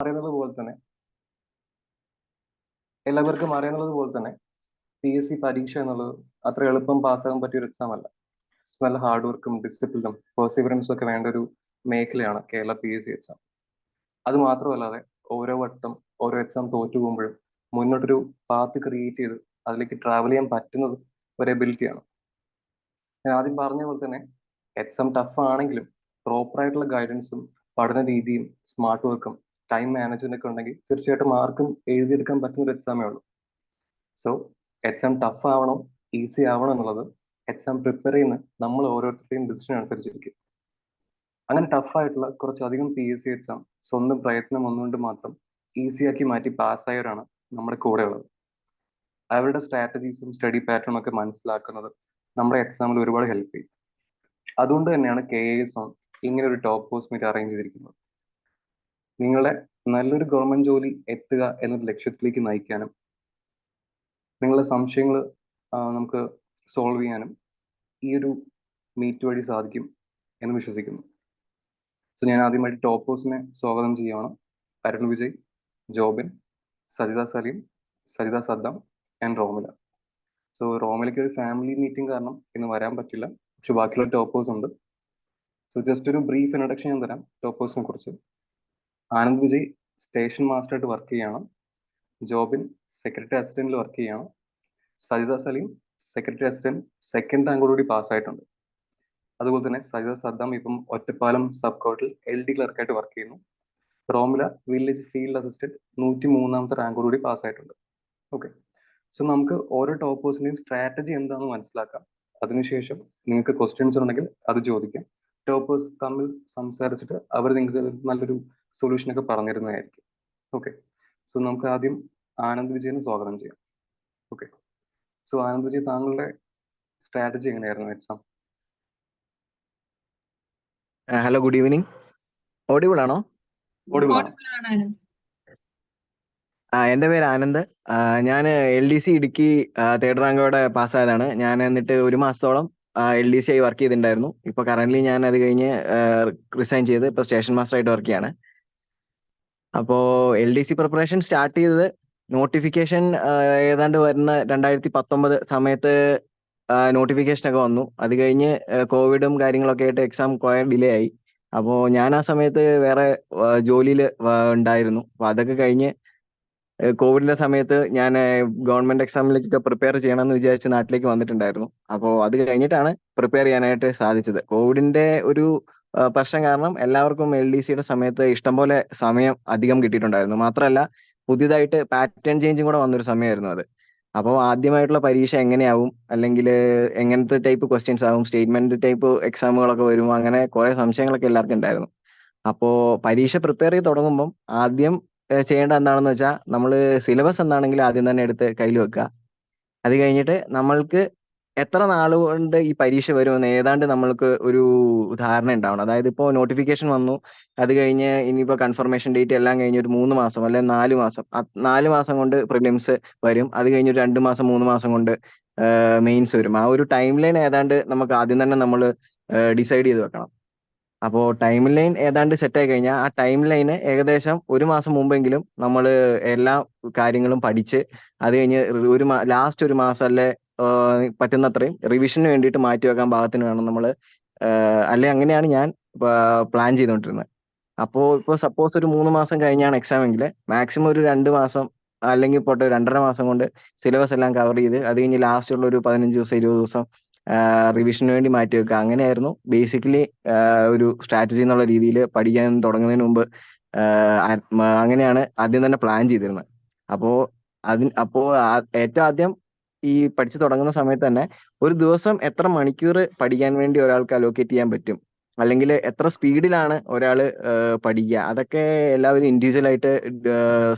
അറിയുന്നത് പോലെ തന്നെ എല്ലാവർക്കും അറിയുന്നത് പോലെ തന്നെ PSC പരീക്ഷ എന്നുള്ളത് അത്ര എളുപ്പം പാസ്സാകാൻ പറ്റിയ ഒരു എക്സാം അല്ല. നല്ല ഹാർഡ് വർക്കും ഡിസിപ്ലിനും പെർസിവറൻസും ഒക്കെ വേണ്ട ഒരു മേഖലയാണ് കേരള PSC എക്സാം. അത് മാത്രമല്ലാതെ ഓരോ വട്ടം ഓരോ എക്സാം തോറ്റു പോകുമ്പോഴും മുന്നോട്ടൊരു പാത്ത് ക്രിയേറ്റ് ചെയ്ത് അതിലേക്ക് ട്രാവൽ ചെയ്യാൻ പറ്റുന്നത് ഒരു എബിലിറ്റിയാണ്. ഞാൻ ആദ്യം പറഞ്ഞ പോലെ തന്നെ എക്സാം ടഫ് ആണെങ്കിലും പ്രോപ്പർ ആയിട്ടുള്ള ഗൈഡൻസും പഠന രീതിയും സ്മാർട്ട് വർക്കും ടൈം മാനേജ്മെന്റ് ഒക്കെ ഉണ്ടെങ്കിൽ തീർച്ചയായിട്ടും മാർക്കും എഴുതിയെടുക്കാൻ പറ്റുന്ന ഒരു എക്സാമേ ഉള്ളൂ. സോ എക്സാം ടഫ് ആവണോ ഈസി ആവണോ എന്നുള്ളത് എക്സാം പ്രിപ്പയർ ചെയ്യുന്ന നമ്മൾ ഓരോരുത്തരുടെയും ഡിസിഷൻ അനുസരിച്ചിരിക്കും. അങ്ങനെ ടഫായിട്ടുള്ള കുറച്ചധികം PSC എക്സാം സ്വന്തം പ്രയത്നം ഒന്നുകൊണ്ട് മാത്രം ഈസിയാക്കി മാറ്റി പാസ്സായവരാണ് നമ്മുടെ കൂടെ ഉള്ളത്. അവരുടെ സ്ട്രാറ്റജീസും സ്റ്റഡി പാറ്റേണും ഒക്കെ മനസ്സിലാക്കുന്നത് നമ്മുടെ എക്സാമിൽ ഒരുപാട് ഹെൽപ്പ് ചെയ്യും. അതുകൊണ്ട് തന്നെയാണ് KIS ഇങ്ങനെ ഒരു ടോപ്പ് പോസ്റ്റ് മീറ്റ് അറേഞ്ച് ചെയ്തിരിക്കുന്നത്. നിങ്ങളെ നല്ലൊരു ഗവൺമെന്റ് ജോലി എത്തുക എന്നൊരു ലക്ഷ്യത്തിലേക്ക് നയിക്കാനും നിങ്ങളുടെ സംശയങ്ങൾ നമുക്ക് സോൾവ് ചെയ്യാനും ഈ ഒരു മീറ്റ് വഴി സാധിക്കും എന്ന് വിശ്വസിക്കുന്നു. സോ ഞാൻ ആദ്യമായിട്ട് ടോപ്പേഴ്സിനെ സ്വാഗതം ചെയ്യുകയാണ്. അരുൺ വിജയ്, ജോബിൻ, സജിത സലീം, സജിത സദ്ദാം ആൻഡ് റോമില. സോ റോമിലയ്ക്ക് ഒരു ഫാമിലി മീറ്റിംഗ് കാരണം ഇന്ന് വരാൻ പറ്റില്ല, പക്ഷെ ബാക്കിയുള്ള ടോപ്പേഴ്സ് ഉണ്ട്. സോ ജസ്റ്റ് ഒരു ബ്രീഫ് ഇൻട്രൊഡക്ഷൻ ഞാൻ തരാം ടോപ്പേഴ്സിനെ കുറിച്ച്. ആനന്ദ് വിജയ് സ്റ്റേഷൻ മാസ്റ്ററായിട്ട് വർക്ക് ചെയ്യാണ്. ജോബിൻ സെക്രട്ടറി അസിസ്റ്റന്റിൽ വർക്ക് ചെയ്യാണ്. Sajitha Saleem secretary assistant second റാങ്കോടുകൂടി പാസ്സായിട്ടുണ്ട്. അതുപോലെ തന്നെ സജിത സദ്ദാം ഇപ്പം ഒറ്റപ്പാലം സബ് കോർട്ടിൽ LD ക്ലർക്കായിട്ട് വർക്ക് ചെയ്യുന്നു. റോമില വില്ലേജ് ഫീൽഡ് അസിസ്റ്റന്റ് 103ാമത്തെ റാങ്കോടുകൂടി പാസ്സായിട്ടുണ്ട്. ഓക്കെ, സോ നമുക്ക് ഓരോ ടോപ്പേഴ്സിന്റെയും സ്ട്രാറ്റജി എന്താണെന്ന് മനസ്സിലാക്കാം. അതിനുശേഷം നിങ്ങൾക്ക് ക്വസ്റ്റ്യൻസ് ഉണ്ടെങ്കിൽ അത് ചോദിക്കാം. ടോപ്പേഴ്സ് തമ്മിൽ സംസാരിച്ചിട്ട് അവർ നിങ്ങൾക്ക് നല്ലൊരു സൊല്യൂഷൻ ഒക്കെ പറഞ്ഞിരുന്നതായിരിക്കും. ഓക്കെ, സോ നമുക്ക് ആദ്യം ആനന്ദ് വിജയനെ സ്വാഗതം ചെയ്യാം. ഓക്കെ, സോ ആനന്ദ് വിജയ്, താങ്കളുടെ സ്ട്രാറ്റജി എങ്ങനെയായിരുന്നു exam? Hello, good evening. Audible ആണോ? ഓഡിബിൾ ആണ്. എൻ്റെ പേര് ആനന്ദ്. ഞാൻ LDC ഇടുക്കി തേർഡ് റാങ്കോടെ പാസ്സായതാണ്. ഞാൻ എന്നിട്ട് ഒരു മാസത്തോളം LDC ആയി വർക്ക് ചെയ്തിട്ടുണ്ടായിരുന്നു. ഇപ്പൊ കറന്റ് ഞാൻ അത് കഴിഞ്ഞ് റിസൈൻ ചെയ്ത് ഇപ്പൊ സ്റ്റേഷൻ മാസ്റ്റർ ആയിട്ട് വർക്ക് ചെയ്യാണ്. അപ്പോ LDC പ്രിപ്പറേഷൻ സ്റ്റാർട്ട് ചെയ്തത് നോട്ടിഫിക്കേഷൻ ഏതാണ്ട് വരുന്ന 2019 സമയത്ത് നോട്ടിഫിക്കേഷൻ ഒക്കെ വന്നു. അത് കഴിഞ്ഞ് കോവിഡും കാര്യങ്ങളൊക്കെ ആയിട്ട് എക്സാം കുറെ ഡിലേ ആയി. അപ്പോൾ ഞാൻ ആ സമയത്ത് വേറെ ജോലിയിൽ ഉണ്ടായിരുന്നു. അപ്പൊ അതൊക്കെ കഴിഞ്ഞ് കോവിഡിന്റെ സമയത്ത് ഞാൻ ഗവൺമെന്റ് എക്സാമിലേക്കൊക്കെ പ്രിപ്പയർ ചെയ്യണമെന്ന് വിചാരിച്ച് നാട്ടിലേക്ക് വന്നിട്ടുണ്ടായിരുന്നു. അപ്പോൾ അത് കഴിഞ്ഞിട്ടാണ് പ്രിപ്പയർ ചെയ്യാനായിട്ട് സാധിച്ചത്. കോവിഡിന്റെ ഒരു പ്രശ്നം കാരണം എല്ലാവർക്കും LDCയുടെ സമയത്ത് ഇഷ്ടംപോലെ സമയം അധികം കിട്ടിയിട്ടുണ്ടായിരുന്നു. മാത്രമല്ല, പുതിയതായിട്ട് പാറ്റേൺ ചേഞ്ചും കൂടെ വന്നൊരു സമയമായിരുന്നു അത്. അപ്പോൾ ആദ്യമായിട്ടുള്ള പരീക്ഷ എങ്ങനെയാവും, അല്ലെങ്കിൽ എങ്ങനത്തെ ടൈപ്പ് ക്വസ്റ്റ്യൻസ് ആവും, സ്റ്റേറ്റ്മെന്റ് ടൈപ്പ് എക്സാമുകളൊക്കെ വരുമോ, അങ്ങനെ കുറെ സംശയങ്ങളൊക്കെ എല്ലാവർക്കും ഉണ്ടായിരുന്നു. അപ്പോൾ പരീക്ഷ പ്രിപ്പയർ ചെയ്ത് തുടങ്ങുമ്പം ആദ്യം ചെയ്യേണ്ട എന്താണെന്ന് വെച്ചാൽ, നമ്മൾ സിലബസ് എന്താണെങ്കിലും ആദ്യം തന്നെ എടുത്ത് കയ്യിൽ വെക്കുക. അത് കഴിഞ്ഞിട്ട് നമ്മൾക്ക് എത്ര നാളുകൊണ്ട് ഈ പരീക്ഷ വരുമെന്ന് ഏതാണ്ട് നമ്മൾക്ക് ഒരു ധാരണ ഉണ്ടാവണം. അതായത് ഇപ്പോൾ നോട്ടിഫിക്കേഷൻ വന്നു, അത് കഴിഞ്ഞ് ഇനിയിപ്പോൾ കൺഫർമേഷൻ ഡേറ്റ് എല്ലാം കഴിഞ്ഞ് ഒരു 3 മാസം അല്ലെങ്കിൽ 4 മാസം, 4 മാസം കൊണ്ട് പ്രിലിംസ് വരും. അത് കഴിഞ്ഞ് ഒരു 2 മാസം 3 മാസം കൊണ്ട് മെയിൻസ് വരും. ആ ഒരു ടൈം ലൈൻ ഏതാണ്ട് നമുക്ക് ആദ്യം തന്നെ നമ്മൾ ഡിസൈഡ് ചെയ്ത് വെക്കണം. അപ്പോൾ ടൈം ലൈൻ ഏതാണ്ട് സെറ്റ് ആയി കഴിഞ്ഞാൽ ആ ടൈം ലൈന് ഏകദേശം ഒരു മാസം മുമ്പെങ്കിലും നമ്മൾ എല്ലാ കാര്യങ്ങളും പഠിച്ച് അത് കഴിഞ്ഞ് ലാസ്റ്റ് ഒരു മാസം അല്ലെ പറ്റുന്നത്രയും റിവിഷന് വേണ്ടിയിട്ട് മാറ്റി വെക്കാൻ പാകത്തിന് വേണം നമ്മൾ. അല്ലെ അങ്ങനെയാണ് ഞാൻ പ്ലാൻ ചെയ്തുകൊണ്ടിരുന്നത്. അപ്പോൾ ഇപ്പോൾ സപ്പോസ് ഒരു 3 മാസം കഴിഞ്ഞാണ് എക്സാം എങ്കിൽ മാക്സിമം ഒരു 2 മാസം അല്ലെങ്കിൽ പോട്ടെ 2.5 മാസം കൊണ്ട് സിലബസ് എല്ലാം കവർ ചെയ്ത് അത് കഴിഞ്ഞ് ലാസ്റ്റ് ഉള്ള ഒരു 15 ദിവസം 20 ദിവസം റിവിഷന് വേണ്ടി മാറ്റി വെക്കുക. അങ്ങനെയായിരുന്നു ബേസിക്കലി ഒരു സ്ട്രാറ്റജി എന്നുള്ള രീതിയിൽ പഠിക്കാൻ തുടങ്ങുന്നതിന് മുമ്പ് അങ്ങനെയാണ് ആദ്യം തന്നെ പ്ലാൻ ചെയ്തിരുന്നത്. അപ്പോൾ ഏറ്റവും ആദ്യം ഈ പഠിച്ചു തുടങ്ങുന്ന സമയത്ത് തന്നെ ഒരു ദിവസം എത്ര മണിക്കൂർ പഠിക്കാൻ വേണ്ടി ഒരാൾക്ക് അലോക്കേറ്റ് ചെയ്യാൻ പറ്റും, അല്ലെങ്കിൽ എത്ര സ്പീഡിലാണ് ഒരാൾ പഠിക്കുക, അതൊക്കെ എല്ലാവരും ഇൻഡിവിജ്വൽ ആയിട്ട്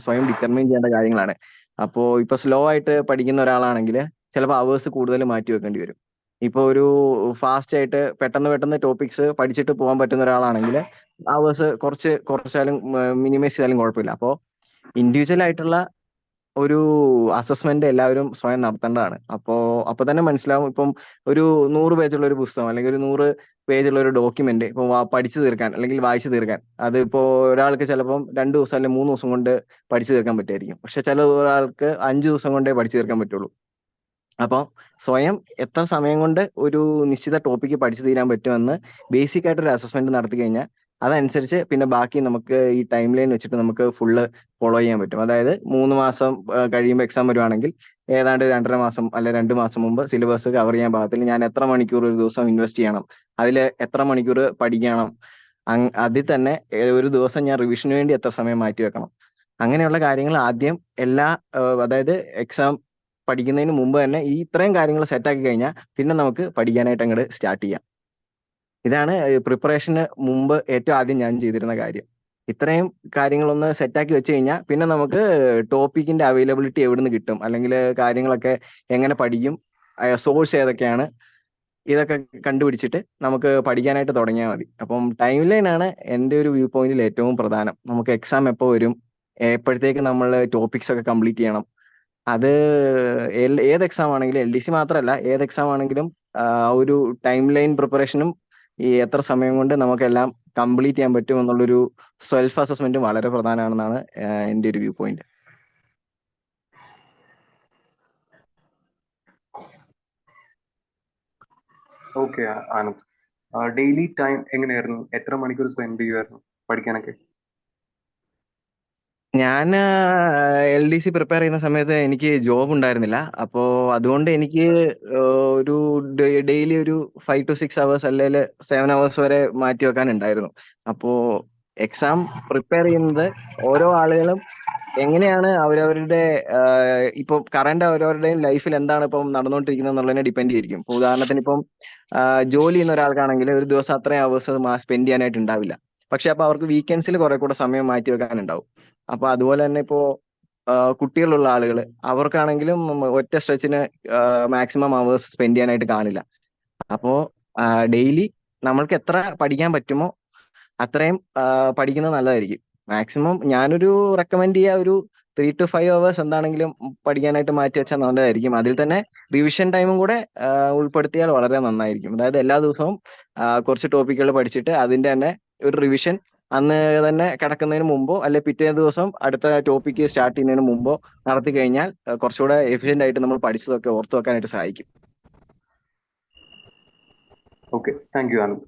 സ്വയം ഡിറ്റർമൈൻ ചെയ്യേണ്ട കാര്യങ്ങളാണ്. അപ്പോൾ ഇപ്പൊ സ്ലോ ആയിട്ട് പഠിക്കുന്ന ഒരാളാണെങ്കിൽ ചിലപ്പോൾ അവേഴ്സ് കൂടുതൽ മാറ്റി വെക്കേണ്ടി വരും. ഇപ്പൊ ഒരു ഫാസ്റ്റ് ആയിട്ട് പെട്ടെന്ന് ടോപ്പിക്സ് പഠിച്ചിട്ട് പോകാൻ പറ്റുന്ന ഒരാളാണെങ്കിൽ അവേഴ്സ് കുറച്ചാലും മിനിമൈസ് ചെയ്താലും കുഴപ്പമില്ല. അപ്പോൾ ഇൻഡിവിജ്വൽ ആയിട്ടുള്ള ഒരു അസസ്മെന്റ് എല്ലാവരും സ്വയം നടത്തേണ്ടതാണ്. അപ്പൊ തന്നെ മനസ്സിലാവും. ഇപ്പം ഒരു 100 പേജുള്ള ഒരു പുസ്തകം അല്ലെങ്കിൽ ഒരു 100 പേജുള്ള ഒരു ഡോക്യുമെന്റ് ഇപ്പൊ പഠിച്ചു തീർക്കാൻ അല്ലെങ്കിൽ വായിച്ചു തീർക്കാൻ, അത് ഇപ്പോ ഒരാൾക്ക് ചിലപ്പം 2 ദിവസം അല്ലെങ്കിൽ 3 ദിവസം കൊണ്ട് പഠിച്ചു തീർക്കാൻ പറ്റുമായിരിക്കും. പക്ഷെ ചില ഒരാൾക്ക് 5 ദിവസം കൊണ്ടേ പഠിച്ചു തീർക്കാൻ പറ്റുള്ളൂ. അപ്പോൾ സ്വയം എത്ര സമയം കൊണ്ട് ഒരു നിശ്ചിത ടോപ്പിക്ക് പഠിച്ചു തീരാൻ പറ്റുമെന്ന് ബേസിക് ആയിട്ടൊരു അസസ്മെന്റ് നടത്തി കഴിഞ്ഞാൽ അതനുസരിച്ച് പിന്നെ ബാക്കി നമുക്ക് ഈ ടൈം ലൈൻ വെച്ചിട്ട് നമുക്ക് ഫുള്ള് ഫോളോ ചെയ്യാൻ പറ്റും. അതായത് 3 മാസം കഴിയുമ്പോൾ എക്സാം വരുവാണെങ്കിൽ ഏതാണ്ട് 2.5 മാസം അല്ലെ 2 മാസം മുമ്പ് സിലബസ് കവർ ചെയ്യാൻ പാകത്തിൽ ഞാൻ എത്ര മണിക്കൂർ ഒരു ദിവസം ഇൻവെസ്റ്റ് ചെയ്യണം, അതിൽ എത്ര മണിക്കൂർ പഠിക്കണം, അതിൽ തന്നെ ഒരു ദിവസം ഞാൻ റിവിഷന് വേണ്ടി എത്ര സമയം മാറ്റി വെക്കണം, അങ്ങനെയുള്ള കാര്യങ്ങൾ ആദ്യം അതായത് എക്സാം പഠിക്കുന്നതിന് മുമ്പ് തന്നെ ഈ ഇത്രയും കാര്യങ്ങൾ സെറ്റാക്കി കഴിഞ്ഞാൽ പിന്നെ നമുക്ക് പഠിക്കാനായിട്ട് അങ്ങോട്ട് സ്റ്റാർട്ട് ചെയ്യാം. ഇതാണ് പ്രിപ്പറേഷന് മുമ്പ് ഏറ്റവും ആദ്യം ഞാൻ ചെയ്തിരുന്ന കാര്യം. ഇത്രയും കാര്യങ്ങളൊന്ന് സെറ്റാക്കി വെച്ച് കഴിഞ്ഞാൽ പിന്നെ നമുക്ക് ടോപ്പിക്കിന്റെ അവൈലബിലിറ്റി എവിടെ നിന്ന് കിട്ടും, അല്ലെങ്കിൽ കാര്യങ്ങളൊക്കെ എങ്ങനെ പഠിക്കും, സോഴ്സ് ഏതൊക്കെയാണ്, ഇതൊക്കെ കണ്ടുപിടിച്ചിട്ട് നമുക്ക് പഠിക്കാനായിട്ട് തുടങ്ങിയാൽ മതി. അപ്പം ടൈം ലൈൻ ആണ് എൻ്റെ ഒരു വ്യൂ പോയിന്റിൽ ഏറ്റവും പ്രധാനം. നമുക്ക് എക്സാം എപ്പോൾ വരും, എപ്പോഴത്തേക്ക് നമ്മൾ ടോപ്പിക്സ് ഒക്കെ കംപ്ലീറ്റ് ചെയ്യണം, അത് ഏത് എക്സാം ആണെങ്കിലും LDC മാത്രമല്ല ഏത് എക്സാം ആണെങ്കിലും ഒരു ടൈം ലൈൻ പ്രിപ്പറേഷനും ഈ എത്ര സമയം കൊണ്ട് നമുക്കെല്ലാം കംപ്ലീറ്റ് ചെയ്യാൻ പറ്റും എന്നുള്ളൊരു സെൽഫ് അസസ്മെന്റും വളരെ പ്രധാനമാണെന്നാണ് എൻ്റെ ഒരു view point. Okay Anand, daily time എങ്ങനെയായിരുന്നു? എത്ര മണിക്കൂർ സ്പെൻഡ് ചെയ്യുമായിരുന്നു പഠിക്കാനൊക്കെ? ഞാൻ LDC പ്രിപ്പയർ ചെയ്യുന്ന സമയത്ത് എനിക്ക് ജോബ് ഉണ്ടായിരുന്നില്ല. അപ്പോ അതുകൊണ്ട് എനിക്ക് ഒരു ഡെയിലി ഒരു 5 to 6 hours അല്ലെങ്കിൽ 7 hours വരെ മാറ്റി വെക്കാനുണ്ടായിരുന്നു. അപ്പോ എക്സാം പ്രിപ്പയർ ചെയ്യുന്നത് ഓരോ ആളുകളും എങ്ങനെയാണ് അവരവരുടെ ഇപ്പൊ കറണ്ട് അവരവരുടെയും ലൈഫിൽ എന്താണ് ഇപ്പം നടന്നുകൊണ്ടിരിക്കുന്നത് എന്നുള്ളതിനെ ഡിപ്പെൻഡ് ചെയ്തിരിക്കും. ഇപ്പൊ ഉദാഹരണത്തിന് ഇപ്പം ജോലി ചെയ്യുന്ന ഒരാൾക്കാണെങ്കിൽ ഒരു ദിവസം അത്രയും അവേഴ്സ് സ്പെൻഡ് ചെയ്യാനായിട്ട് ഉണ്ടാവില്ല. പക്ഷെ അപ്പൊ അവർക്ക് വീക്കെൻഡ്സിൽ കുറെ കൂടെ സമയം മാറ്റി വെക്കാനുണ്ടാവും. അപ്പൊ അതുപോലെ തന്നെ ഇപ്പോ കുട്ടികളുള്ള ആളുകൾ, അവർക്കാണെങ്കിലും ഒറ്റ സ്ട്രെച്ചിന് മാക്സിമം അവേഴ്സ് സ്പെൻഡ് ചെയ്യാനായിട്ട് കാണില്ല. അപ്പോ ഡെയിലി നമ്മൾക്ക് എത്ര പഠിക്കാൻ പറ്റുമോ അത്രയും പഠിക്കുന്നത് നല്ലതായിരിക്കും. മാക്സിമം ഞാനൊരു റെക്കമെൻഡ് ചെയ്യുക ഒരു 3 to 5 hours എന്താണെങ്കിലും പഠിക്കാനായിട്ട് മാറ്റി വെച്ചാൽ നല്ലതായിരിക്കും. അതിൽ തന്നെ റിവിഷൻ ടൈമും കൂടെ ഉൾപ്പെടുത്തിയാൽ വളരെ നന്നായിരിക്കും. അതായത് എല്ലാ ദിവസവും കുറച്ച് ടോപ്പിക്കുകൾ പഠിച്ചിട്ട് അതിന്റെ തന്നെ ഒരു റിവിഷൻ അന്ന് തന്നെ കിടക്കുന്നതിന് മുമ്പോ അല്ലെ പിറ്റേ ദിവസം അടുത്ത ടോപ്പിക്ക് സ്റ്റാർട്ട് ചെയ്യുന്നതിന് മുമ്പോ നടത്തി കഴിഞ്ഞാൽ കുറച്ചുകൂടെ എഫിഷ്യന്റ് ആയിട്ട് നമ്മൾ പഠിച്ചതൊക്കെ ഓർത്തു വെക്കാനായിട്ട് സഹായിക്കും. Okay, thank U Anand.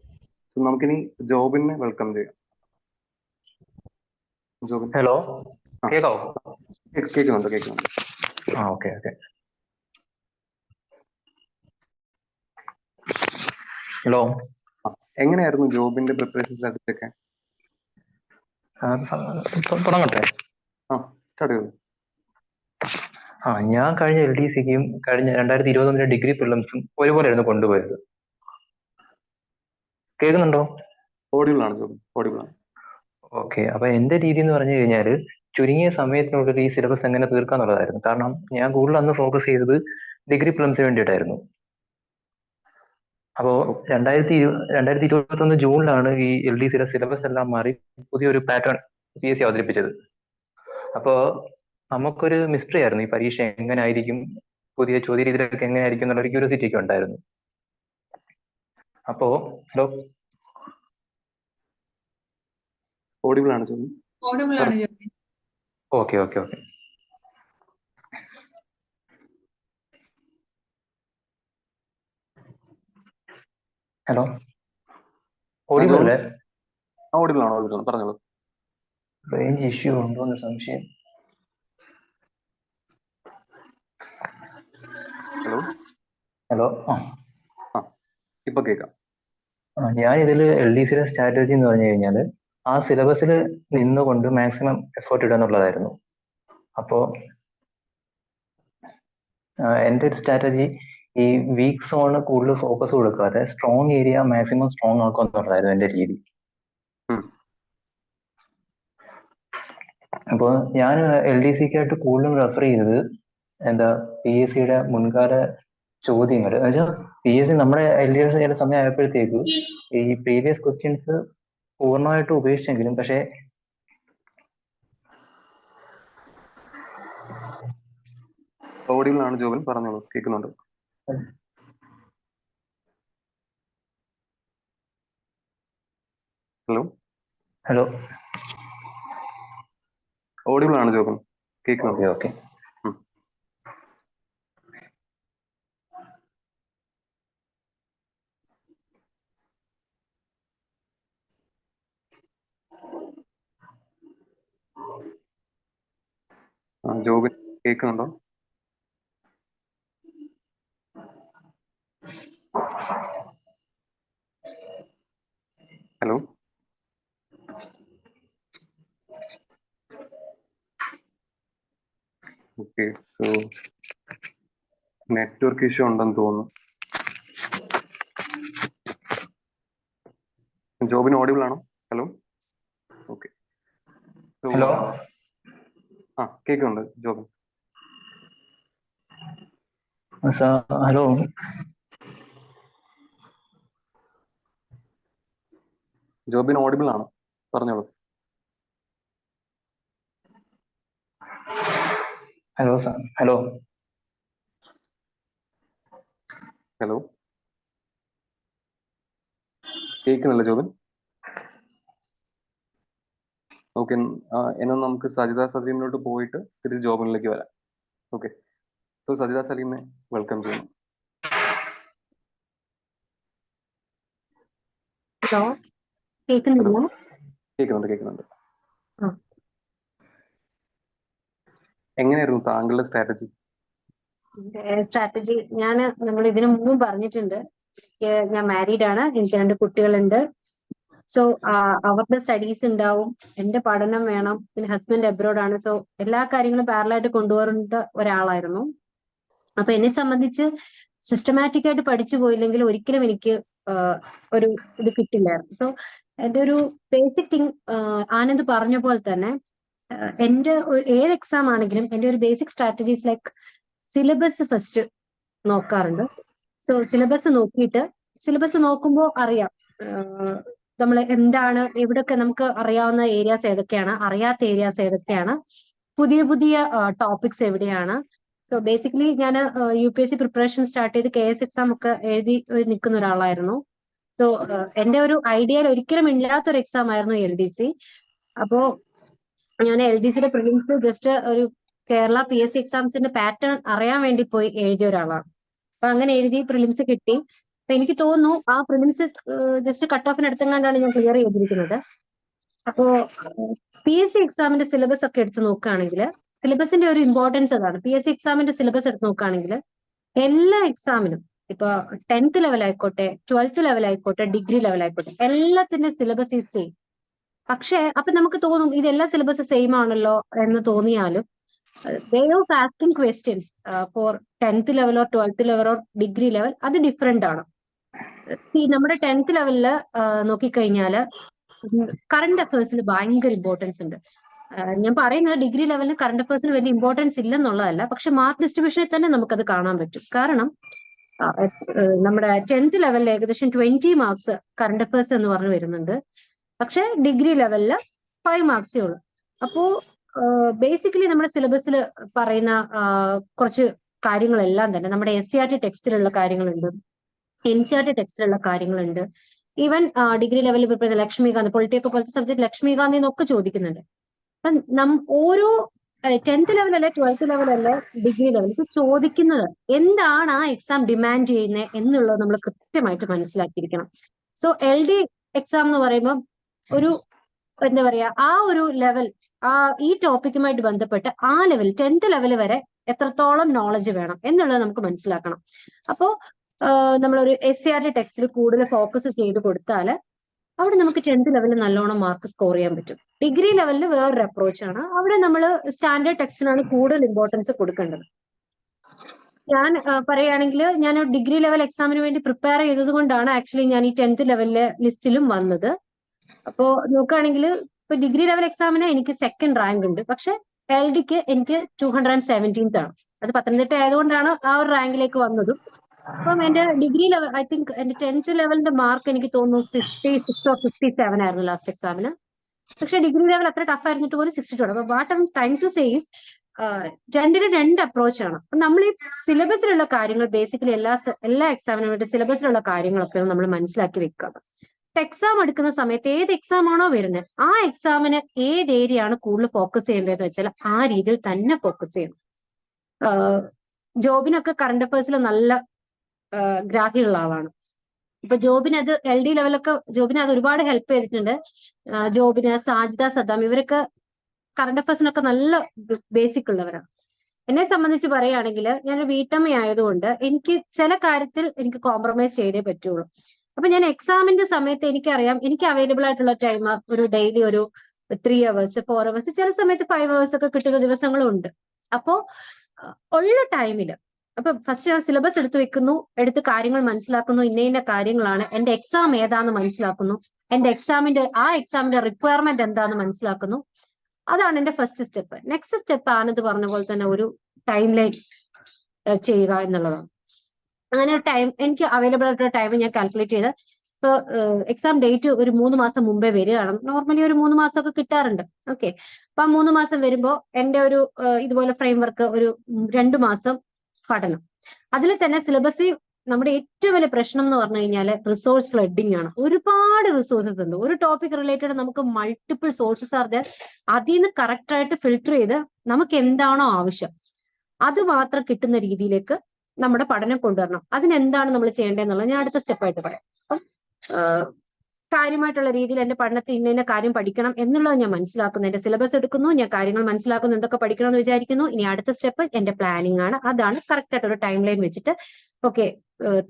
So നമുക്കിനി ജോബിനെ വെൽക്കം ചെയ്യാം. ജോബിൻ, ഹലോ, കേക്കാവോ? കേൾക്കുന്നുണ്ട്. ഓക്കെ. ഹലോ, എങ്ങനെയായിരുന്നു ജോബിന്റെ പ്രിപ്പറേഷൻ സ്ട്രാറ്റജി? തുടങ്ങട്ടെ. സ്റ്റാർട്ട് ചെയ്തു. ഞാൻ കഴിഞ്ഞ LDCക്കും കഴിഞ്ഞ 2021 ഡിഗ്രി പ്രിലിംസും ഒരുപോലെയായിരുന്നു കൊണ്ടുപോയത്. കേൾക്കുന്നുണ്ടോ? ഓഡിബിൾ ആണ് ജോബിൻ, ഓഡിബിൾ ആണ്. ഓക്കെ, അപ്പൊ എന്റെ രീതി എന്ന് പറഞ്ഞു കഴിഞ്ഞാല് ചുരുങ്ങിയ സമയത്തിനുള്ളിൽ ഈ സിലബസ് എങ്ങനെ തീർക്കാന്നുള്ളതായിരുന്നു. കാരണം ഞാൻ കൂടുതൽ അന്ന് ഫോക്കസ് ചെയ്തത് ഡിഗ്രി പ്രിലിംസിന് വേണ്ടിയിട്ടായിരുന്നു. അപ്പോ 2021 ജൂണിലാണ് ഈ LDCയുടെ സിലബസ് എല്ലാം മാറി പുതിയൊരു പാറ്റേൺ PSC അവതരിപ്പിച്ചത്. അപ്പോ നമുക്കൊരു മിസ്റ്ററി ആയിരുന്നു ഈ പരീക്ഷ എങ്ങനെ ആയിരിക്കും, പുതിയ ചോദ്യ രീതിയിലൊക്കെ എങ്ങനെ ആയിരിക്കും എന്നുള്ള ക്യൂരിയോസിറ്റി ഒക്കെ ഉണ്ടായിരുന്നു. അപ്പോ ഹലോ, ഓഡിബിൾ ആണ് ജോബിൻ. ഓക്കെ. ഹലോ, ഓഡിബിൾ അല്ലേ? ഓഡിബിൾ ആണ്, പറഞ്ഞോളൂ. റേഞ്ച് ഇഷ്യൂ ഉണ്ടോ എന്ന് സംശയം. ഹലോ, ഇപ്പൊ കേൾക്കാം. ഞാൻ ഇതിൽ LDCയുടെ സ്ട്രാറ്റജി എന്ന് പറഞ്ഞു കഴിഞ്ഞാല് ആ സിലബസിൽ നിന്നുകൊണ്ട് മാക്സിമം എഫേർട്ട് ഇടുക എന്നുള്ളതായിരുന്നു. അപ്പോ എൻ്റെ ഒരു സ്ട്രാറ്റജി ഈ വീക്ക് സോണ് കൂടുതൽ ഫോക്കസ് കൊടുക്കാതെ സ്ട്രോങ് ഏരിയ മാക്സിമം സ്ട്രോങ് ആക്കുക എന്നുള്ളതായിരുന്നു എൻ്റെ രീതി. അപ്പോൾ ഞാൻ LDCക്കായിട്ട് കൂടുതലും റെഫർ ചെയ്തത് PSCയുടെ മുൻകാല ചോദ്യങ്ങൾ. എന്നുവെച്ചാൽ PSC നമ്മുടെ LDS ചില സമയം ആയപ്പോഴത്തേക്ക് ഈ പ്രീവിയസ് ക്വസ്റ്റ്യൻസ് പൂർണ്ണമായിട്ട് ഉപേക്ഷിച്ചെങ്കിലും പക്ഷെ ഓഡിബിൾ ആണ് ജോബിൻ, പറഞ്ഞോളൂ, കേൾക്കുന്നുണ്ട്. Hello hello. ഓഡിബിൾ ആണ് ജോബിൻ, കേൾക്കുന്നുണ്ട്. ഓക്കെ. ജോബിൻ കേൾക്കുന്നുണ്ടോ? Hello. Okay, so network issue ഉണ്ടെന്ന് തോന്നുന്നു. ജോബിൻ ഓഡിബിൾ ആണോ? ഹലോ. Okay, hello. കേൾക്കുന്നുണ്ട് ജോബിൻ. ഹലോ. ജോബിൻ ഓഡിബിൾ ആണ്, പറഞ്ഞോളൂ. Hello hello. ഹലോ, കേൾക്കുന്നില്ല ജോബിൻ? ഓക്കെ, എന്നാൽ നമുക്ക് സജിത സലീമിലോട്ട് പോയിട്ട് തിരിച്ച് ജോബിനിലേക്ക് വരാം. ഓക്കെ, സോ സജിത സലീമിനെ വെൽക്കം ചെയ്യുന്നു. ഹലോ, കേൾക്കുന്നില്ല? കേൾക്കുന്നുണ്ട്. എങ്ങനെയായിരുന്നു താങ്കളുടെ സ്ട്രാറ്റജി? സ്ട്രാറ്റജി നമ്മൾ ഇതിനു മുമ്പും പറഞ്ഞിട്ടുണ്ട്. ഞാൻ മാരീഡ് ആണ്, എനിക്ക് 2 കുട്ടികളുണ്ട്. സോ അവരുടെ സ്റ്റഡീസ് ഉണ്ടാവും, എന്റെ പഠനം വേണം, പിന്നെ ഹസ്ബൻഡ് അബ്രോഡ് ആണ്. സോ എല്ലാ കാര്യങ്ങളും പാരലായിട്ട് കൊണ്ടുപോകേണ്ട ഒരാളായിരുന്നു. അപ്പൊ എന്നെ സംബന്ധിച്ച് സിസ്റ്റമാറ്റിക് ആയിട്ട് പഠിച്ചു പോയില്ലെങ്കിൽ ഒരിക്കലും എനിക്ക് ഒരു ഇത് കിട്ടില്ലായിരുന്നു. സോ എന്റെ ഒരു ബേസിക് തിങ് ആനന്ദ് പറഞ്ഞ പോലെ തന്നെ എന്റെ ഏത് എക്സാം ആണെങ്കിലും എന്റെ ഒരു basic strategies like syllabus first നോക്കാറുണ്ട്. സോ സിലബസ് നോക്കുമ്പോൾ അറിയാം നമ്മൾ എന്താണ്, എവിടെയൊക്കെ നമുക്ക് അറിയാവുന്ന ഏരിയാസ് ഏതൊക്കെയാണ്, അറിയാത്ത ഏരിയാസ് ഏതൊക്കെയാണ്, പുതിയ പുതിയ ടോപ്പിക്സ് എവിടെയാണ്. സോ ബേസിക്കലി ഞാൻ UPSC പ്രിപ്പറേഷൻ സ്റ്റാർട്ട് ചെയ്ത് KS എക്സാം ഒക്കെ എഴുതി നിൽക്കുന്ന ഒരാളായിരുന്നു. സോ എന്റെ ഒരു ഐഡിയയിൽ ഒരിക്കലും ഇല്ലാത്തൊരു എക്സാം ആയിരുന്നു LDC. അപ്പോ ഞാൻ LDCയുടെ പ്രിലിംസ് ജസ്റ്റ് ഒരു കേരള PSC എക്സാംസിന്റെ പാറ്റേൺ അറിയാൻ വേണ്ടി പോയി എഴുതിയ ഒരാളാണ്. അപ്പൊ അങ്ങനെ എഴുതി പ്രിലിംസ് കിട്ടി. അപ്പൊ എനിക്ക് തോന്നുന്നു ആ പ്രിലിംസ് ജസ്റ്റ് കട്ട് ഓഫിന് എടുത്തെങ്ങാണ്ടാണ് ഞാൻ ക്ലിയർ ചെയ്തിരിക്കുന്നത്. അപ്പോ PSC എക്സാമിന്റെ സിലബസ് ഒക്കെ എടുത്ത് നോക്കുകയാണെങ്കിൽ സിലബസിന്റെ ഒരു ഇമ്പോർട്ടൻസ് അതാണ്. PSC എക്സാമിന്റെ സിലബസ് എടുത്ത് നോക്കുകയാണെങ്കിൽ എല്ലാ എക്സാമിനും ഇപ്പൊ 10th ലെവൽ ആയിക്കോട്ടെ, 12th ലെവൽ ആയിക്കോട്ടെ, ഡിഗ്രി ലെവൽ ആയിക്കോട്ടെ, എല്ലാത്തിന്റെ സിലബസ് ഈസ് സെയിം. പക്ഷെ അപ്പൊ നമുക്ക് തോന്നും ഇതെല്ലാ സിലബസ് സെയിം ആണല്ലോ എന്ന് തോന്നിയാലും way of asking questions for 10th level or 12th level or degree level അത് ഡിഫറെന്റ് ആണ്. നമ്മുടെ 10th ലെവലില് നോക്കിക്കഴിഞ്ഞാല് കറണ്ട് അഫയേഴ്സിന് ഭയങ്കര ഇമ്പോർട്ടൻസ് ഉണ്ട്. ഞാൻ പറയുന്നത് ഡിഗ്രി ലെവലിന് കറണ്ട് അഫയേഴ്സിന് വലിയ ഇമ്പോർട്ടൻസ് ഇല്ലെന്നുള്ളതല്ല, പക്ഷെ മാർക്ക് ഡിസ്ട്രിബ്യൂഷനിൽ തന്നെ നമുക്കത് കാണാൻ പറ്റും. കാരണം നമ്മുടെ 10th ലെവലിൽ ഏകദേശം 20 മാർക്സ് കറണ്ട് അഫയേഴ്സ് എന്ന് പറഞ്ഞു വരുന്നുണ്ട്. പക്ഷെ ഡിഗ്രി ലെവലില് 5 മാർക്സേ ഉള്ളൂ. അപ്പോ ബേസിക്കലി നമ്മുടെ സിലബസിൽ പറയുന്ന കുറച്ച് കാര്യങ്ങളെല്ലാം തന്നെ നമ്മുടെ SCERT ടെക്സ്റ്റിലുള്ള കാര്യങ്ങളുണ്ട്, NCERT ടെക്സ്റ്റിലുള്ള കാര്യങ്ങളുണ്ട്. ഈവൻ ഡിഗ്രി ലെവലിൽ പ്രിപ്പയർ ലക്ഷ്മികാന്ത്, പൊളിറ്റിക്സ് പോലത്തെ സബ്ജക്ട് ലക്ഷ്മികാന്ത് എന്നൊക്കെ ചോദിക്കുന്നുണ്ട്. അപ്പം ഓരോ 10th ലെവൽ അല്ലെ 12th ലെവൽ അല്ലെ ഡിഗ്രി ലെവൽ ഇപ്പൊ ചോദിക്കുന്നത് എന്താണ് ആ എക്സാം ഡിമാൻഡ് ചെയ്യുന്നത് എന്നുള്ളത് നമ്മൾ കൃത്യമായിട്ട് മനസ്സിലാക്കിയിരിക്കണം. സോ LD എക്സാം എന്ന് പറയുമ്പോൾ ഒരു എന്താ പറയാ, ആ ഒരു ലെവൽ ഈ ടോപ്പിക്കുമായിട്ട് ബന്ധപ്പെട്ട് ആ ലെവൽ 10th ലെവൽ വരെ എത്രത്തോളം നോളജ് വേണം എന്നുള്ളത് നമുക്ക് മനസ്സിലാക്കണം. അപ്പോ നമ്മളൊരു SCERT ടെക്സ്റ്റിൽ കൂടുതൽ ഫോക്കസ് ചെയ്ത് കൊടുത്താൽ അവിടെ നമുക്ക് 10th ലെവലിൽ നല്ലോണം മാർക്ക് സ്കോർ ചെയ്യാൻ പറ്റും. ഡിഗ്രി ലെവലിൽ വേറൊരു അപ്രോച്ചാണ്. അവിടെ നമ്മൾ സ്റ്റാൻഡേർഡ് ടെക്സ്റ്റിനാണ് കൂടുതൽ ഇമ്പോർട്ടൻസ് കൊടുക്കേണ്ടത്. ഞാൻ പറയുകയാണെങ്കിൽ ഞാൻ ഡിഗ്രി ലെവൽ എക്സാമിന് വേണ്ടി പ്രിപ്പയർ ചെയ്തത് കൊണ്ടാണ് ആക്ച്വലി ഞാൻ ഈ 10th ലെവലിലെ ലിസ്റ്റിലും വന്നത്. അപ്പോ നോക്കുകയാണെങ്കിൽ ഇപ്പൊ ഡിഗ്രി ലെവൽ എക്സാമിന് എനിക്ക് 2nd റാങ്ക് ഉണ്ട്, പക്ഷെ LDക്ക് എനിക്ക് 217th ആണ്. അത് പത്തനംതിട്ട ആയതുകൊണ്ടാണ് ആ ഒരു റാങ്കിലേക്ക് വന്നതും. അപ്പം എന്റെ ഡിഗ്രി ലെവൽ ഐ തിങ്ക് എന്റെ 10th ലെവലിന്റെ മാർക്ക് എനിക്ക് തോന്നുന്നു 56 or 57 ആയിരുന്നു ലാസ്റ്റ് എക്സാമിന്. പക്ഷെ ഡിഗ്രി ലെവൽ അത്ര ടഫ് ആയിരുന്നിട്ട് പോലും 62 ആണ്. അപ്പൊ what I'm trying to say is രണ്ടിനും രണ്ട് അപ്രോച്ചാണ്. നമ്മൾ ഈ സിലബസിലുള്ള കാര്യങ്ങൾ ബേസിക്കലി എല്ലാ എക്സാമിനും വേണ്ടി സിലബസിലുള്ള കാര്യങ്ങളൊക്കെ നമ്മൾ മനസ്സിലാക്കി വെക്കുക. എക്സാം എടുക്കുന്ന സമയത്ത് ഏത് എക്സാം ആണോ വരുന്നത് ആ എക്സാമിന് ഏത് ഏരിയ ആണ് കൂടുതൽ ഫോക്കസ് ചെയ്യേണ്ടതെന്ന് വെച്ചാൽ ആ രീതിയിൽ തന്നെ ഫോക്കസ് ചെയ്യണം. ജോബിനൊക്കെ കറണ്ട് അഫയേഴ്സിൽ നല്ല ഗ്രാഹ്യമുള്ള ആളാണ്. ഇപ്പൊ ജോബിന് അത് LD ലെവലൊക്കെ ജോബിന് അത് ഒരുപാട് ഹെൽപ്പ് ചെയ്തിട്ടുണ്ട്. ജോബിന്, സാജിദ, സദ്ദാം ഇവരൊക്കെ കറണ്ട് അഫയേഴ്സിനൊക്കെ നല്ല ബേസിക് ഉള്ളവരാണ്. എന്നെ സംബന്ധിച്ച് പറയുകയാണെങ്കിൽ ഞാനൊരു വീട്ടമ്മ ആയതുകൊണ്ട് എനിക്ക് ചില കാര്യത്തിൽ എനിക്ക് കോംപ്രമൈസ് ചെയ്തേ പറ്റുള്ളൂ. അപ്പൊ ഞാൻ എക്സാമിന്റെ സമയത്ത് എനിക്കറിയാം എനിക്ക് അവൈലബിൾ ആയിട്ടുള്ള ടൈം ഒരു ഡെയിലി ഒരു 3 hours 4 hours ചില സമയത്ത് 5 hours ഒക്കെ കിട്ടുന്ന ദിവസങ്ങളും ഉണ്ട്. അപ്പോ ഉള്ള ടൈമില് അപ്പൊ ഫസ്റ്റ് ഞാൻ സിലബസ് എടുത്തു വെക്കുന്നു, എടുത്ത് കാര്യങ്ങൾ മനസ്സിലാക്കുന്നു, ഇന്ന കാര്യങ്ങളാണ് എന്റെ എക്സാം ഏതാന്ന് മനസ്സിലാക്കുന്നു, എന്റെ എക്സാമിന്റെ റിക്വയർമെന്റ് എന്താന്ന് മനസ്സിലാക്കുന്നു. അതാണ് എന്റെ ഫസ്റ്റ് സ്റ്റെപ്പ്. നെക്സ്റ്റ് സ്റ്റെപ്പ് ആണെന്ന് പറഞ്ഞ പോലെ തന്നെ ഒരു ടൈം ലൈൻ ചെയ്യുക എന്നുള്ളതാണ്. അങ്ങനെ ടൈം എനിക്ക് അവൈലബിൾ ആയിട്ടുള്ള ടൈം ഞാൻ കാൽക്കുലേറ്റ് ചെയ്ത് ഇപ്പൊ എക്സാം ഡേറ്റ് ഒരു 3 മാസം മുമ്പേ വരികയാണ്. നോർമലി ഒരു 3 മാസമൊക്കെ കിട്ടാറുണ്ട്. ഓക്കെ, അപ്പൊ ആ 3 മാസം വരുമ്പോൾ എന്റെ ഒരു ഇതുപോലെ ഫ്രെയിം വർക്ക് ഒരു 2 മാസം പഠനം. അതിൽ തന്നെ സിലബസ് നമ്മുടെ ഏറ്റവും വലിയ പ്രശ്നം എന്ന് പറഞ്ഞു കഴിഞ്ഞാൽ റിസോഴ്സ് ഫ്ലഡിങ് ആണ്. ഒരുപാട് റിസോഴ്സസ് ഉണ്ട്. ഒരു ടോപ്പിക് റിലേറ്റഡ് നമുക്ക് മൾട്ടിപ്പിൾ സോഴ്സസ് ആർ ദർ. അതിൽ നിന്ന് കറക്റ്റ് ആയിട്ട് ഫിൽട്ടർ ചെയ്ത് നമുക്ക് എന്താണോ ആവശ്യം അത് മാത്രം കിട്ടുന്ന രീതിയിലേക്ക് നമ്മുടെ പഠനം കൊണ്ടുവരണം. അതിനെന്താണ് നമ്മൾ ചെയ്യേണ്ടതെന്നുള്ളത് ഞാൻ അടുത്ത സ്റ്റെപ്പായിട്ട് പറയാം. അപ്പം കാര്യമായിട്ടുള്ള രീതിയിൽ എന്റെ പഠനത്തിൽ ഇന്ന കാര്യം പഠിക്കണം എന്നുള്ളത് ഞാൻ മനസ്സിലാക്കുന്നു. എന്റെ സിലബസ് എടുക്കുന്നു, ഞാൻ കാര്യങ്ങൾ മനസ്സിലാക്കുന്നു, എന്തൊക്കെ പഠിക്കണം എന്ന് വിചാരിക്കുന്നു. ഇനി അടുത്ത സ്റ്റെപ്പ് എന്റെ പ്ലാനിങ് ആണ്. അതാണ് കറക്റ്റ് ആയിട്ട് ഒരു ടൈം ലൈൻ വെച്ചിട്ട് ഓക്കെ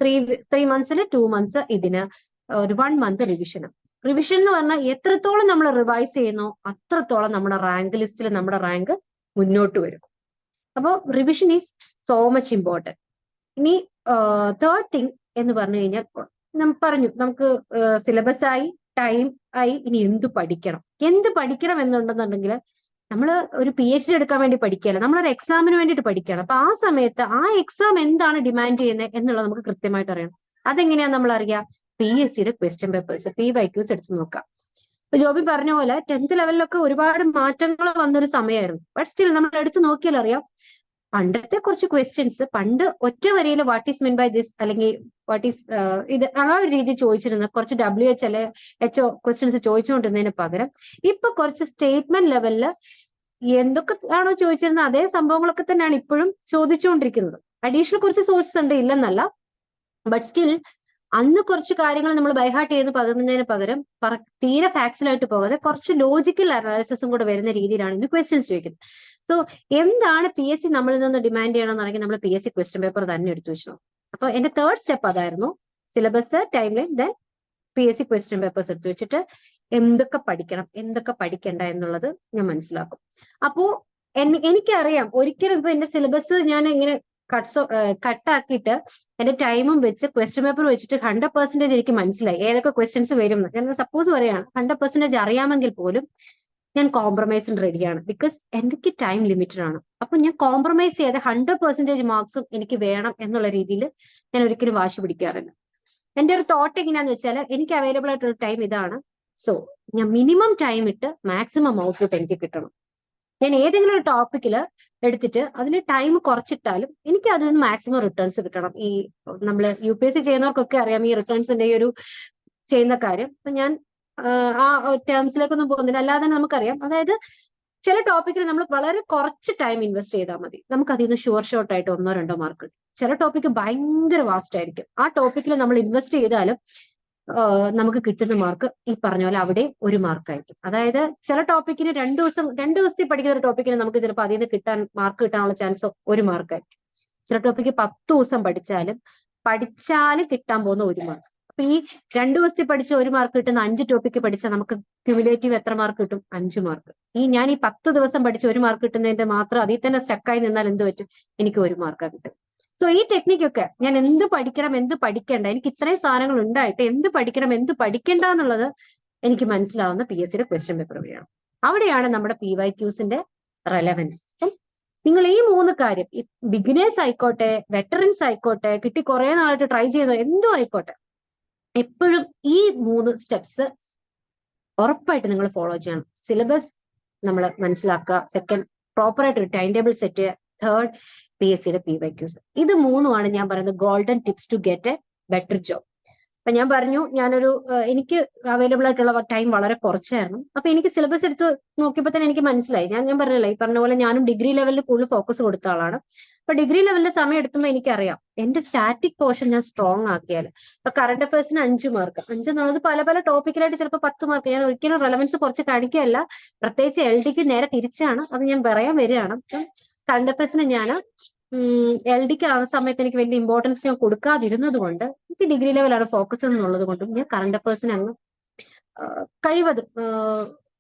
3 months 2 months ഇതിന് ഒരു 1 month റിവിഷൻ എന്ന് പറഞ്ഞാൽ എത്രത്തോളം നമ്മൾ റിവൈസ് ചെയ്യുന്നോ അത്രത്തോളം നമ്മുടെ റാങ്ക് ലിസ്റ്റിൽ നമ്മുടെ റാങ്ക് മുന്നോട്ട് വരും. അപ്പോൾ revision is so much important. ഇനി തേർഡ് തിങ് എന്ന് പറഞ്ഞു കഴിഞ്ഞാൽ നമുക്ക് സിലബസ് ആയി, ടൈം ആയി, ഇനി എന്ത് പഠിക്കണം എന്നുണ്ടെന്നുണ്ടെങ്കിൽ നമ്മൾ ഒരു PhD എടുക്കാൻ വേണ്ടി പഠിക്കുകയല്ല, നമ്മളൊരു എക്സാമിന് വേണ്ടിയിട്ട് പഠിക്കുകയാണ്. അപ്പൊ ആ സമയത്ത് ആ എക്സാം എന്താണ് ഡിമാൻഡ് ചെയ്യുന്നത് എന്നുള്ളത് നമുക്ക് കൃത്യമായിട്ട് അറിയണം. അതെങ്ങനെയാ നമ്മൾ അറിയാം? PSCയുടെ ക്വസ്റ്റ്യൻ പേപ്പേഴ്സ് PYQs എടുത്ത് നോക്കാം. ഇപ്പൊ ജോബി പറഞ്ഞ പോലെ 10th ലെവലിലൊക്കെ ഒരുപാട് മാറ്റങ്ങൾ വന്നൊരു സമയമായിരുന്നു. ബട്ട് സ്റ്റിൽ നമ്മൾ എടുത്തു നോക്കിയാൽ അറിയാം പണ്ടത്തെ കുറച്ച് ക്വസ്റ്റ്യൻസ് പണ്ട് ഒറ്റ വരിയിൽ what is mean by this അല്ലെങ്കിൽ വാട്ട് ഈസ് ഇത് ആ ഒരു രീതി ചോദിച്ചിരുന്ന കുറച്ച് WH അല്ലെ HO ക്വസ്റ്റ്യൻസ് ചോദിച്ചുകൊണ്ടിരുന്നതിന് പകരം ഇപ്പൊ കുറച്ച് സ്റ്റേറ്റ്മെന്റ് ലെവലില് എന്തൊക്കെ ആണോ ചോദിച്ചിരുന്നത് അതേ സംഭവങ്ങളൊക്കെ തന്നെയാണ് ഇപ്പോഴും ചോദിച്ചുകൊണ്ടിരിക്കുന്നത്. അഡീഷണൽ കുറച്ച് സോഴ്സസ് ഉണ്ട്, ഇല്ലെന്നല്ല. ബട്ട് സ്റ്റിൽ അന്ന് കുറച്ച് കാര്യങ്ങൾ നമ്മൾ ബൈഹാർട്ട് ചെയ്ത് പകരുന്നതിന് പകരം തീരെ ഫാക്ച്വൽ ആയിട്ട് പോകാതെ കുറച്ച് ലോജിക്കൽ അനാലിസിസും കൂടെ വരുന്ന രീതിയിലാണ് ഇന്ന് ക്വസ്റ്റ്യൻസ് ചോദിക്കുന്നത്. സോ എന്താണ് PSC നമ്മളിൽ നിന്ന് ഡിമാൻഡ് ചെയ്യണമെന്നുണ്ടെങ്കിൽ നമ്മൾ PSC ക്വസ്റ്റ്യൻ പേപ്പർ തന്നെ എടുത്തു വെച്ചു. അപ്പൊ എന്റെ തേർഡ് സ്റ്റെപ്പ് അതായിരുന്നു. Syllabus, time line, then PSC question papers എടുത്തു വെച്ചിട്ട് എന്തൊക്കെ പഠിക്കണം എന്തൊക്കെ പഠിക്കണ്ട എന്നുള്ളത് ഞാൻ മനസ്സിലാക്കും. അപ്പോ എനിക്കറിയാം ഒരിക്കലും ഇപ്പൊ എന്റെ സിലബസ് ഞാൻ ഇങ്ങനെ കട്ടാക്കിയിട്ട് എന്റെ ടൈമും വെച്ച് ക്വസ്റ്റ്യൻ പേപ്പർ വെച്ചിട്ട് 100% എനിക്ക് മനസ്സിലായി ഏതൊക്കെ ക്വസ്റ്റ്യൻസ് വരും. ഞാൻ സപ്പോസ് പറയാണ് 100% അറിയാമെങ്കിൽ പോലും ഞാൻ കോംപ്രമൈസിന് റെഡിയാണ്. ബിക്കോസ് എനിക്ക് ടൈം ലിമിറ്റഡ് ആണ്. അപ്പൊ ഞാൻ കോംപ്രമൈസ് ചെയ്ത് 100% മാർക്സും എനിക്ക് വേണം എന്നുള്ള രീതിയിൽ ഞാൻ ഒരിക്കലും വാശി പിടിക്കാറില്ല. എന്റെ ഒരു തോട്ട് എങ്ങനെയാന്ന് വെച്ചാൽ എനിക്ക് അവൈലബിൾ ആയിട്ടുള്ള ടൈം ഇതാണ്. സോ ഞാൻ മിനിമം ടൈം ഇട്ട് മാക്സിമം ഔട്ട്പുട്ട് എനിക്ക് കിട്ടണം. ഞാൻ ഏതെങ്കിലും ഒരു ടോപ്പിക്കിൽ എടുത്തിട്ട് അതിന് ടൈം കുറച്ചിട്ടാലും എനിക്ക് അതിൽ നിന്ന് മാക്സിമം റിട്ടേൺസ് കിട്ടണം. ഈ നമ്മൾ UPSC ചെയ്യുന്നവർക്കൊക്കെ അറിയാം ഈ റിട്ടേൺസിന്റെ ഈ ഒരു ചെയ്യുന്ന കാര്യം. അപ്പൊ ഞാൻ ആ ടേംസിലേക്കൊന്നും പോകുന്നില്ല. അല്ലാതെ നമുക്കറിയാം, അതായത് ചില ടോപ്പിക്കിൽ നമ്മൾ വളരെ കുറച്ച് ടൈം ഇൻവെസ്റ്റ് ചെയ്താൽ മതി, നമുക്ക് അതിൽ നിന്ന് ഷോർട്ട് ആയിട്ട് 1-2 മാർക്ക് കിട്ടും. ചില ടോപ്പിക്ക് ഭയങ്കര വാസ്റ്റ് ആയിരിക്കും. ആ ടോപ്പിക്കിൽ നമ്മൾ ഇൻവെസ്റ്റ് ചെയ്താലും നമുക്ക് കിട്ടുന്ന മാർക്ക് ഈ പറഞ്ഞ പോലെ അവിടെ 1 മാർക്കായിരിക്കും. അതായത് ചില ടോപ്പിക്കിന് 2 ദിവസത്തിൽ പഠിക്കുന്ന ഒരു ടോപ്പിക്കിന് നമുക്ക് ചിലപ്പോൾ അതിൽ നിന്ന് മാർക്ക് കിട്ടാനുള്ള ചാൻസ് 1 മാർക്കായിരിക്കും. ചില ടോപ്പിക്ക് 10 ദിവസം പഠിച്ചാലും കിട്ടാൻ പോകുന്ന 1 മാർക്ക്. അപ്പൊ ഈ 2 ദിവസത്തിൽ പഠിച്ച 1 മാർക്ക് കിട്ടുന്ന 5 ടോപ്പിക്ക് പഠിച്ചാൽ നമുക്ക് ക്യുമുലേറ്റീവ് എത്ര മാർക്ക് കിട്ടും? 5 മാർക്ക്. ഞാൻ ഈ 10 ദിവസം പഠിച്ച 1 മാർക്ക് കിട്ടുന്നതിന്റെ മാത്രം അതിൽ തന്നെ സ്റ്റക്കായി നിന്നാൽ എന്ത് പറ്റും? എനിക്ക് 1 മാർക്ക് കിട്ടും. സോ ഈ ടെക്നിക്കൊക്കെ ഞാൻ എന്ത് പഠിക്കണം എന്ത് പഠിക്കണ്ട, എനിക്ക് ഇത്രയും സാധനങ്ങൾ ഉണ്ടായിട്ട് എന്ത് പഠിക്കണം എന്ത് പഠിക്കണ്ട എന്നുള്ളത് എനിക്ക് മനസ്സിലാവുന്ന PSCയുടെ ക്വസ്റ്റ്യൻ പേപ്പർ വഴിയാണ്. അവിടെയാണ് നമ്മുടെ PYQsന്റെ റെലവൻസ്. നിങ്ങൾ ഈ 3 കാര്യം, ഈ ബിഗിനേഴ്സ് ആയിക്കോട്ടെ, വെറ്ററൻസ് ആയിക്കോട്ടെ, കിട്ടി കുറെ നാളായിട്ട് ട്രൈ ചെയ്യുന്ന എന്തോ ആയിക്കോട്ടെ, എപ്പോഴും ഈ 3 സ്റ്റെപ്സ് ഉറപ്പായിട്ട് നിങ്ങൾ ഫോളോ ചെയ്യണം. സിലബസ് നമ്മൾ മനസ്സിലാക്കുക, സെക്കൻഡ് പ്രോപ്പർ ആയിട്ട് ഒരു ടൈം ടേബിൾ സെറ്റ് ചെയ്യുക. തേർഡ്, PSCയുടെ PYQs. ഇത് മൂന്നുമാണ് ഞാൻ പറയുന്നത് golden tips to get a better job. അപ്പൊ ഞാൻ പറഞ്ഞു എനിക്ക് അവൈലബിൾ ആയിട്ടുള്ള ടൈം വളരെ കുറച്ചായിരുന്നു. അപ്പൊ എനിക്ക് സിലബസ് എടുത്ത് നോക്കിയപ്പോൾ തന്നെ എനിക്ക് മനസ്സിലായി. ഞാൻ പറഞ്ഞില്ല, ഈ പറഞ്ഞ പോലെ ഞാനും ഡിഗ്രി ലെവലിൽ കൂടുതൽ ഫോക്കസ് കൊടുത്ത ആളാണ്. അപ്പൊ ഡിഗ്രി ലെവലിൽ സമയം എടുത്തുമ്പോൾ എനിക്കറിയാം എന്റെ സ്റ്റാറ്റിക് പോർഷൻ ഞാൻ സ്ട്രോങ് ആക്കിയാൽ, ഇപ്പൊ കറണ്ട് അഫയേഴ്സിന് 5 മാർക്ക്, 5 എന്നുള്ളത് പല പല ടോപ്പിക്കിലായിട്ട് ചിലപ്പോൾ 10 മാർക്ക്. ഞാൻ ഒരിക്കലും റെലവൻസ് കുറച്ച് കാണിക്കുകയല്ല, പ്രത്യേകിച്ച് LDക്ക് നേരെ തിരിച്ചാണ്, അത് ഞാൻ പറയാൻ വരികയാണ്. കറണ്ട് അഫയേഴ്സിന് ഞാൻ LDക്ക് ആ സമയത്ത് എനിക്ക് വലിയ ഇമ്പോർട്ടൻസ് ഞാൻ കൊടുക്കാതിരുന്നത് കൊണ്ട്, എനിക്ക് ഡിഗ്രി ലെവലാണ് ഫോക്കസ് എന്നുള്ളത് കൊണ്ടും ഞാൻ കറണ്ട് അഫയേഴ്സിന് അങ്ങ് കഴിവതും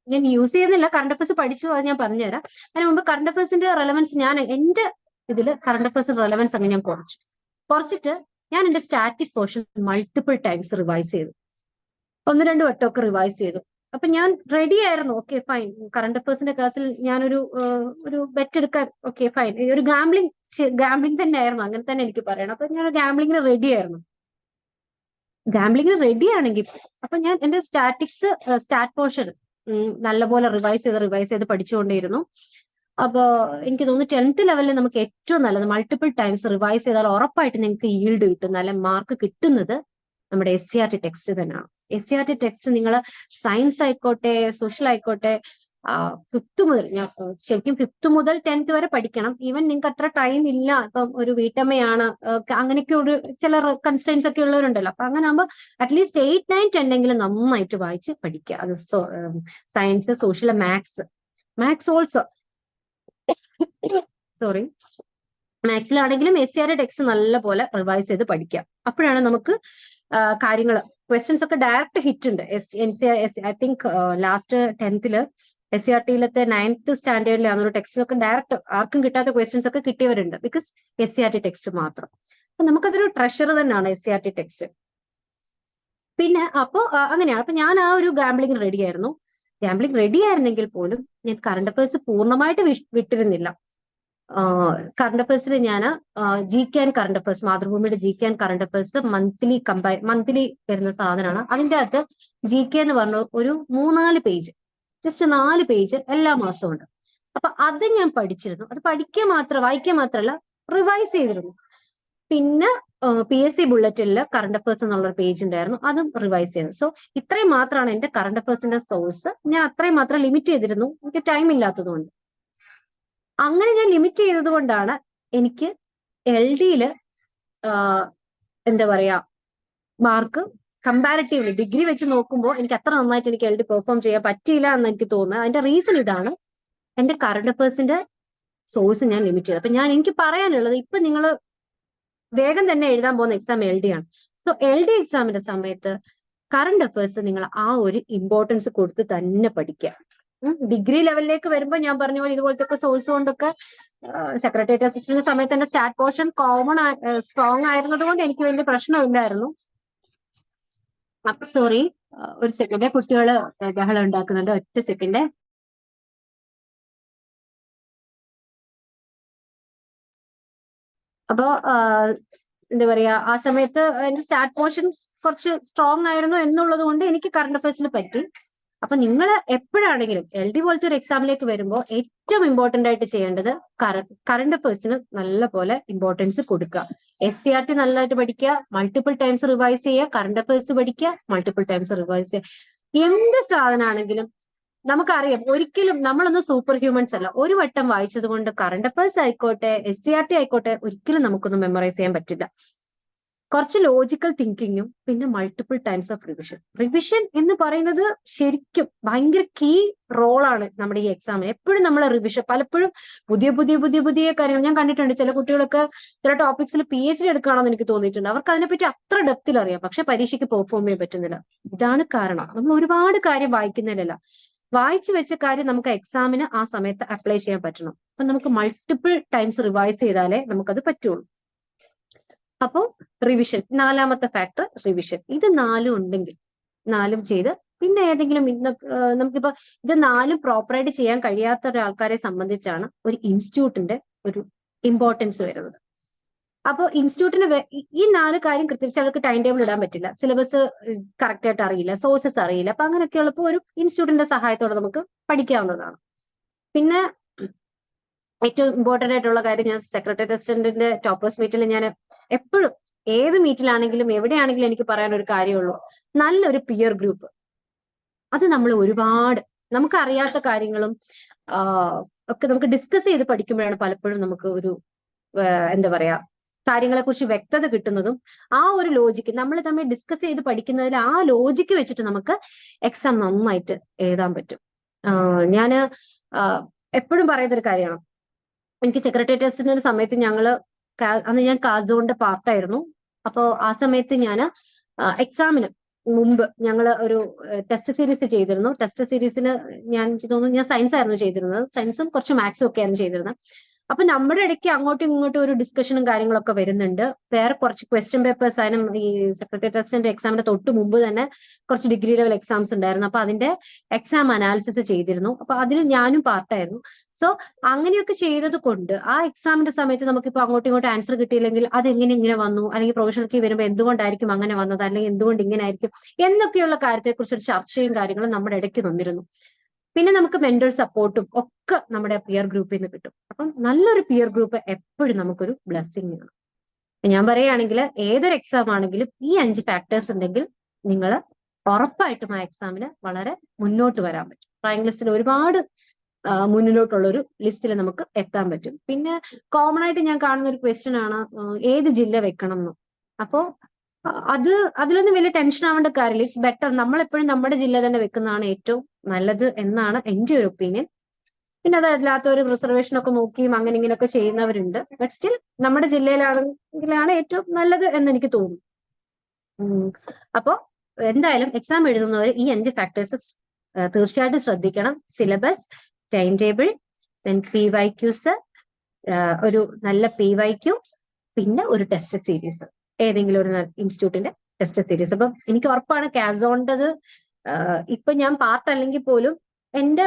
ഞാൻ യൂസ് ചെയ്യുന്നില്ല. കറണ്ട് അഫയേഴ്സ് പഠിച്ചു, അത് ഞാൻ പറഞ്ഞുതരാം. അതിന് മുമ്പ് കറണ്ട് അഫയേഴ്സിന്റെ റെലവൻസ് ഞാൻ എന്റെ ഇതിൽ കറണ്ട് അഫയേഴ്സിന്റെ റെലവൻസ് അങ്ങ് ഞാൻ കുറച്ചിട്ട് ഞാൻ എന്റെ static portion multiple times revise ചെയ്തു. 1-2 വട്ടമൊക്കെ റിവൈസ് ചെയ്തു. അപ്പൊ ഞാൻ റെഡി ആയിരുന്നു. ഓക്കെ ഫൈൻ, കറണ്ട് അഫയേഴ്സിന്റെ ക്ലാസ്സിൽ ഞാനൊരു ബെറ്റ് എടുക്കാൻ, ഓക്കെ ഫൈൻ, ഒരു ഗാംബ്ലിംഗ് തന്നെ ആയിരുന്നു, അങ്ങനെ തന്നെ എനിക്ക് പറയണം. അപ്പൊ ഞാൻ ഗാംബ്ലിങ്ങിന് റെഡി ആയിരുന്നു. ഗാംബ്ലിങ്ങിന് റെഡി ആണെങ്കിൽ അപ്പൊ ഞാൻ എന്റെ സ്റ്റാറ്റ് പോർഷൻ നല്ലപോലെ റിവൈസ് ചെയ്ത് പഠിച്ചുകൊണ്ടേയിരുന്നു. അപ്പൊ എനിക്ക് തോന്നുന്നു 10th ലെവലിൽ നമുക്ക് ഏറ്റവും നല്ലത് മൾട്ടിപ്പിൾ ടൈംസ് റിവൈസ് ചെയ്താൽ ഉറപ്പായിട്ട് നിങ്ങൾക്ക് ഈൽഡ് കിട്ടും, നല്ല മാർക്ക് കിട്ടുന്നത് നമ്മുടെ SCERT ടെക്സ്റ്റ് തന്നെയാണ്. SCERT ടെക്സ്റ്റ് നിങ്ങൾ സയൻസ് ആയിക്കോട്ടെ, സോഷ്യൽ ആയിക്കോട്ടെ, 5th മുതൽ, ശരിക്കും 5th മുതൽ 10th വരെ പഠിക്കണം. ഈവൻ നിങ്ങൾക്ക് അത്ര ടൈം ഇല്ല, ഇപ്പം ഒരു വീട്ടമ്മയാണ്, അങ്ങനെയൊക്കെ ഒരു ചില കൺസ്ട്രെയിൻസ് ഒക്കെ ഉള്ളവരുണ്ടല്ലോ. അപ്പൊ അങ്ങനെ ആകുമ്പോൾ അറ്റ്ലീസ്റ്റ് 8, 9, 10 എങ്കിലും നന്നായിട്ട് വായിച്ച് പഠിക്കുക. അത് science, social, maths also, sorry, മാത്സിലാണെങ്കിലും SCERT ടെക്സ്റ്റ് നല്ല പോലെ റിവൈസ് ചെയ്ത് പഠിക്കുക. അപ്പോഴാണ് നമുക്ക് കാര്യങ്ങൾ, ക്വസ്റ്റ്യൻസ് ഒക്കെ ഡയറക്റ്റ് ഹിറ്റ് ഉണ്ട്. I think last 10th SCERT 9th സ്റ്റാൻഡേർഡിലാണ് ഒരു ടെക്സ്റ്റിലൊക്കെ ഡയറക്റ്റ് ആർക്കും കിട്ടാത്ത ക്വസ്റ്റ്യൻസ് ഒക്കെ കിട്ടിയവരുണ്ട്, ബിക്കോസ് SCERT ടെക്സ്റ്റ് മാത്രം. അപ്പൊ നമുക്കതൊരു ട്രഷർ തന്നെയാണ് SCERT ടെക്സ്റ്റ്. പിന്നെ അപ്പോ അങ്ങനെയാണ്. അപ്പൊ ഞാൻ ആ ഒരു ഗാംബ്ലിംഗ് റെഡി ആയിരുന്നെങ്കിൽ പോലും ഞാൻ കറണ്ട് അഫയേഴ്സ് പൂർണ്ണമായിട്ട് വിട്ടിരുന്നില്ല. കറണ്ട് അഫയേഴ്സിൽ ഞാൻ GK ആൻഡ് കറണ്ട് അഫയേഴ്സ്, മാതൃഭൂമിയുടെ GK and current affairs monthly വരുന്ന സാധനമാണ്. അതിന്റെ അകത്ത് GK എന്ന് പറഞ്ഞ ഒരു 3-4 പേജ്, ജസ്റ്റ് 4 പേജ് എല്ലാ മാസവും ഉണ്ട്. അപ്പൊ അത് ഞാൻ പഠിച്ചിരുന്നു. അത് വായിക്കുക മാത്രമല്ല റിവൈസ് ചെയ്തിരുന്നു. പിന്നെ PSC ബുള്ളറ്റിനിൽ കറണ്ട് അഫയേഴ്സ് എന്നുള്ളൊരു പേജ് ഉണ്ടായിരുന്നു, അതും റിവൈസ് ചെയ്തു. സോ ഇത്രയും മാത്രമാണ് എന്റെ കറണ്ട് അഫയേഴ്സിന്റെ സോഴ്സ്. ഞാൻ അത്രയും മാത്രം ലിമിറ്റ് ചെയ്തിരുന്നു, എനിക്ക് ടൈം ഇല്ലാത്തതുകൊണ്ട്. അങ്ങനെ ഞാൻ ലിമിറ്റ് ചെയ്തത് കൊണ്ടാണ് എനിക്ക് LDയിൽ എന്താ പറയാ മാർക്ക് കമ്പാരിറ്റീവ്ലി ഡിഗ്രി വെച്ച് നോക്കുമ്പോൾ എനിക്ക് അത്ര നന്നായിട്ട് എനിക്ക് LD പെർഫോം ചെയ്യാൻ പറ്റിയില്ല എന്ന് എനിക്ക് തോന്നുന്നത്. അതിന്റെ റീസൺ ഇതാണ്, എന്റെ കറണ്ട് അഫയേഴ്സിന്റെ സോഴ്സ് ഞാൻ ലിമിറ്റ് ചെയ്തു. അപ്പൊ എനിക്ക് പറയാനുള്ളത്, ഇപ്പൊ നിങ്ങൾ വേഗം തന്നെ എഴുതാൻ പോകുന്ന എക്സാം LD ആണ്. സോ LD എക്സാമിന്റെ സമയത്ത് കറണ്ട് അഫയേഴ്സ് നിങ്ങൾ ആ ഒരു ഇമ്പോർട്ടൻസ് കൊടുത്ത് തന്നെ പഠിക്കുക. ഡിഗ്രി ലെവലിലേക്ക് വരുമ്പോൾ ഞാൻ പറഞ്ഞ പോലെ ഇതുപോലത്തെ സോഴ്സ് കൊണ്ടൊക്കെ സെക്രട്ടേറിയറ്റ് അസിസ്റ്റന്റ് സമയത്ത് തന്നെ സ്റ്റാറ്റ് പോർഷൻ സ്ട്രോങ് ആയിരുന്നത് കൊണ്ട് എനിക്ക് വലിയ പ്രശ്നമില്ലായിരുന്നു. സോറി, ഒരു സെക്കൻഡ്, കുട്ടികള് ബഹളം ഉണ്ടാക്കുന്നുണ്ട്, ഒറ്റ സെക്കൻഡ്. അപ്പോ എന്താ പറയാ, ആ സമയത്ത് എന്റെ സ്റ്റാറ്റ് പോർഷൻ കുറച്ച് സ്ട്രോങ് ആയിരുന്നു എന്നുള്ളത് കൊണ്ട് എനിക്ക് കറണ്ട് അഫയേഴ്സിന് പറ്റി. അപ്പൊ നിങ്ങൾ എപ്പോഴാണെങ്കിലും LD പോലത്തെ ഒരു എക്സാമിലേക്ക് വരുമ്പോൾ ഏറ്റവും ഇമ്പോർട്ടന്റ് ആയിട്ട് ചെയ്യേണ്ടത് കറണ്ട് അഫയേഴ്സിന് നല്ല പോലെ ഇമ്പോർട്ടൻസ് കൊടുക്കുക. SCERT നല്ലതായിട്ട് പഠിക്കുക, മൾട്ടിപ്പിൾ ടൈംസ് റിവൈസ് ചെയ്യുക, കറണ്ട് അഫയേഴ്സ് പഠിക്കുക, മൾട്ടിപ്പിൾ ടൈംസ് റിവൈസ് ചെയ്യുക. എന്ത് സാധനമാണെങ്കിലും നമുക്കറിയാം, ഒരിക്കലും നമ്മളൊന്നും സൂപ്പർ ഹ്യൂമൻസ് അല്ല. ഒരു വട്ടം വായിച്ചത് കൊണ്ട് കറണ്ട് അഫയേഴ്സ് ആയിക്കോട്ടെ, SCERT ആയിക്കോട്ടെ, ഒരിക്കലും നമുക്കൊന്നും മെമ്മറൈസ് ചെയ്യാൻ പറ്റില്ല. കുറച്ച് ലോജിക്കൽ തിങ്കിങ്ങും പിന്നെ മൾട്ടിപ്പിൾ ടൈംസ് ഓഫ് റിവിഷൻ എന്ന് പറയുന്നത് ശരിക്കും ഭയങ്കര കീ റോളാണ് നമ്മുടെ ഈ എക്സാമിന്. എപ്പോഴും നമ്മൾ റിവിഷൻ, പലപ്പോഴും പുതിയ കാര്യങ്ങൾ ഞാൻ കണ്ടിട്ടുണ്ട്. ചില കുട്ടികളൊക്കെ ചില ടോപ്പിക്സിൽ PhD എടുക്കുകയാണെന്ന് എനിക്ക് തോന്നിയിട്ടുണ്ട്. അവർക്ക് അതിനെപ്പറ്റി അത്ര ഡെപ്തിൽ അറിയാം, പക്ഷെ പരീക്ഷയ്ക്ക് പെർഫോം ചെയ്യാൻ പറ്റുന്നില്ല. ഇതാണ് കാരണം. നമ്മൾ ഒരുപാട് കാര്യം വായിക്കുന്നില്ല, വായിച്ചു വെച്ച കാര്യം നമുക്ക് എക്സാമിന് ആ സമയത്ത് അപ്ലൈ ചെയ്യാൻ പറ്റണം. അപ്പൊ നമുക്ക് മൾട്ടിപ്പിൾ ടൈംസ് റിവൈസ് ചെയ്താലേ നമുക്കത് പറ്റുള്ളൂ. അപ്പോൾ റിവിഷൻ, 4ാമത്തെ ഫാക്ടർ റിവിഷൻ. ഇത് 4 ഉണ്ടെങ്കിൽ, 4 ചെയ്ത് പിന്നെ ഏതെങ്കിലും നമുക്കിപ്പോ ഇത് 4 പ്രോപ്പറായിട്ട് ചെയ്യാൻ കഴിയാത്ത ഒരാൾക്കാരെ സംബന്ധിച്ചാണ് ഒരു ഇൻസ്റ്റിറ്റ്യൂട്ടിന്റെ ഒരു ഇമ്പോർട്ടൻസ് വരുന്നത്. അപ്പോൾ ഇൻസ്റ്റിറ്റ്യൂട്ടിന് ഈ 4 കാര്യം കൃത്യം, ചിലർക്ക് ടൈം ടേബിൾ ഇടാൻ പറ്റില്ല, സിലബസ് കറക്റ്റ് ആയിട്ട് അറിയില്ല, സോഴ്സസ് അറിയില്ല. അപ്പൊ അങ്ങനെയൊക്കെ ഉള്ളപ്പോൾ ഒരു ഇൻസ്റ്റിറ്റ്യൂട്ടിന്റെ സഹായത്തോടെ നമുക്ക് പഠിക്കാവുന്നതാണ്. പിന്നെ ഏറ്റവും ഇമ്പോർട്ടന്റ് ആയിട്ടുള്ള കാര്യം, ഞാൻ സെക്രട്ടറി അസിസ്റ്റന്റിന്റെ ടോപ്പേഴ്സ് മീറ്റിൽ ഞാൻ എപ്പോഴും ഏത് മീറ്റിലാണെങ്കിലും എവിടെയാണെങ്കിലും എനിക്ക് പറയാൻ ഒരു കാര്യമുള്ളൂ, നല്ലൊരു പിയർ ഗ്രൂപ്പ്. അത് നമ്മൾ ഒരുപാട് നമുക്കറിയാത്ത കാര്യങ്ങളും ഒക്കെ നമുക്ക് ഡിസ്കസ് ചെയ്ത് പഠിക്കുമ്പോഴാണ് പലപ്പോഴും നമുക്ക് ഒരു എന്താ പറയാ കാര്യങ്ങളെ കുറിച്ച് വ്യക്തത കിട്ടുന്നതും. ആ ഒരു ലോജിക്ക് നമ്മൾ തമ്മിൽ ഡിസ്കസ് ചെയ്ത് പഠിക്കുന്നതിൽ ആ ലോജിക്ക് വെച്ചിട്ട് നമുക്ക് എക്സാം നന്നായിട്ട് എഴുതാൻ പറ്റും. ഞാൻ എപ്പോഴും പറയുന്നൊരു കാര്യമാണ്, എനിക്ക് സെക്രട്ടേറിയറ്റ് അസിസ്റ്റന്റിന്റെ സമയത്ത് അന്ന് ഞാൻ കാസോണിന്റെ പാർട്ടായിരുന്നു. അപ്പോൾ ആ സമയത്ത് ഞാൻ എക്സാമിന് മുമ്പ് ഞങ്ങൾ ഒരു ടെസ്റ്റ് സീരീസ് ചെയ്തിരുന്നു. ടെസ്റ്റ് സീരീസിന് ഞാൻ തോന്നുന്നു ഞാൻ സയൻസ് ആയിരുന്നു ചെയ്തിരുന്നത്. സയൻസും കുറച്ച് മാത്സും ഒക്കെയാണ് ചെയ്തിരുന്നത്. അപ്പൊ നമ്മുടെ ഇടയ്ക്ക് അങ്ങോട്ടും ഇങ്ങോട്ടും ഒരു ഡിസ്കഷനും കാര്യങ്ങളൊക്കെ വരുന്നുണ്ട്. വേറെ കുറച്ച് ക്വസ്റ്റ്യൻ പേപ്പേഴ്സ് അതിനും ഈ സെക്രട്ടറി അസിസ്റ്റന്റ് എക്സാമിന്റെ തൊട്ട് മുമ്പ് തന്നെ കുറച്ച് ഡിഗ്രി ലെവൽ എക്സാംസ് ഉണ്ടായിരുന്നു. അപ്പൊ അതിന്റെ എക്സാം അനാലിസിസ് ചെയ്തിരുന്നു. അപ്പൊ അതിന് ഞാനും പാർട്ടായിരുന്നു. സോ അങ്ങനെയൊക്കെ ചെയ്തത് കൊണ്ട് ആ എക്സാമിന്റെ സമയത്ത് നമുക്കിപ്പോ അങ്ങോട്ടും ഇങ്ങോട്ടും ആൻസർ കിട്ടിയില്ലെങ്കിൽ അതെങ്ങനെ ഇങ്ങനെ വന്നു, അല്ലെങ്കിൽ പ്രൊഫഷണൽ കീ വരുമ്പോൾ എന്തുകൊണ്ടായിരിക്കും അങ്ങനെ വന്നത്, അല്ലെങ്കിൽ എന്തുകൊണ്ട് ഇങ്ങനെ ആയിരിക്കും എന്നൊക്കെയുള്ള കാര്യത്തെക്കുറിച്ച് ഒരു ചർച്ചയും കാര്യങ്ങളും നമ്മുടെ ഇടയ്ക്ക് വന്നിരുന്നു. പിന്നെ നമുക്ക് മെന്റൽ സപ്പോർട്ടും ഒക്കെ നമ്മുടെ പിയർ ഗ്രൂപ്പിൽ നിന്ന് കിട്ടും. അപ്പം നല്ലൊരു പിയർ ഗ്രൂപ്പ് എപ്പോഴും നമുക്കൊരു ബ്ലെസ്സിങ് ആണ്. ഞാൻ പറയുകയാണെങ്കിൽ ഏതൊരു എക്സാം ആണെങ്കിലും ഈ 5 ഫാക്ടേഴ്സ് ഉണ്ടെങ്കിൽ നിങ്ങൾ ഉറപ്പായിട്ടും ആ എക്സാമിന് വളരെ മുന്നോട്ട് വരാൻ പറ്റും. റാങ്ക് ലിസ്റ്റിൽ ഒരുപാട് മുന്നിലോട്ടുള്ള ഒരു ലിസ്റ്റിൽ നമുക്ക് എത്താൻ പറ്റും. പിന്നെ കോമൺ ആയിട്ട് ഞാൻ കാണുന്ന ഒരു ക്വസ്റ്റ്യൻ ആണ് ഏത് ജില്ല വെക്കണം എന്ന്. അപ്പോ അതിലൊന്നും വലിയ ടെൻഷൻ ആവേണ്ട കാര്യമില്ല. ഇറ്റ്സ് ബെറ്റർ നമ്മളെപ്പോഴും നമ്മുടെ ജില്ല തന്നെ വെക്കുന്നതാണ് ഏറ്റവും നല്ലത് എന്നാണ് എൻ്റെ ഒരു ഒപ്പീനിയൻ. പിന്നെ അതല്ലാത്തവർ റിസർവേഷൻ ഒക്കെ നോക്കിയും അങ്ങനെ ഇങ്ങനെയൊക്കെ ചെയ്യുന്നവരുണ്ട്. ബട്ട് സ്റ്റിൽ നമ്മുടെ ജില്ലയിലാണെങ്കിലാണ് ഏറ്റവും നല്ലത് എന്ന് എനിക്ക് തോന്നുന്നു. അപ്പോ എന്തായാലും എക്സാം എഴുതുന്നവർ ഈ 5 ഫാക്ടേഴ്സ് തീർച്ചയായിട്ടും ശ്രദ്ധിക്കണം. സിലബസ്, ടൈം ടേബിൾ, PYQs, ഒരു നല്ല PYQ, പിന്നെ ഒരു ടെസ്റ്റ് സീരീസ്, ഏതെങ്കിലും ഒരു ഇൻസ്റ്റിറ്റ്യൂട്ടിന്റെ ടെസ്റ്റ് സീരീസ്. അപ്പം എനിക്ക് ഉറപ്പാണ് കാസോണ്ടത് ഇപ്പൊ ഞാൻ പാർട്ട് അല്ലെങ്കിൽ പോലും എൻ്റെ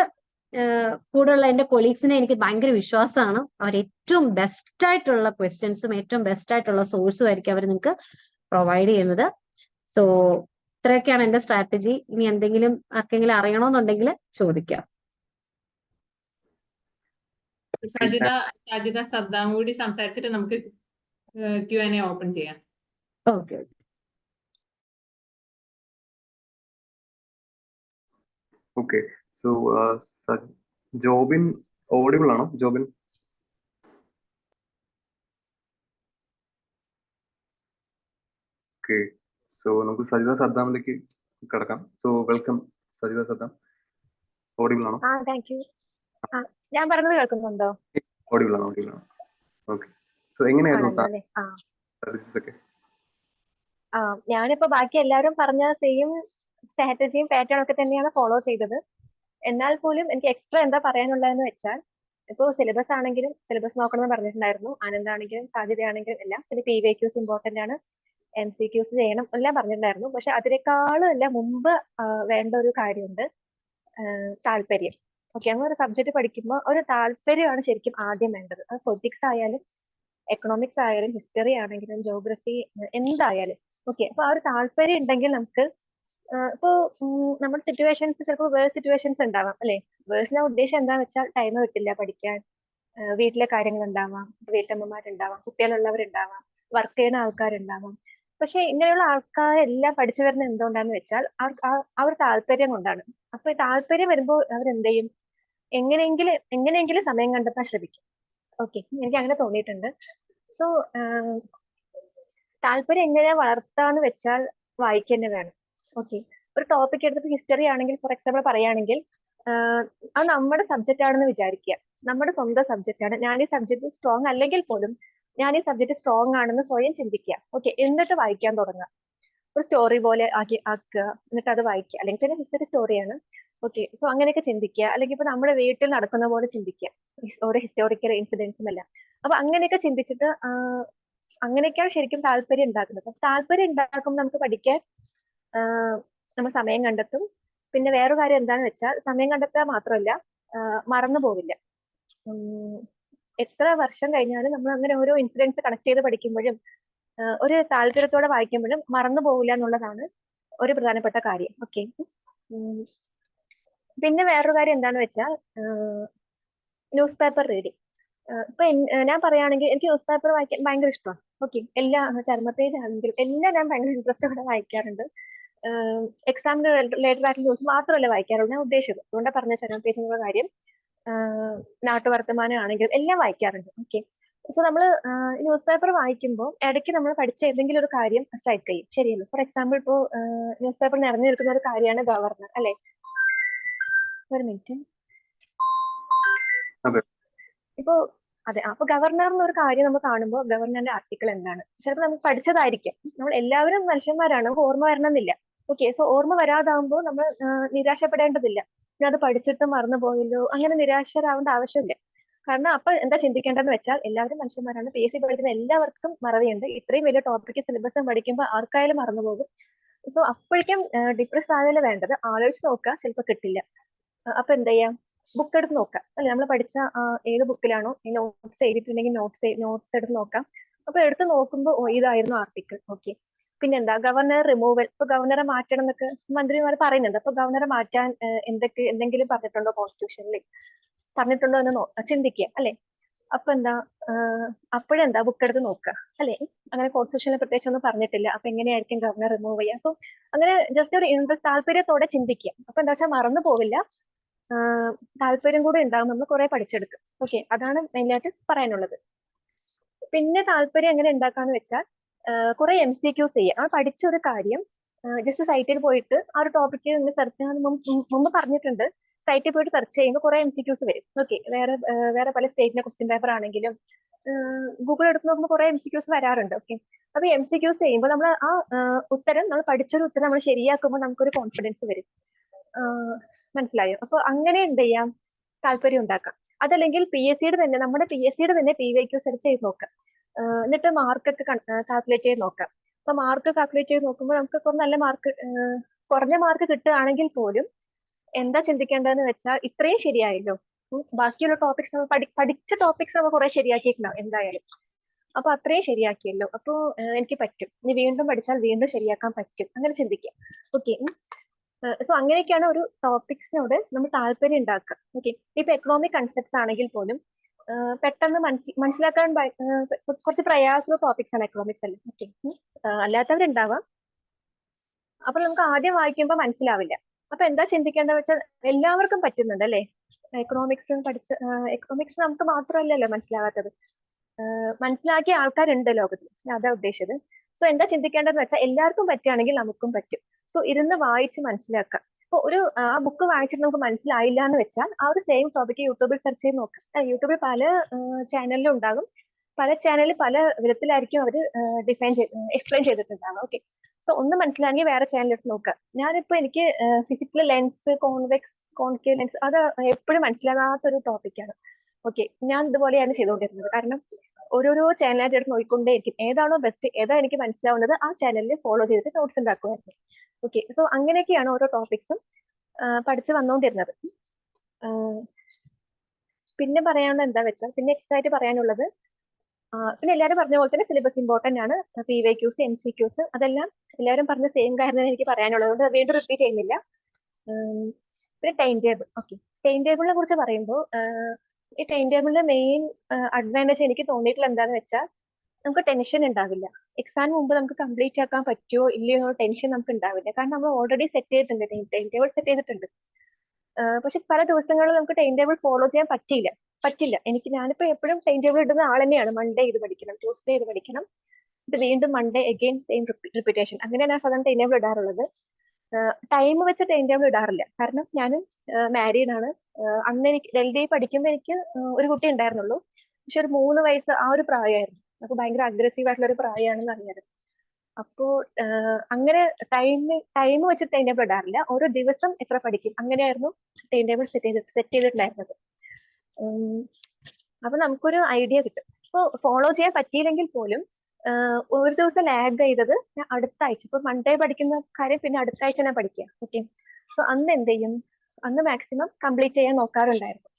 കൂടെയുള്ള എൻ്റെ കൊളീഗ്സിനെ എനിക്ക് ഭയങ്കര വിശ്വാസമാണ്. അവർ ഏറ്റവും ബെസ്റ്റ് ആയിട്ടുള്ള ക്വസ്റ്റ്യൻസും ഏറ്റവും ബെസ്റ്റ് ആയിട്ടുള്ള സോഴ്സും ആയിരിക്കും അവർ നിങ്ങൾക്ക് പ്രൊവൈഡ് ചെയ്യുന്നത്. സോ ഇത്രയൊക്കെയാണ് എൻ്റെ സ്ട്രാറ്റജി. ഇനി എന്തെങ്കിലും ആർക്കെങ്കിലും അറിയണമെന്നുണ്ടെങ്കിൽ ചോദിക്കാം. സാജിദ സദ്ദാം കൂടി സംസാരിച്ചിട്ട് നമുക്ക് Q&A ഓപ്പൺ ചെയ്യാം. Okay. Okay. So Jobin audible ആണോ? ജോബിൻ? ഓക്കെ. സോ നമുക്ക് സജിദ സദ്ദാമിലേക്ക് കിടക്കാം. So welcome Sajida Saddam. Audible ആണോ? Thank you. ഞാൻ പറഞ്ഞത് കേൾക്കുന്നുണ്ടോ? ഓഡിബിൾ ആണ്. ഓക്കെ. സോ എങ്ങനെയായിരുന്നു ഞാനിപ്പോ ബാക്കി എല്ലാവരും പറഞ്ഞ സെയിം സ്ട്രാറ്റജിയും പാറ്റേൺ ഒക്കെ തന്നെയാണ് ഫോളോ ചെയ്തത്. എന്നാൽ പോലും എനിക്ക് എക്സ്ട്രാ എന്താ പറയാനുള്ളതെന്ന് വെച്ചാൽ, ഇപ്പോൾ സിലബസ് ആണെങ്കിലും സിലബസ് നോക്കണമെന്ന് പറഞ്ഞിട്ടുണ്ടായിരുന്നു. ആനന്ദാണെങ്കിലും സാധ്യതയാണെങ്കിലും എല്ലാം. പിന്നെ PYQs ഇമ്പോർട്ടന്റ് ആണ്, MCQs ചെയ്യണം എല്ലാം പറഞ്ഞിട്ടുണ്ടായിരുന്നു. പക്ഷെ അതിനേക്കാളും എല്ലാം മുമ്പ് വേണ്ട ഒരു കാര്യമുണ്ട്, താല്പര്യം. ഓക്കെ, അങ്ങനെ ഒരു സബ്ജക്ട് പഠിക്കുമ്പോൾ ഒരു താല്പര്യമാണ് ശരിക്കും ആദ്യം വേണ്ടത്. അത് പൊളിറ്റിക്സ് ആയാലും എക്കണോമിക്സ് ആയാലും ഹിസ്റ്ററി ആണെങ്കിലും ജോഗ്രഫി എന്തായാലും. ഓക്കെ, അപ്പൊ ആ ഒരു താല്പര്യം ഉണ്ടെങ്കിൽ നമുക്ക് ഇപ്പോ നമ്മുടെ സിറ്റുവേഷൻസ് ചിലപ്പോൾ വേഴ്സ് സിറ്റുവേഷൻസ് ഉണ്ടാവാം അല്ലെ. വേഴ്സിലെ ഉദ്ദേശം എന്താണെന്ന് വെച്ചാൽ ടൈം കിട്ടില്ല പഠിക്കാൻ, വീട്ടിലെ കാര്യങ്ങൾ ഉണ്ടാവാം, വീട്ടമ്മമാരുണ്ടാവാം, കുട്ടികളുള്ളവരുണ്ടാവാം, വർക്ക് ചെയ്യുന്ന ആൾക്കാരുണ്ടാവാം. പക്ഷെ ഇങ്ങനെയുള്ള ആൾക്കാരെല്ലാം പഠിച്ചു വരുന്നത് എന്തുകൊണ്ടാന്ന് വെച്ചാൽ ആ ഒരു താല്പര്യം കൊണ്ടാണ്. അപ്പൊ ഈ താല്പര്യം വരുമ്പോൾ അവരെന്ത് ചെയ്യും, എങ്ങനെയെങ്കിലും സമയം കണ്ടെത്താൻ ശ്രമിക്കും. ഓക്കെ, എനിക്ക് അങ്ങനെ തോന്നിയിട്ടുണ്ട്. സോ താല്പര്യം എങ്ങനെയാ വളർത്താന്ന് വെച്ചാൽ വായിക്കുക തന്നെ വേണം. ഓക്കെ, ഒരു ടോപ്പിക് എടുത്തിട്ട് ഹിസ്റ്ററി ആണെങ്കിൽ ഫോർ എക്സാമ്പിൾ പറയുകയാണെങ്കിൽ അത് നമ്മുടെ സബ്ജക്റ്റ് ആണെന്ന് വിചാരിക്കുക. നമ്മുടെ സ്വന്തം സബ്ജക്റ്റ് ആണ്. ഞാൻ ഈ സബ്ജക്റ്റ് സ്ട്രോങ് അല്ലെങ്കിൽ പോലും ഞാൻ ഈ സബ്ജക്റ്റ് സ്ട്രോങ് ആണെന്ന് സ്വയം ചിന്തിക്കുക. ഓക്കെ, എന്നിട്ട് വായിക്കാൻ തുടങ്ങുക. ഒരു സ്റ്റോറി പോലെ ആക്കുക, എന്നിട്ട് അത് വായിക്കുക. അല്ലെങ്കിൽ പിന്നെ ഹിസ്റ്ററി സ്റ്റോറിയാണ്. ഓക്കെ, സോ അങ്ങനെയൊക്കെ ചിന്തിക്കുക. അല്ലെങ്കിൽ ഇപ്പൊ നമ്മുടെ വീട്ടിൽ നടക്കുന്ന പോലെ ചിന്തിക്കുക, ഓരോ ഹിസ്റ്റോറിക്കൽ ഇൻസിഡൻസും എല്ലാം. അപ്പൊ അങ്ങനെയൊക്കെ ചിന്തിച്ചിട്ട് അങ്ങനെയൊക്കെയാണ് ശരിക്കും താല്പര്യം ഉണ്ടാക്കുന്നത്. താല്പര്യം ഉണ്ടാക്കുമ്പോൾ നമുക്ക് പഠിക്കാൻ നമ്മൾ സമയം കണ്ടെത്തും. പിന്നെ വേറൊരു കാര്യം എന്താണെന്ന് വെച്ചാൽ സമയം കണ്ടെത്തുക മാത്രമല്ല, മറന്നു പോവില്ല. എത്ര വർഷം കഴിഞ്ഞാലും നമ്മൾ അങ്ങനെ ഓരോ ഇൻസിഡൻസ് കണക്ട് ചെയ്ത് പഠിക്കുമ്പോഴും ഒരു താല്പര്യത്തോടെ വായിക്കുമ്പോഴും മറന്നു പോവില്ല എന്നുള്ളതാണ് ഒരു പ്രധാനപ്പെട്ട കാര്യം. ഓക്കെ, പിന്നെ വേറൊരു കാര്യം എന്താണെന്ന് വെച്ചാൽ ന്യൂസ് പേപ്പർ റീഡിങ്. ഇപ്പൊ ഞാൻ പറയുകയാണെങ്കിൽ എനിക്ക് ന്യൂസ് പേപ്പർ വായിക്കാൻ ഭയങ്കര ഇഷ്ടമാണ്. ഓക്കെ, എല്ലാ ചർമ്മ പേജ് ആണെങ്കിലും എല്ലാം ഞാൻ ഭയങ്കര ഇൻട്രസ്റ്റോടെ വായിക്കാറുണ്ട്. എക്സാമിന് റിലേറ്റഡ് ആയിട്ടുള്ള ന്യൂസ് മാത്രമല്ല വായിക്കാറുള്ളൂ, ഞാൻ ഉദ്ദേശിച്ചത് അതുകൊണ്ടാണ് പറഞ്ഞ ചർമ്മ പേജ് എന്നുള്ള കാര്യം. നാട്ടുവർത്തമാനം ആണെങ്കിലും എല്ലാം വായിക്കാറുണ്ട്. ഓക്കെ, സോ നമ്മൾ ന്യൂസ് പേപ്പർ വായിക്കുമ്പോൾ ഇടയ്ക്ക് നമ്മൾ പഠിച്ച ഏതെങ്കിലും ഒരു കാര്യം സ്ട്രൈക്ക് ചെയ്യും, ശരിയല്ലോ. ഫോർ എക്സാമ്പിൾ ഇപ്പോൾ ന്യൂസ് പേപ്പർ നിറഞ്ഞു നിൽക്കുന്ന ഒരു കാര്യമാണ് ഗവർണർ, അല്ലെ? ഒരു മിനിറ്റ്. അതെ. ഇപ്പോ അതെ, അപ്പൊ ഗവർണർ എന്നൊരു കാര്യം നമ്മൾ കാണുമ്പോൾ ഗവർണറിന്റെ ആർട്ടിക്കിൾ എന്താണ് ചിലപ്പോൾ നമുക്ക് പഠിച്ചതായിരിക്കും. നമ്മൾ എല്ലാവരും മനുഷ്യന്മാരാണ്, നമുക്ക് ഓർമ്മ വരണമെന്നില്ല. ഓക്കെ, സോ ഓർമ്മ വരാതാകുമ്പോൾ നമ്മൾ നിരാശപ്പെടേണ്ടതില്ല. ഞാൻ അത് പഠിച്ചിട്ട് മറന്നു പോയല്ലോ, അങ്ങനെ നിരാശരാവേണ്ട ആവശ്യമില്ല. കാരണം അപ്പൊ എന്താ ചിന്തിക്കേണ്ടതെന്ന് വെച്ചാൽ എല്ലാവരും മനുഷ്യന്മാരാണ്, PSC പഠിക്കുന്ന എല്ലാവർക്കും മറവിയുണ്ട്. ഇത്രയും വലിയ ടോപ്പിക് സിലബസും പഠിക്കുമ്പോൾ ആർക്കായാലും മറന്നുപോകും. സോ അപ്പോഴേക്കും ഡിപ്രസ് ആകല വേണ്ടത്, ആലോചിച്ച് നോക്കുക, ചിലപ്പോൾ കിട്ടില്ല. അപ്പൊ എന്ത് ചെയ്യാം, ബുക്ക് എടുത്ത് നോക്കാം, അല്ലെ? നമ്മൾ പഠിച്ച ഏത് ബുക്കിലാണോ നോട്ട്സ് എഴുതിയിട്ടുണ്ടെങ്കിൽ നോട്ട്സ് എടുത്ത് നോക്കാം. അപ്പൊ എടുത്ത് നോക്കുമ്പോൾ ഇതായിരുന്നു ആർട്ടിക്കിൾ. ഓക്കെ, പിന്നെന്താ, ഗവർണർ റിമൂവൽ. ഇപ്പൊ ഗവർണറെ മാറ്റണം എന്നൊക്കെ മന്ത്രിമാർ പറയുന്നുണ്ട്. അപ്പൊ ഗവർണറെ മാറ്റാൻ എന്തെങ്കിലും പറഞ്ഞിട്ടുണ്ടോ കോൺസ്റ്റിറ്റ്യൂഷനിൽ? പറഞ്ഞിട്ടുണ്ടോ എന്ന് ചിന്തിക്കുക, അല്ലെ? അപ്പൊ എന്താ, അപ്പോഴെന്താ ബുക്ക് എടുത്ത് നോക്കുക, അല്ലെ? അങ്ങനെ കോൺസ്റ്റിറ്റ്യൂഷനിൽ പ്രത്യേകിച്ച് ഒന്നും പറഞ്ഞിട്ടില്ല, അപ്പൊ എങ്ങനെയായിരിക്കും ഗവർണർ റിമൂവ് ചെയ്യുക? സോ അങ്ങനെ ജസ്റ്റ് ഒരു ഇൻട്രസ്റ്റ്, താല്പര്യത്തോടെ ചിന്തിക്കുക. അപ്പൊ എന്താ വെച്ചാൽ മറന്നു പോവില്ല, താല്പര്യം കൂടെ ഉണ്ടാകും, നമ്മൾ കുറെ പഠിച്ചെടുക്കും. ഓക്കെ, അതാണ് മെയിനായിട്ട് പറയാനുള്ളത്. പിന്നെ താല്പര്യം എങ്ങനെ ഉണ്ടാക്കാന്ന് വെച്ചാൽ കുറെ MCQs ചെയ്യുക. നമ്മൾ പഠിച്ച ഒരു കാര്യം ജസ്റ്റ് സൈറ്റിൽ പോയിട്ട് ആ ഒരു ടോപ്പിക്ക് സെർച്ച് ചെയ്യാൻ മുമ്പ് പറഞ്ഞിട്ടുണ്ട്. സൈറ്റിൽ പോയിട്ട് സെർച്ച് ചെയ്യുമ്പോൾ കുറെ MCQs വരും. ഓക്കെ, വേറെ പല സ്റ്റേറ്റിന്റെ ക്വസ്റ്റ്യൻ പേപ്പർ ആണെങ്കിലും ഗൂഗിൾ എടുത്ത് നോക്കുമ്പോൾ കുറെ MCQs വരാറുണ്ട്. ഓക്കെ, അപ്പൊ MCQs ചെയ്യുമ്പോൾ നമ്മൾ ആ ഉത്തരം, നമ്മൾ പഠിച്ചൊരു ഉത്തരം നമ്മൾ ശരിയാക്കുമ്പോൾ നമുക്കൊരു കോൺഫിഡൻസ് വരും. മനസ്സിലായോ? അപ്പൊ അങ്ങനെ എന്ത് ചെയ്യാം, താല്പര്യം ഉണ്ടാക്കാം. അതല്ലെങ്കിൽ നമ്മുടെ PSCയുടെ തന്നെ PYQ സെർച്ച് ചെയ്ത് നോക്കാം. എന്നിട്ട് മാർക്കൊക്കെ കാൽക്കുലേറ്റ് ചെയ്ത് നോക്കാം. അപ്പൊ മാർക്ക് കാൽക്കുലേറ്റ് ചെയ്ത് നോക്കുമ്പോൾ നമുക്ക് കുറഞ്ഞ മാർക്ക് കിട്ടുകയാണെങ്കിൽ പോലും എന്താ ചിന്തിക്കേണ്ടതെന്ന് വെച്ചാൽ ഇത്രയും ശരിയായല്ലോ, ബാക്കിയുള്ള ടോപ്പിക്സ് നമ്മൾ പഠിച്ച ടോപ്പിക്സ് നമ്മൾ കുറെ ശരിയാക്കിയിട്ടുണ്ടാവും എന്തായാലും. അപ്പൊ അത്രയും ശരിയാക്കിയല്ലോ, അപ്പൊ എനിക്ക് പറ്റും, ഇനി വീണ്ടും പഠിച്ചാൽ വീണ്ടും ശരിയാക്കാൻ പറ്റും, അങ്ങനെ ചിന്തിക്കാം. ഓക്കെ, സോ അങ്ങനെയൊക്കെയാണ് ഒരു ടോപ്പിക്സിനോട് നമ്മൾ താല്പര്യം ഉണ്ടാക്കുക. ഓക്കെ, ഇപ്പൊ എക്കണോമിക് കൺസെപ്റ്റ്സ് ആണെങ്കിൽ പോലും പെട്ടെന്ന് മനസ്സിലാക്കാൻ കുറച്ച് പ്രയാസമുള്ള ടോപ്പിക്സ് ആണ് എക്കണോമിക്സ് എല്ലാം. ഓക്കെ, അല്ലാത്തവരുണ്ടാവാം. അപ്പൊ നമുക്ക് ആദ്യം വായിക്കുമ്പോൾ മനസ്സിലാവില്ല. അപ്പൊ എന്താ ചിന്തിക്കേണ്ടത് വെച്ചാൽ എല്ലാവർക്കും പറ്റുന്നുണ്ട്, അല്ലെ? എക്കണോമിക്സ് നമുക്ക് മാത്രമല്ലല്ലോ മനസ്സിലാവാത്തത്, മനസ്സിലാക്കിയ ആൾക്കാരുണ്ട് ലോകത്തിൽ, അതാ ഉദ്ദേശിച്ചത്. സോ എന്താ ചിന്തിക്കേണ്ടതെന്ന് വെച്ചാൽ എല്ലാവർക്കും പറ്റുകയാണെങ്കിൽ നമുക്കും പറ്റും. സോ ഇരുന്ന് വായിച്ച് മനസ്സിലാക്കുക. ഇപ്പൊ ആ ബുക്ക് വായിച്ചിട്ട് നമുക്ക് മനസ്സിലായില്ല എന്ന് വെച്ചാൽ ആ ഒരു സെയിം ടോപ്പിക്ക് യൂട്യൂബിൽ സെർച്ച് ചെയ്ത് നോക്കാം. യൂട്യൂബിൽ പല ചാനലിലും ഉണ്ടാകും, പല ചാനലിൽ പല വിധത്തിലായിരിക്കും അവർ എക്സ്പ്ലെയിൻ ചെയ്തിട്ടുണ്ടാവുക. ഓക്കെ, സോ ഒന്ന് മനസ്സിലാക്കി വേറെ ചാനൽ എടുത്ത് നോക്കുക. ഞാനിപ്പോ എനിക്ക് ഫിസിക്സിലെ ലെൻസ്, കോൺകേവ് ലെൻസ്, അത് എപ്പോഴും മനസ്സിലാകാത്തൊരു ടോപ്പിക്കാണ്. ഓക്കെ, ഞാൻ ഇതുപോലെയാണ് ചെയ്തുകൊണ്ടിരുന്നത്. കാരണം ഓരോരോ ചാനലായിട്ട് എടുത്ത് നോക്കിക്കൊണ്ടേയിരിക്കും, ഏതാണോ ബെസ്റ്റ്, ഏതാ എനിക്ക് മനസ്സിലാവുന്നത്, ആ ചാനലിൽ ഫോളോ ചെയ്തിട്ട് നോട്ട്സ് ഉണ്ടാക്കുമായിരുന്നു. ഓക്കെ, സോ അങ്ങനെയൊക്കെയാണ് ഓരോ ടോപ്പിക്സും പഠിച്ചു വന്നുകൊണ്ടിരുന്നത്. പിന്നെ പറയാനുള്ളത് എന്താ വെച്ചാൽ, പിന്നെ എക്സ്ട്രാ ആയിട്ട് പറയാനുള്ളത്, പിന്നെ എല്ലാവരും പറഞ്ഞ പോലെ തന്നെ സിലബസ് ഇമ്പോർട്ടന്റ് ആണ്. PYQs, MCQs അതെല്ലാം എല്ലാവരും പറഞ്ഞ സെയിം കാര്യം എനിക്ക് പറയാനുള്ളത്, അതുകൊണ്ട് വീണ്ടും റിപ്പീറ്റ് ചെയ്യുന്നില്ല. പിന്നെ ടൈം ടേബിൾ. ഓക്കെ, ടൈം ടേബിളിനെ കുറിച്ച് പറയുമ്പോൾ ഈ ടൈം ടേബിളിന്റെ മെയിൻ അഡ്വാൻറ്റേജ് എനിക്ക് തോന്നിയിട്ടുള്ള എന്താണെന്ന് വെച്ചാൽ നമുക്ക് ടെൻഷൻ ഉണ്ടാവില്ല. എക്സാമിന് മുമ്പ് നമുക്ക് കംപ്ലീറ്റ് ആക്കാൻ പറ്റുമോ ഇല്ലയോ എന്നുള്ള ടെൻഷൻ നമുക്ക് ഉണ്ടാവില്ല. കാരണം നമ്മൾ ഓൾറെഡി സെറ്റ് ചെയ്തിട്ടുണ്ട്, ടൈം ടേബിൾ സെറ്റ് ചെയ്തിട്ടുണ്ട്. പക്ഷെ പല ദിവസങ്ങളിൽ നമുക്ക് ടൈം ടേബിൾ ഫോളോ ചെയ്യാൻ പറ്റില്ല. ഞാനിപ്പോ എപ്പോഴും ടൈം ടേബിൾ ഇടുന്ന ആൾ തന്നെയാണ്. മൺഡേ ഇത് പഠിക്കണം, ട്യൂസ്ഡേ ഇത് പഠിക്കണം, ഇത് വീണ്ടും മൺഡേ അഗെയിൻ സെയിം റിപ്പീറ്റേഷൻ, അങ്ങനെയാണ് ഞാൻ സാധാരണ ടൈം ടേബിൾ ഇടാറുള്ളത്. ടൈം വെച്ച് ടൈം ടേബിൾ ഇടാറില്ല. കാരണം ഞാനും മാരീഡ് ആണ്. അന്ന് എനിക്ക് ഡൽഹി പഠിക്കുമ്പോൾ എനിക്ക് ഒരു കുട്ടി ഉണ്ടായിരുന്നുള്ളൂ. പക്ഷെ ഒരു 3 വയസ്സ് ആ ഒരു പ്രായമായിരുന്നു. അപ്പൊ ഭയങ്കര അഗ്രസീവ് ആയിട്ടുള്ള ഒരു പ്രായമാണെന്ന് അറിഞ്ഞത്. അപ്പോ അങ്ങനെ ടൈം വെച്ച് ടൈം ടേബിൾ ഇടാറില്ല. ഓരോ ദിവസം എത്ര പഠിക്കും അങ്ങനെയായിരുന്നു ടൈം ടേബിൾ സെറ്റ് ചെയ്തിട്ടുണ്ടായിരുന്നത്. അപ്പൊ നമുക്കൊരു ഐഡിയ കിട്ടും. ഇപ്പൊ ഫോളോ ചെയ്യാൻ പറ്റിയില്ലെങ്കിൽ പോലും ഒരു ദിവസം ലാഗ് ചെയ്തത് ഞാൻ അടുത്ത ആഴ്ച, ഇപ്പൊ മൺഡേ പഠിക്കുന്ന കാര്യം പിന്നെ അടുത്ത ആഴ്ച ഞാൻ പഠിക്കുക. ഓക്കെ, സോ അന്ന് എന്ത് ചെയ്യും, അന്ന് മാക്സിമം കംപ്ലീറ്റ് ചെയ്യാൻ നോക്കാറുണ്ടായിരുന്നു.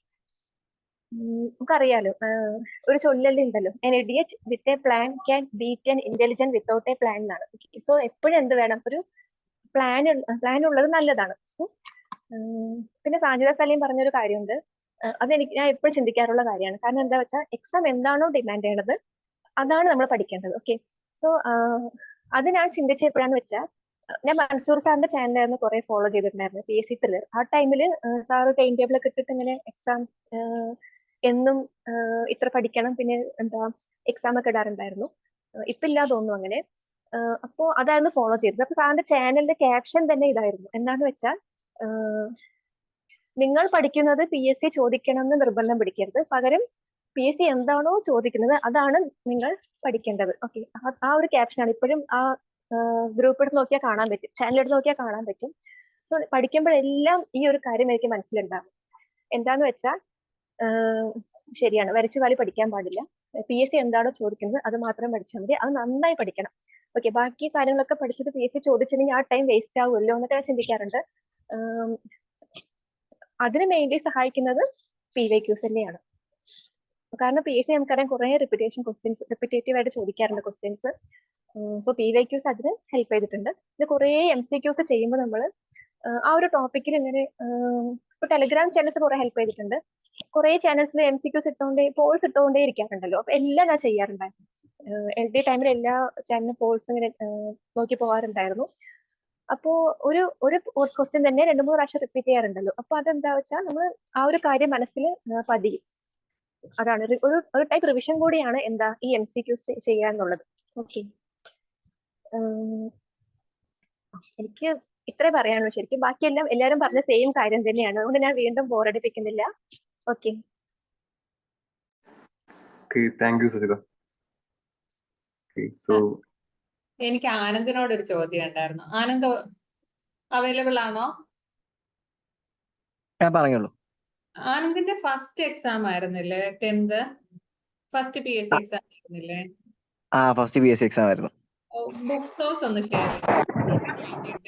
നമുക്കറിയാലോ, ഒരു ചൊല്ലല് ഉണ്ടല്ലോ, an idiot with a plan can beat an intelligent without a plan എന്നാണ്. സോ എപ്പോഴും എന്ത് വേണം, ഒരു പ്ലാൻ ഉള്ളത് നല്ലതാണ്. പിന്നെ സാജിദ സലീം പറഞ്ഞൊരു കാര്യമുണ്ട്, ഞാൻ എപ്പോഴും ചിന്തിക്കാറുള്ള കാര്യമാണ്. കാരണം എന്താ വെച്ചാൽ എക്സാം എന്താണോ ഡിമാൻഡ് ചെയ്യണത് അതാണ് നമ്മൾ പഠിക്കേണ്ടത്. ഓക്കെ, സോ അത് ഞാൻ ചിന്തിച്ച എപ്പോഴാന്ന് വെച്ചാൽ ഞാൻ മൻസൂർ സാറിന്റെ ചാനലായിരുന്നു കുറെ ഫോളോ ചെയ്തിട്ടുണ്ടായിരുന്നു, PSC ത്രില്ലർ. ആ ടൈമില് സാറ് ടൈം ടേബിൾ ഒക്കെ ഇട്ടിട്ട് ഇങ്ങനെ എക്സാം എന്നും ഇത്ര പഠിക്കണം, പിന്നെ എന്താ എക്സാം ഒക്കെ ഇടാറുണ്ടായിരുന്നു. ഇപ്പൊ ഇല്ലാതെ തോന്നുന്നു അങ്ങനെ. അപ്പോ അതായിരുന്നു ഫോളോ ചെയ്തത്. അപ്പൊ സാറിന്റെ ചാനലിന്റെ ക്യാപ്ഷൻ തന്നെ ഇതായിരുന്നു, എന്താന്ന് വെച്ചാൽ നിങ്ങൾ പഠിക്കുന്നത് PSC ചോദിക്കണം എന്ന് നിർബന്ധം പിടിക്കരുത്, പകരം PSC എന്താണോ ചോദിക്കുന്നത് അതാണ് നിങ്ങൾ പഠിക്കേണ്ടത്. ഓക്കെ, ആ ഒരു ക്യാപ്ഷനാണ് ഇപ്പോഴും ആ ഗ്രൂപ്പ് എടുത്ത് നോക്കിയാൽ കാണാൻ പറ്റും, ചാനൽ എടുത്ത് നോക്കിയാൽ കാണാൻ പറ്റും. സോ പഠിക്കുമ്പോഴെല്ലാം ഈ ഒരു കാര്യം എനിക്ക് മനസ്സിലുണ്ടാകും. എന്താന്ന് വെച്ചാൽ ശരിയാണ്, വരച്ചു കാലി പഠിക്കാൻ പാടില്ല. PSC എന്താണോ ചോദിക്കുന്നത് അത് മാത്രം പഠിച്ചാൽ മതി, അത് നന്നായി പഠിക്കണം. ഓക്കെ, ബാക്കി കാര്യങ്ങളൊക്കെ പഠിച്ചിട്ട് PSC ചോദിച്ചിട്ടുണ്ടെങ്കിൽ ആ ടൈം വേസ്റ്റ് ആവുമല്ലോ എന്നൊക്കെ ഞാൻ ചിന്തിക്കാറുണ്ട്. അതിന് മെയിൻലി സഹായിക്കുന്നത് PYQs തന്നെയാണ്. കാരണം PSC നമുക്കറിയാം കുറെ റിപ്പീറ്റേറ്റീവ് ആയിട്ട് ചോദിക്കാറുണ്ട് ക്വസ്റ്റ്യൻസ്. സോ PYQs അതിന് ഹെൽപ്പ് ചെയ്തിട്ടുണ്ട്. ഇത് കുറെ MCQs ചെയ്യുമ്പോൾ നമ്മൾ ആ ഒരു ടോപ്പിക്കിൽ ഇങ്ങനെ ഇപ്പൊ ടെലിഗ്രാം ചാനൽസ് കുറെ ഹെൽപ്പ് ചെയ്തിട്ടുണ്ട്. കുറെ ചാനൽസിൽ MCQs പോൾസ് ഇട്ടുകൊണ്ടേ ഇരിക്കാറുണ്ടല്ലോ. അപ്പൊ എല്ലാം ഞാൻ ചെയ്യാറുണ്ടായിരുന്നു. LD ടൈമിൽ എല്ലാ ചാനലിലും പോൾസ് ഇങ്ങനെ നോക്കി പോകാറുണ്ടായിരുന്നു. അപ്പോ ഒരു ക്വസ്റ്റ്യൻ തന്നെ 2-3 പ്രാവശ്യം റിപ്പീറ്റ് ചെയ്യാറുണ്ടല്ലോ. അപ്പൊ അതെന്താ വെച്ചാൽ നമ്മൾ ആ ഒരു കാര്യം മനസ്സിൽ പതിയും. അതാണ് ഒരു ടൈപ്പ് റിവിഷൻ കൂടിയാണ് എന്താ ഈ MCQs ചെയ്യാന്നുള്ളത്. ഓക്കെ, എനിക്ക് ഇത്രേ പറയാനുള്ളൂ ശരിക്കും. ബാക്കിയെല്ലാം എല്ലാവരും പറഞ്ഞ സെയിം കാര്യം തന്നെയാണ്, അതുകൊണ്ട് ഞാൻ വീണ്ടും ബോറടിപ്പിക്കുന്നില്ല. Okay, thank you Sajitha. So എനിക്ക് ആനന്ദിനോട് ഒരു ചോദ്യം ഉണ്ടായിരുന്നു. ആനന്ദ് അവൈലബിൾ ആണോ? പറഞ്ഞോളൂ. ആനന്ദിന്റെ ഫസ്റ്റ് എക്സാം ആയിരുന്നില്ലേ 10th? ഫസ്റ്റ് PSC എക്സാം ആയിരുന്നില്ലേ? ഫസ്റ്റ് PSC എക്സാം ആയിരുന്നു. ബുക്ക് സോഴ്സ് ഒന്ന് ഷെയർ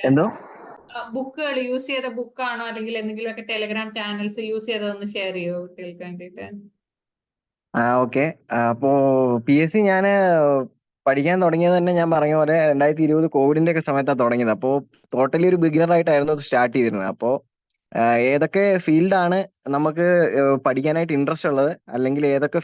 എന്തോ ബുക്കുകൾ യൂസ് ചെയ്ത ബുക്കാണോ അല്ലെങ്കിൽ എന്തെങ്കിലുമൊക്കെ ടെലിഗ്രാം ചാനൽസ് യൂസ് ചെയ്തതൊന്ന് ഷെയർ ചെയ്യോ കുട്ടികൾക്ക് വേണ്ടിയിട്ട്? ഓക്കെ. അപ്പോ PSC ഞാൻ പഠിക്കാൻ തുടങ്ങിയത് തന്നെ ഞാൻ പറഞ്ഞ പോലെ 2020 കോവിഡിന്റെ ഒക്കെ സമയത്താണ് തുടങ്ങിയത്. അപ്പോൾ ടോട്ടലി ഒരു ബിഗിനർ ആയിട്ടായിരുന്നു അത് സ്റ്റാർട്ട് ചെയ്തിരുന്നത്. അപ്പോൾ ഏതൊക്കെ ഫീൽഡാണ് നമുക്ക് പഠിക്കാനായിട്ട് ഇൻട്രസ്റ്റ് ഉള്ളത്, അല്ലെങ്കിൽ ഏതൊക്കെ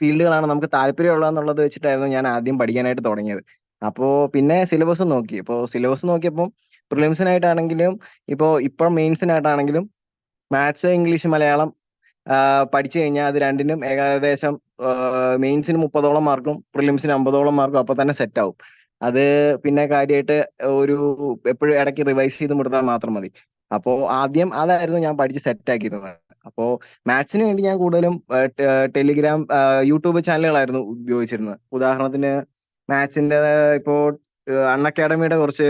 ഫീൽഡുകളാണ് നമുക്ക് താല്പര്യമുള്ളതെന്നുള്ളത് വെച്ചിട്ടായിരുന്നു ഞാൻ ആദ്യം പഠിക്കാനായിട്ട് തുടങ്ങിയത്. അപ്പോൾ പിന്നെ സിലബസ് നോക്കി. ഇപ്പോൾ സിലബസ് നോക്കിയപ്പോൾ പ്രിലിംസിനായിട്ടാണെങ്കിലും ഇപ്പോൾ മെയിൻസിനായിട്ടാണെങ്കിലും മാത്സ്, ഇംഗ്ലീഷ്, മലയാളം പഠിച്ചു കഴിഞ്ഞാൽ അത് രണ്ടിനും ഏകദേശം മെയിൻസിന് 30ഓളം മാർക്കും പ്രിലിംസിന് 50ഓളം മാർക്കും അപ്പൊ തന്നെ സെറ്റ് ആവും. അത് പിന്നെ കാര്യമായിട്ട് എപ്പോഴും ഇടയ്ക്ക് റിവൈസ് ചെയ്ത് കൊടുത്താൽ മാത്രം മതി. അപ്പോ ആദ്യം അതായിരുന്നു ഞാൻ പഠിച്ച് സെറ്റ് ആക്കിയിരുന്നത്. അപ്പോ മാത്സിന് വേണ്ടി ഞാൻ കൂടുതലും ടെലിഗ്രാം, യൂട്യൂബ് ചാനലുകളായിരുന്നു ഉപയോഗിച്ചിരുന്നത്. ഉദാഹരണത്തിന് മാത്സിന്റെ ഇപ്പോ അൺഅക്കാഡമിയുടെ കുറച്ച്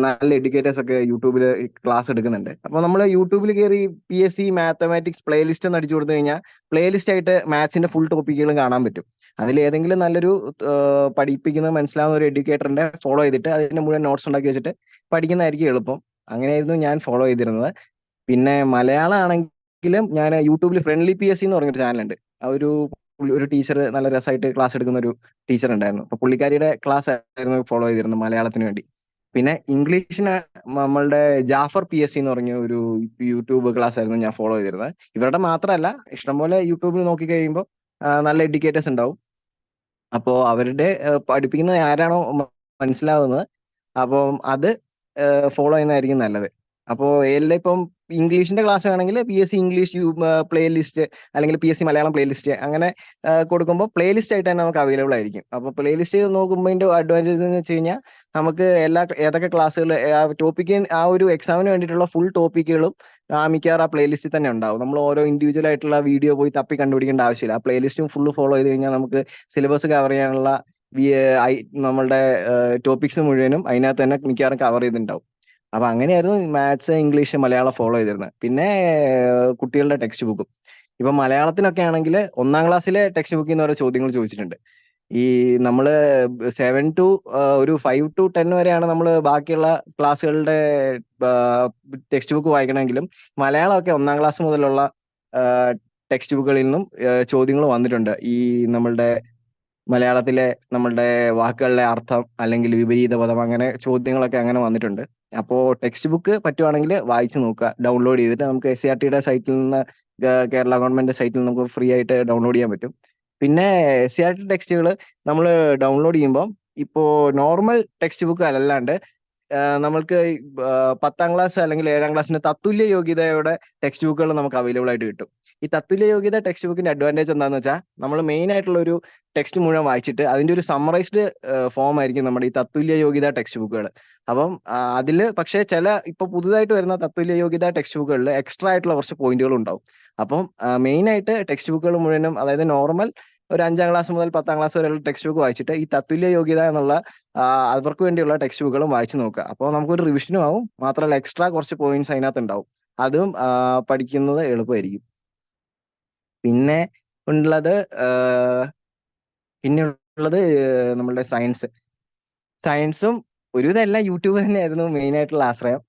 നല്ല എഡ്യൂക്കേറ്റേഴ്സ് ഒക്കെ യൂട്യൂബിൽ ക്ലാസ് എടുക്കുന്നുണ്ട്. അപ്പോൾ നമ്മൾ യൂട്യൂബിൽ കയറി PSC മാത്തമാറ്റിക്സ് പ്ലേലിസ്റ്റ് എന്ന് അടിച്ചു കൊടുത്തു കഴിഞ്ഞാൽ പ്ലേലിസ്റ്റ് ആയിട്ട് മാത്സിന്റെ ഫുൾ ടോപ്പിക്കുകളും കാണാൻ പറ്റും. അതിൽ ഏതെങ്കിലും നല്ലൊരു പഠിപ്പിക്കുന്ന മനസ്സിലാവുന്ന ഒരു എഡ്യൂക്കേറ്ററിന്റെ ഫോളോ ചെയ്തിട്ട് അതിന്റെ മുഴുവൻ നോട്ട്സ് ഉണ്ടാക്കി വെച്ചിട്ട് പഠിക്കുന്നതായിരിക്കും എളുപ്പം. അങ്ങനെയായിരുന്നു ഞാൻ ഫോളോ ചെയ്തിരുന്നത്. പിന്നെ മലയാളം ആണെങ്കിലും ഞാൻ യൂട്യൂബിൽ ഫ്രണ്ട്ലി PSC എന്ന് പറഞ്ഞൊരു ചാനലുണ്ട്. ഒരു ടീച്ചർ നല്ല രസമായിട്ട് ക്ലാസ് എടുക്കുന്ന ഒരു ടീച്ചർ ഉണ്ടായിരുന്നു. അപ്പൊ പുള്ളിക്കാരിയുടെ ക്ലാസ് ആയിരുന്നു ഫോളോ ചെയ്തിരുന്നത് മലയാളത്തിന് വേണ്ടി. പിന്നെ ഇംഗ്ലീഷിന് നമ്മളുടെ ജാഫർ PSC എന്ന് പറഞ്ഞ ഒരു യൂട്യൂബ് ക്ലാസ് ആയിരുന്നു ഞാൻ ഫോളോ ചെയ്തിരുന്നത്. ഇവരുടെ മാത്രമല്ല, ഇഷ്ടംപോലെ യൂട്യൂബിൽ നോക്കി കഴിയുമ്പോൾ നല്ല എഡ്യൂക്കേറ്റേഴ്സ് ഉണ്ടാവും. അപ്പോ അവരുടെ പഠിപ്പിക്കുന്നത് ആരാണോ മനസ്സിലാവുന്നത് അപ്പം അത് ഫോളോ ചെയ്യുന്നതായിരിക്കും നല്ലത്. അപ്പോൾ എല്ലാം ഇപ്പം ഇംഗ്ലീഷിന്റെ ക്ലാസ് ആണെങ്കിൽ PSC ഇംഗ്ലീഷ് പ്ലേലിസ്റ്റ് അല്ലെങ്കിൽ PSC മലയാളം പ്ലേലിസ്റ്റ് അങ്ങനെ കൊടുക്കുമ്പോൾ പ്ലേലിസ്റ്റ് ആയിട്ട് തന്നെ നമുക്ക് അവൈലബിൾ ആയിരിക്കും. അപ്പോൾ പ്ലേലിസ്റ്റ് നോക്കുമ്പോൾ അതിന്റെ അഡ്വാൻറ്റേജ് എന്ന് വെച്ച് കഴിഞ്ഞാൽ നമുക്ക് ഏതൊക്കെ ക്ലാസ്സുകൾ ടോപ്പിക്ക് ആ ഒരു എക്സാമിന് വേണ്ടിയിട്ടുള്ള ഫുൾ ടോപ്പിക്കുകളും മിക്കവാറും ആ പ്ലേലിസ്റ്റിൽ തന്നെ ഉണ്ടാവും. നമ്മൾ ഓരോ ഇൻഡിവിജ്വൽ ആയിട്ടുള്ള വീഡിയോ പോയി തപ്പി കണ്ടുപിടിക്കേണ്ട ആവശ്യമില്ല. ആ പ്ലേലിസ്റ്റും ഫുള്ള് ഫോളോ ചെയ്ത് കഴിഞ്ഞാൽ നമുക്ക് സിലബസ് കവർ ചെയ്യാനുള്ള നമ്മളുടെ ടോപ്പിക്സ് മുഴുവനും അതിനകത്ത് തന്നെ മിക്കവാറും കവർ ചെയ്തിട്ടുണ്ടാവും. അപ്പൊ അങ്ങനെയായിരുന്നു മാത്സ്, ഇംഗ്ലീഷ്, മലയാളം ഫോളോ ചെയ്തിരുന്നത്. പിന്നെ കുട്ടികളുടെ ടെക്സ്റ്റ് ബുക്കും ഇപ്പൊ മലയാളത്തിനൊക്കെ ആണെങ്കിൽ 1ാം ക്ലാസ്സിലെ ടെക്സ്റ്റ് ബുക്കിൽ നിന്ന് ഓരോ ചോദ്യങ്ങൾ ചോദിച്ചിട്ടുണ്ട്. ഈ നമ്മള് 7 to ഒരു 5 to 10 വരെയാണ് നമ്മൾ ബാക്കിയുള്ള ക്ലാസ്സുകളുടെ ടെക്സ്റ്റ് ബുക്ക് വായിക്കണമെങ്കിലും മലയാളമൊക്കെ 1ാം ക്ലാസ് മുതലുള്ള ടെക്സ്റ്റ് ബുക്കുകളിൽ നിന്നും ചോദ്യങ്ങൾ വന്നിട്ടുണ്ട്. ഈ നമ്മളുടെ മലയാളത്തിലെ നമ്മളുടെ വാക്കുകളുടെ അർത്ഥം അല്ലെങ്കിൽ വിപരീത പദം അങ്ങനെ ചോദ്യങ്ങളൊക്കെ അങ്ങനെ വന്നിട്ടുണ്ട്. അപ്പോൾ ടെക്സ്റ്റ് ബുക്ക് പറ്റുവാണെങ്കിൽ വായിച്ചു നോക്കുക, ഡൗൺലോഡ് ചെയ്തിട്ട് നമുക്ക് SCRT സൈറ്റിൽ നിന്ന് കേരള ഗവൺമെന്റ് സൈറ്റിൽ നിന്ന് നമുക്ക് ഫ്രീ ആയിട്ട് ഡൗൺലോഡ് ചെയ്യാൻ പറ്റും. പിന്നെ SCRT ടെക്സ്റ്റുകൾ നമ്മൾ ഡൗൺലോഡ് ചെയ്യുമ്പോൾ ഇപ്പോൾ നോർമൽ ടെക്സ്റ്റ് ബുക്ക് അല്ലാണ്ട് നമ്മൾക്ക് 10ാം ക്ലാസ് അല്ലെങ്കിൽ 7ാം ക്ലാസ്സിന്റെ തത്തുല്യ യോഗ്യതയുടെ ടെക്സ്റ്റ് ബുക്കുകൾ നമുക്ക് അവൈലബിൾ ആയിട്ട് കിട്ടും. ഈ തത്തുല്യ യോഗ്യത ടെക്സ്റ്റ് ബുക്കിന്റെ അഡ്വാൻറ്റേജ് എന്താണെന്ന് വെച്ചാൽ നമ്മൾ മെയിൻ ആയിട്ടുള്ള ഒരു ടെക്സ്റ്റ് മുഴുവൻ വായിച്ചിട്ട് അതിന്റെ ഒരു സമ്മറൈസ്ഡ് ഫോം ആയിരിക്കും നമ്മുടെ ഈ തത്തുല്യ യോഗ്യത ടെക്സ്റ്റ് ബുക്കുകൾ. അപ്പം അതില് പക്ഷേ ഇപ്പൊ പുതുതായിട്ട് വരുന്ന തത്തുല്യ യോഗ്യത ടെക്സ്റ്റ് ബുക്കുകളിൽ എക്സ്ട്രാ ആയിട്ടുള്ള കുറച്ച് പോയിന്റുകൾ ഉണ്ടാവും. അപ്പം മെയിൻ ആയിട്ട് ടെക്സ്റ്റ് ബുക്കുകൾ മുഴുവനും, അതായത് നോർമൽ ഒരു 5ാം ക്ലാസ് മുതൽ 10ാം ക്ലാസ് വരെയുള്ള ടെക്സ്റ്റ് ബുക്ക് വായിച്ചിട്ട് ഈ തത്തുല്യ യോഗ്യത എന്നുള്ള അവർക്ക് വേണ്ടിയുള്ള ടെക്സ്റ്റ് ബുക്കുകളും വായിച്ചു നോക്കുക. അപ്പോൾ നമുക്കൊരു റിവിഷനും ആവും, മാത്രമല്ല എക്സ്ട്രാ കുറച്ച് പോയിന്റ്സ് അതിനകത്ത് ഉണ്ടാവും. അതും പഠിക്കുന്നത് എളുപ്പമായിരിക്കും. പിന്നെ ഉള്ളത് നമ്മളുടെ സയൻസും ഒരുവിധം എല്ലാം യൂട്യൂബ് തന്നെയായിരുന്നു മെയിൻ ആയിട്ടുള്ള ആശ്രയം.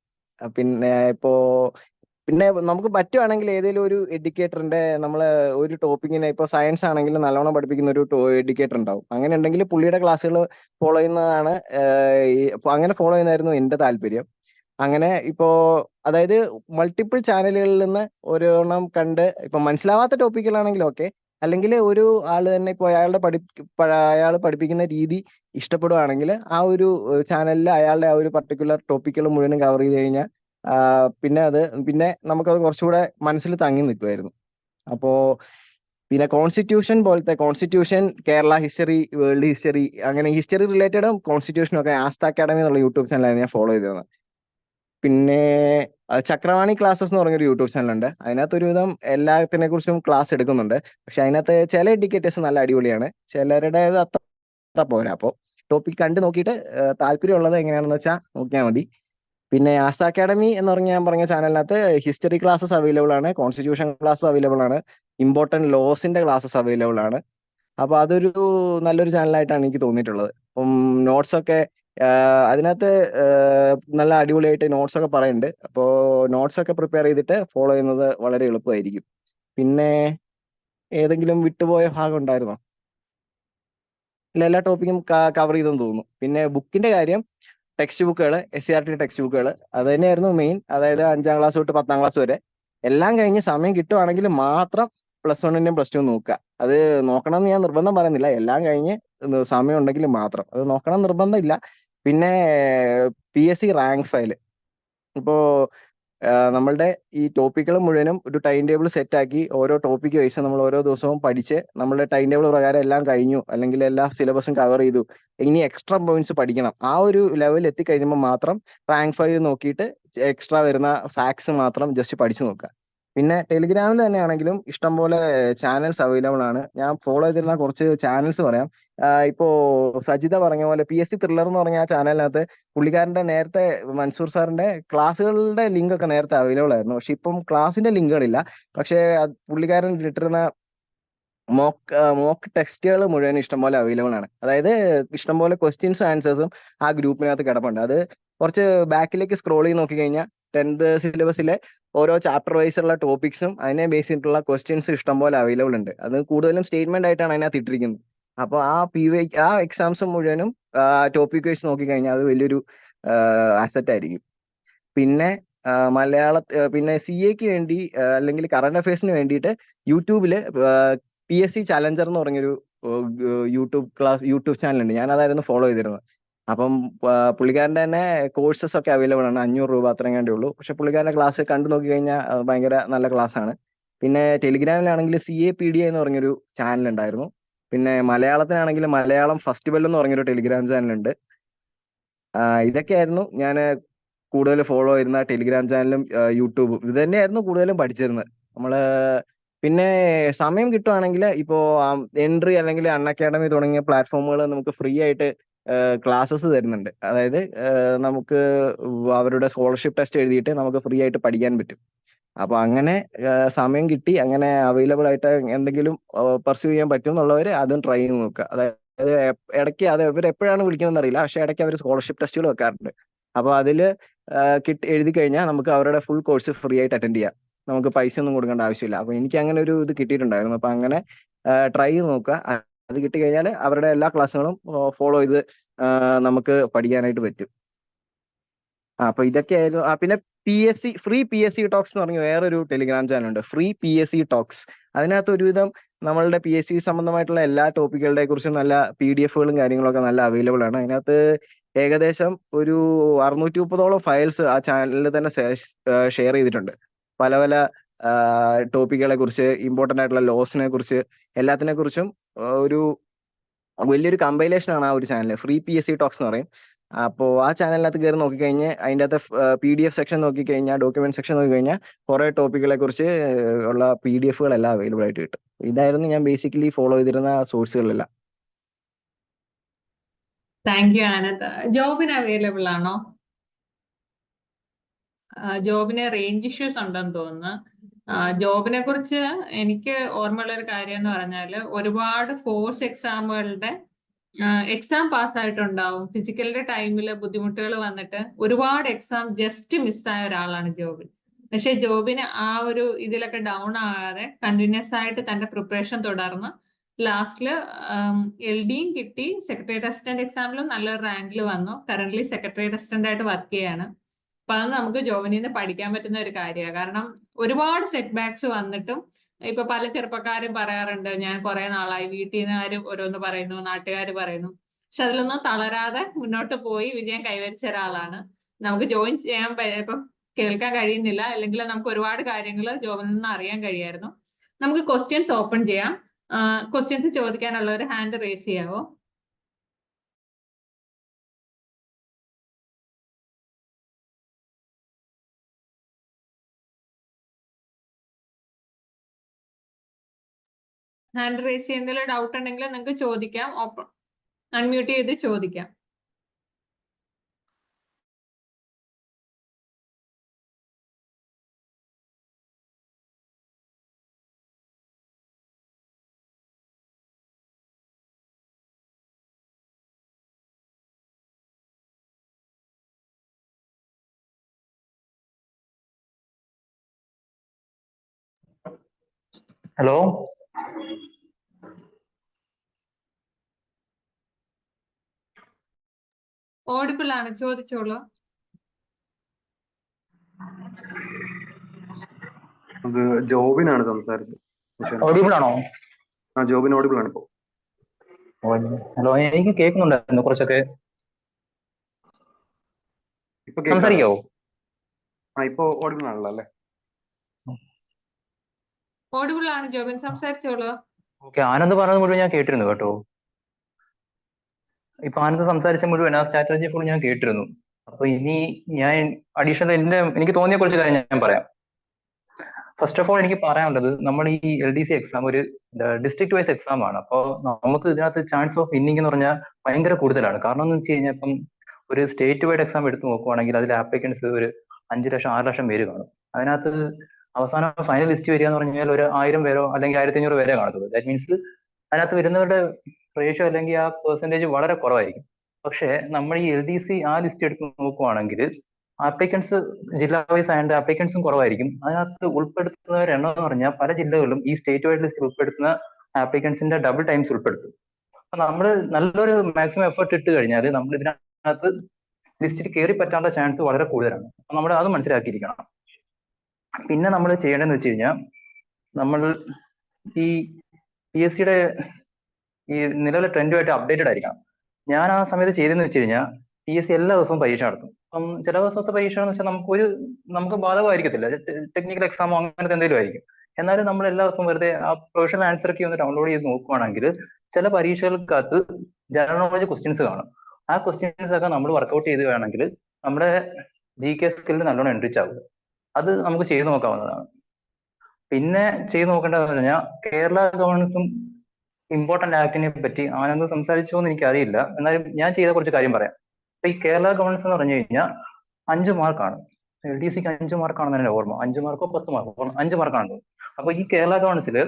പിന്നെ നമുക്ക് പറ്റുവാണെങ്കിൽ ഏതെങ്കിലും ഒരു എഡ്യൂക്കേറ്ററിന്റെ നമ്മള് ഒരു ടോപ്പിക്കിനെ, ഇപ്പോൾ സയൻസ് ആണെങ്കിൽ നല്ലോണം പഠിപ്പിക്കുന്ന ഒരു എഡ്യൂക്കേറ്റർ ഉണ്ടാവും. അങ്ങനെ ഉണ്ടെങ്കിൽ പുള്ളിയുടെ ക്ലാസ്സുകൾ ഫോളോ ചെയ്യുന്നതാണ്, അങ്ങനെ ഫോളോ ചെയ്യുന്നതായിരുന്നു എൻ്റെ താല്പര്യം. അങ്ങനെ അതായത് മൾട്ടിപ്പിൾ ചാനലുകളിൽ നിന്ന് ഓരോന്നും കണ്ട് ഇപ്പൊ മനസ്സിലാവാത്ത ടോപ്പിക്കുകളാണെങ്കിൽ ഓക്കെ, അല്ലെങ്കിൽ ഒരു ആള് തന്നെ ഇപ്പോൾ അയാൾ പഠിപ്പിക്കുന്ന രീതി ഇഷ്ടപ്പെടുവാണെങ്കിൽ ആ ഒരു ചാനലിൽ അയാളുടെ ആ ഒരു പർട്ടിക്കുലർ ടോപ്പിക്കുകൾ മുഴുവനും കവർ ചെയ്ത് കഴിഞ്ഞാൽ പിന്നെ നമുക്കത് കുറച്ചുകൂടെ മനസ്സിൽ തങ്ങി നിൽക്കുമായിരുന്നു. അപ്പോ പിന്നെ constitution, Kerala history, world history, അങ്ങനെ ഹിസ്റ്ററി റിലേറ്റഡും കോൺസ്റ്റിറ്റ്യൂഷനും ഒക്കെ ആസ്ത അക്കാഡമി എന്നുള്ള യൂട്യൂബ് ചാനലാണ് ഞാൻ ഫോളോ ചെയ്തിരുന്നത്. പിന്നെ ചക്രവാണി ക്ലാസ്സസ് എന്ന് പറഞ്ഞൊരു യൂട്യൂബ് ചാനലുണ്ട്. അതിനകത്ത് ഒരുവിധം എല്ലാത്തിനെ കുറിച്ചും ക്ലാസ് എടുക്കുന്നുണ്ട്. പക്ഷെ അതിനകത്ത് ചില എഡ്യൂക്കേറ്റേഴ്സ് നല്ല അടിപൊളിയാണ്, ചിലരുടേത് അത്ര പോരാ. അപ്പോൾ ടോപ്പിക് കണ്ടു നോക്കിയിട്ട് താല്പര്യമുള്ളത് എങ്ങനെയാണെന്ന് വെച്ചാൽ നോക്കിയാൽ മതി. പിന്നെ ആസ്ത അക്കാഡമി എന്ന് ഞാൻ പറഞ്ഞ ചാനലിനകത്ത് ഹിസ്റ്ററി ക്ലാസ്സസ് അവൈലബിൾ ആണ്, കോൺസ്റ്റിറ്റ്യൂഷൻ ക്ലാസ്സസ് അവൈലബിൾ ആണ്, ഇമ്പോർട്ടൻറ്റ് ലോസിന്റെ ക്ലാസ്സസ് അവൈലബിൾ ആണ്. അപ്പൊ അതൊരു നല്ലൊരു ചാനലായിട്ടാണ് എനിക്ക് തോന്നിയിട്ടുള്ളത്. അപ്പം നോട്ട്സ് ഒക്കെ അതിനകത്ത് നല്ല അടിപൊളിയായിട്ട് നോട്ട്സ് ഒക്കെ പറയുന്നുണ്ട്. അപ്പോൾ നോട്ട്സ് ഒക്കെ പ്രിപ്പയർ ചെയ്തിട്ട് ഫോളോ ചെയ്യുന്നത് വളരെ എളുപ്പമായിരിക്കും. പിന്നെ ഏതെങ്കിലും വിട്ടുപോയ ഭാഗം ഉണ്ടായിരുന്നോ? ഇല്ല, എല്ലാ ടോപ്പിക്കും കവർ ചെയ്തെന്ന് തോന്നുന്നു. പിന്നെ ബുക്കിന്റെ കാര്യം, ടെക്സ്റ്റ് ബുക്കുകൾ, SCRT ടെക്സ്റ്റ് ബുക്കുകൾ അത് തന്നെയായിരുന്നു മെയിൻ. അതായത് 5ാം ക്ലാസ് തൊട്ട് 10ാം ക്ലാസ് വരെ എല്ലാം കഴിഞ്ഞ് സമയം കിട്ടുവാണെങ്കിൽ മാത്രം +1ന്റെയും +2 നോക്കുക. അത് നോക്കണം എന്ന് ഞാൻ നിർബന്ധം പറയുന്നില്ല, എല്ലാം കഴിഞ്ഞ് സമയം ഉണ്ടെങ്കിൽ മാത്രം അത് നോക്കണം, നിർബന്ധം ഇല്ല. പിന്നെ PSC റാങ്ക് ഫയൽ, ഇപ്പോ നമ്മളുടെ ഈ ടോപ്പിക്കുകൾ മുഴുവനും ഒരു ടൈം ടേബിൾ സെറ്റ് ആക്കി ഓരോ ടോപ്പിക്ക് വൈസ് നമ്മൾ ഓരോ ദിവസവും പഠിച്ച് നമ്മളുടെ ടൈം ടേബിൾ പ്രകാരം എല്ലാം കഴിഞ്ഞു, അല്ലെങ്കിൽ എല്ലാ സിലബസും കവർ ചെയ്തു, ഇനി എക്സ്ട്രാ പോയിന്റ്സ് പഠിക്കണം, ആ ഒരു ലെവൽ എത്തിക്കഴിയുമ്പോൾ മാത്രം റാങ്ക് ഫയൽ നോക്കിയിട്ട് എക്സ്ട്രാ വരുന്ന ഫാക്ട്സ് മാത്രം ജസ്റ്റ് പഠിച്ചു നോക്കുക. പിന്നെ ടെലിഗ്രാമിൽ തന്നെയാണെങ്കിലും ഇഷ്ടംപോലെ ചാനൽസ് അവൈലബിൾ ആണ്. ഞാൻ ഫോളോ ചെയ്തിരുന്ന കുറച്ച് ചാനൽസ് പറയാം. ഇപ്പോ സജിത പറഞ്ഞ പോലെ PSC ത്രില്ലർ എന്ന് പറഞ്ഞ ആ ചാനലിനകത്ത് പുള്ളിക്കാരന്റെ നേരത്തെ മൻസൂർ സാറിന്റെ ക്ലാസ്സുകളുടെ ലിങ്ക് ഒക്കെ നേരത്തെ അവൈലബിൾ ആയിരുന്നു. പക്ഷെ ഇപ്പം ക്ലാസിന്റെ ലിങ്കുകളില്ല. പക്ഷേ പുള്ളിക്കാരൻ ഇട്ടിരുന്ന മോക്ക് ടെക്സ്റ്റുകൾ മുഴുവൻ ഇഷ്ടംപോലെ അവൈലബിൾ ആണ്. അതായത് ഇഷ്ടംപോലെ ക്വസ്റ്റ്യൻസും ആൻസേഴ്സും ആ ഗ്രൂപ്പിനകത്ത് കിടപ്പുണ്ട്. അത് കുറച്ച് ബാക്കിലേക്ക് സ്ക്രോൾ ചെയ്ത് നോക്കി കഴിഞ്ഞാൽ 10th സിലബസിലെ ഓരോ ചാപ്റ്റർ വൈസ് ഉള്ള ടോപ്പിക്സും അതിനെ ബേസ് ചെയ്തിട്ടുള്ള ക്വസ്റ്റ്യൻസും ഇഷ്ടംപോലെ അവൈലബിൾ ഉണ്ട്. അത് കൂടുതലും സ്റ്റേറ്റ്മെന്റ് ആയിട്ടാണ് അതിനകത്ത് ഇട്ടിരിക്കുന്നത്. അപ്പോൾ ആ എക്സാംസ് മുഴുവനും ടോപ്പിക് വൈസ് നോക്കി കഴിഞ്ഞാൽ അത് വലിയൊരു അസറ്റ് ആയിരിക്കും. പിന്നെ പിന്നെ CAക്ക് വേണ്ടി അല്ലെങ്കിൽ കറണ്ട് അഫയേഴ്സിന് വേണ്ടിയിട്ട് യൂട്യൂബില് PSC ചലഞ്ചർ എന്ന് പറഞ്ഞൊരു യൂട്യൂബ് ചാനലുണ്ട്. ഞാൻ അതായിരുന്നു ഫോളോ ചെയ്തിരുന്നത്. അപ്പം പുള്ളിക്കാരൻ്റെ തന്നെ കോഴ്സസ് ഒക്കെ അവൈലബിൾ ആണ്, 500 രൂപ അത്രയും കണ്ടേ ഉള്ളൂ. പക്ഷെ പുള്ളിക്കാരൻ്റെ ക്ലാസ് കണ്ടു നോക്കി കഴിഞ്ഞാൽ ഭയങ്കര നല്ല ക്ലാസ് ആണ്. പിന്നെ ടെലിഗ്രാമിലാണെങ്കിൽ CAPD എന്ന് പറഞ്ഞൊരു ചാനൽ ഉണ്ടായിരുന്നു. പിന്നെ മലയാളത്തിനാണെങ്കിൽ മലയാളം ഫെസ്റ്റിവൽ എന്ന് പറഞ്ഞൊരു ടെലിഗ്രാം ചാനലുണ്ട്. ഇതൊക്കെയായിരുന്നു ഞാൻ കൂടുതൽ ഫോളോ ചെയ്യുന്ന ടെലിഗ്രാം ചാനലും യൂട്യൂബും. ഇത് തന്നെയായിരുന്നു കൂടുതലും പഠിച്ചിരുന്നത് നമ്മള്. പിന്നെ സമയം കിട്ടുവാണെങ്കിൽ ഇപ്പോൾ എൻട്രി അല്ലെങ്കിൽ അൺഅക്കാഡമി തുടങ്ങിയ പ്ലാറ്റ്ഫോമുകൾ നമുക്ക് ഫ്രീ ആയിട്ട് ക്ലാസ്സസ് തരുന്നുണ്ട്. അതായത് നമുക്ക് അവരുടെ സ്കോളർഷിപ്പ് ടെസ്റ്റ് എഴുതിയിട്ട് നമുക്ക് ഫ്രീ ആയിട്ട് പഠിക്കാൻ പറ്റും. അപ്പൊ അങ്ങനെ സമയം കിട്ടി അങ്ങനെ അവൈലബിൾ ആയിട്ട് എന്തെങ്കിലും പെർസ്യൂ ചെയ്യാൻ പറ്റും എന്നുള്ളവർ അതും ട്രൈ ചെയ്ത് നോക്കുക. അതായത് ഇടയ്ക്ക് അത് ഇവർ എപ്പോഴാണ് വിളിക്കുന്നതെന്ന് അറിയില്ല, പക്ഷെ ഇടയ്ക്ക് അവർ സ്കോളർഷിപ്പ് ടെസ്റ്റുകൾ വെക്കാറുണ്ട്. അപ്പോൾ അതിൽ എഴുതി കഴിഞ്ഞാൽ നമുക്ക് അവരുടെ ഫുൾ കോഴ്സ് ഫ്രീ ആയിട്ട് അറ്റൻഡ് ചെയ്യാം, നമുക്ക് പൈസ ഒന്നും കൊടുക്കേണ്ട ആവശ്യമില്ല. അപ്പൊ എനിക്ക് അങ്ങനെ ഒരു ഇത് കിട്ടിയിട്ടുണ്ടായിരുന്നു. അപ്പൊ അങ്ങനെ ട്രൈ ചെയ്ത് നോക്കുക. അത് കിട്ടിക്കഴിഞ്ഞാൽ അവരുടെ എല്ലാ ക്ലാസ്സുകളും ഫോളോ ചെയ്ത് നമുക്ക് പഠിക്കാനായിട്ട് പറ്റും. അപ്പൊ ഇതൊക്കെയായിരുന്നു. പിന്നെ ഫ്രീ PSC ടോക്സ് എന്ന് പറഞ്ഞ വേറൊരു ടെലിഗ്രാം ചാനൽ ഉണ്ട്, ഫ്രീ PSC ടോക്സ്. അതിനകത്ത് ഒരുവിധം നമ്മളുടെ PSC സംബന്ധമായിട്ടുള്ള എല്ലാ ടോപ്പിക്കുകളെ കുറിച്ചും നല്ല PDF-കളും കാര്യങ്ങളൊക്കെ നല്ല അവൈലബിൾ ആണ്. അതിനകത്ത് ഏകദേശം ഒരു 630ഓളം ഫയൽസ് ആ ചാനലിൽ തന്നെ ഷെയർ ചെയ്തിട്ടുണ്ട്. പല പല ടോപ്പിക്കുകളെ കുറിച്ച്, ഇമ്പോർട്ടന്റ് ആയിട്ടുള്ള ലോസിനെ കുറിച്ച്, എല്ലാത്തിനെ കുറിച്ചും ഒരു വലിയൊരു കമ്പൈലേഷൻ ആണ് ആ ഒരു ചാനൽ, ഫ്രീ PSC ടോക്സ് എന്ന് പറയും. അപ്പോൾ ആ ചാനലിനകത്ത് കയറി നോക്കിക്കഴിഞ്ഞാൽ അതിൻ്റെ അകത്ത് PDF സെക്ഷൻ നോക്കിക്കഴിഞ്ഞാൽ, ഡോക്യുമെന്റ് സെക്ഷൻ നോക്കിക്കഴിഞ്ഞാൽ കുറെ ടോപ്പിക്കുകളെ കുറിച്ച് ഉള്ള PDF-കളെല്ലാം അവൈലബിൾ ആയിട്ട് കിട്ടും. ഇതായിരുന്നു ഞാൻ ബേസിക്കലി ഫോളോ ചെയ്തിരുന്ന സോഴ്സുകളെല്ലാം. Thank you Anand. ജോബിന് അവൈലബിൾ ആണോ? ജോബിന് റേഞ്ച് ഇഷ്യൂസ് ഉണ്ടെന്ന് തോന്നുന്നു. ജോബിനെ കുറിച്ച് എനിക്ക് ഓർമ്മയുള്ള ഒരു കാര്യം എന്ന് പറഞ്ഞാല് ഒരുപാട് ഫോഴ്സ് എക്സാമുകളുടെ എക്സാം പാസ്സായിട്ടുണ്ടാവും. ഫിസിക്കലിന്റെ ടൈമിൽ ബുദ്ധിമുട്ടുകൾ വന്നിട്ട് ഒരുപാട് എക്സാം ജസ്റ്റ് മിസ്സായ ഒരാളാണ് ജോബിൻ. പക്ഷെ ജോബിന് ആ ഒരു ഇതിലൊക്കെ ഡൗൺ ആകാതെ കണ്ടിന്യൂസ് ആയിട്ട് തന്റെ പ്രിപ്പറേഷൻ തുടർന്ന് ലാസ്റ്റില് LDയും കിട്ടി. സെക്രട്ടേറിയറ്റ് അസിസ്റ്റന്റ് എക്സാമിലും നല്ലൊരു റാങ്കിൽ വന്നു. കറന്റ്ലി സെക്രട്ടേറിയറ്റ് അസിസ്റ്റന്റ് ആയിട്ട് വർക്ക് ചെയ്യാണ്. അപ്പൊ അത് നമുക്ക് ജോബിനിൽ നിന്ന് പഠിക്കാൻ പറ്റുന്ന ഒരു കാര്യമാണ്. കാരണം ഒരുപാട് സെറ്റ് ബാക്സ് വന്നിട്ടും ഇപ്പൊ പല ചെറുപ്പക്കാരും പറയാറുണ്ട്, ഞാൻ കുറെ നാളായി, വീട്ടിൽ നിന്ന് ഓരോന്ന് പറയുന്നു, നാട്ടുകാർ പറയുന്നു, പക്ഷെ അതിലൊന്നും തളരാതെ മുന്നോട്ട് പോയി വിജയം കൈവരിച്ച ഒരാളാണ്. നമുക്ക് ജോയിൻ ചെയ്യാൻ ഇപ്പം കേൾക്കാൻ കഴിയുന്നില്ല, അല്ലെങ്കിൽ നമുക്ക് ഒരുപാട് കാര്യങ്ങൾ ജോബിൽ നിന്ന് അറിയാൻ കഴിയായിരുന്നു. നമുക്ക് ക്വസ്റ്റ്യൻസ് ഓപ്പൺ ചെയ്യാം. ക്വസ്റ്റ്യൻസ് ചോദിക്കാനുള്ള ഒരു ഹാൻഡ് റേസ് ചെയ്യാവോ? ഹാൻഡ് റേസ് ചെയ്യുന്നതിൽ ഡൗട്ട് ഉണ്ടെങ്കിൽ നിങ്ങൾക്ക് ചോദിക്കാം. ഓപ്പൺ അൺമ്യൂട്ട് ചെയ്ത് ചോദിക്കാം. ഹലോ, ഓഡിബിൾ ആണ്, ചോദിച്ചോളൂ. അത് ജോബിനാണ് സംസാരിച്ചത്. ഓഡിബിൾ ആണോ? ആ, ജോബിൻ ഓഡിബിൾ ആണ് ഇപ്പോ. ഹലോ, എനിക്ക് കേൾക്കുന്നുണ്ടായിരുന്നു കുറച്ചൊക്കെ. ഇപ്പൊ കേൾക്കാമോ? സംസാരിക്കാവോ? ആ, ഇപ്പൊ ഓഡിബിൾ ആണല്ലോ അല്ലേ? ഓഡിബിൾ ആണ് ജോബിൻ, സംസാരിച്ചോളൂ. ഓക്കെ, ആനന്ദ് പറഞ്ഞത് മുഴുവൻ ഞാൻ കേട്ടിരുന്നു കേട്ടോ. ഇപ്പൊ ആനന്ദ് സംസാരിച്ച മുഴുവൻ ആ സ്ട്രാറ്റജി ഫുൾ ഞാൻ കേട്ടിരുന്നു. അപ്പൊ ഇനി ഞാൻ അഡീഷണൽ എനിക്ക് തോന്നിയ കുറച്ച് കാര്യം ഞാൻ പറയാം. ഫസ്റ്റ് ഓഫ് ഓൾ എനിക്ക് പറയാനുള്ളത്, നമ്മൾ ഈ LDC എക്സാം ഒരു ഡിസ്ട്രിക്ട് വൈസ് എക്സാം ആണ്. അപ്പോൾ നമുക്ക് ഇതിനകത്ത് ചാൻസ് ഓഫ് വിന്നിംഗ് എന്ന് പറഞ്ഞാൽ ഭയങ്കര കൂടുതലാണ്. കാരണം എന്ന് വെച്ച് കഴിഞ്ഞാൽ ഇപ്പം ഒരു സ്റ്റേറ്റ് വൈഡ് എക്സാം എടുത്ത് നോക്കുവാണെങ്കിൽ അതിൽ ആപ്ലിക്കൻസ് ഒരു 5 ലക്ഷം 6 ലക്ഷം പേര് കാണും. അതിനകത്ത് അവസാനം ഫൈനൽ ലിസ്റ്റ് വരിക എന്ന് പറഞ്ഞു കഴിഞ്ഞാൽ ഒരു 1000 പേരോ അല്ലെങ്കിൽ 1500 പേരെ കാണത്തുള്ളൂ. ദാറ്റ് മീൻസ് അതിനകത്ത് വരുന്നവരുടെ റേഷ്യോ അല്ലെങ്കിൽ ആ പെർസെൻറ്റേജ് വളരെ കുറവായിരിക്കും. പക്ഷേ നമ്മൾ ഈ LDC ആ ലിസ്റ്റ് എടുത്ത് നോക്കുവാണെങ്കിൽ ആപ്ലിക്കൻസ് ജില്ലാ വൈസ് ആയതുകൊണ്ട് ആപ്ലിക്കൻസും കുറവായിരിക്കും. അതിനകത്ത് ഉൾപ്പെടുത്തുന്നവരുടെ എണ്ണം എന്ന് പറഞ്ഞാൽ പല ജില്ലകളിലും ഈ സ്റ്റേറ്റ് വൈഡ് ലിസ്റ്റിൽ ഉൾപ്പെടുത്തുന്ന ആപ്ലിക്കൻസിന്റെ ഡബിൾ ടൈംസ് ഉൾപ്പെടുത്തും. അപ്പൊ നമ്മൾ നല്ലൊരു മാക്സിമം എഫേർട്ട് ഇട്ട് കഴിഞ്ഞാൽ നമ്മൾ ഇതിനകത്ത് ലിസ്റ്റിൽ കയറി പറ്റാനുള്ള ചാൻസ് വളരെ കൂടുതലാണ്. അപ്പൊ നമ്മൾ അത് മനസ്സിലാക്കിയിരിക്കണം. പിന്നെ നമ്മൾ ചെയ്യേണ്ടതെന്ന് വെച്ച് കഴിഞ്ഞാൽ, നമ്മൾ ഈ PSCയുടെ ഈ നിലവിലെ ട്രെൻഡുമായിട്ട് അപ്ഡേറ്റഡ് ആയിരിക്കണം. ഞാൻ ആ സമയത്ത് ചെയ്തതെന്ന് വെച്ച് കഴിഞ്ഞാൽ, PSC എല്ലാ ദിവസവും പരീക്ഷ നടത്തും. അപ്പം ചില ദിവസത്തെ പരീക്ഷ എന്ന് വെച്ചാൽ നമുക്ക് ബാധകമായിരിക്കത്തില്ല, ടെക്നിക്കൽ എക്സാമോ അങ്ങനത്തെ എന്തെങ്കിലും ആയിരിക്കും. എന്നാലും നമ്മൾ എല്ലാ ദിവസവും വെറുതെ ആ പ്രൊഫഷണൽ ആൻസർ ഒക്കെ ഒന്ന് ഡൗൺലോഡ് ചെയ്ത് നോക്കുവാണെങ്കിൽ ചില പരീക്ഷകൾക്കകത്ത് ജനറൽ നോളജ് ക്വസ്റ്റ്യൻസ് കാണും. ആ ക്വസ്റ്റ്യൻസ് ഒക്കെ നമ്മൾ വർക്കൗട്ട് ചെയ്ത് വേണമെങ്കിൽ നമ്മുടെ GK സ്കില്ലിൽ നല്ലോണം എൻറിച്ച് ആവുക. അത് നമുക്ക് ചെയ്ത് നോക്കാവുന്നതാണ്. പിന്നെ ചെയ്ത് നോക്കേണ്ടതെന്ന് പറഞ്ഞാൽ, കേരള ഗവർണൻസും ഇമ്പോർട്ടന്റ് ആക്ടിനെ പറ്റി ആനന്ദ് സംസാരിച്ചോ എന്ന് എനിക്കറിയില്ല, എന്നാലും ഞാൻ ചെയ്ത കുറച്ച് കാര്യം പറയാം. അപ്പൊ ഈ കേരള ഗവർണൻസ് എന്ന് പറഞ്ഞു കഴിഞ്ഞാൽ 5 മാർക്കാണ്. LDCക്ക് 5 മാർക്കാണെന്ന് എന്റെ ഓർമ്മ. 5 മാർക്കോ 10 മാർക്കോ 5 മാർക്കാണ്. അപ്പൊ ഈ കേരള ഗവർണൻസിൽ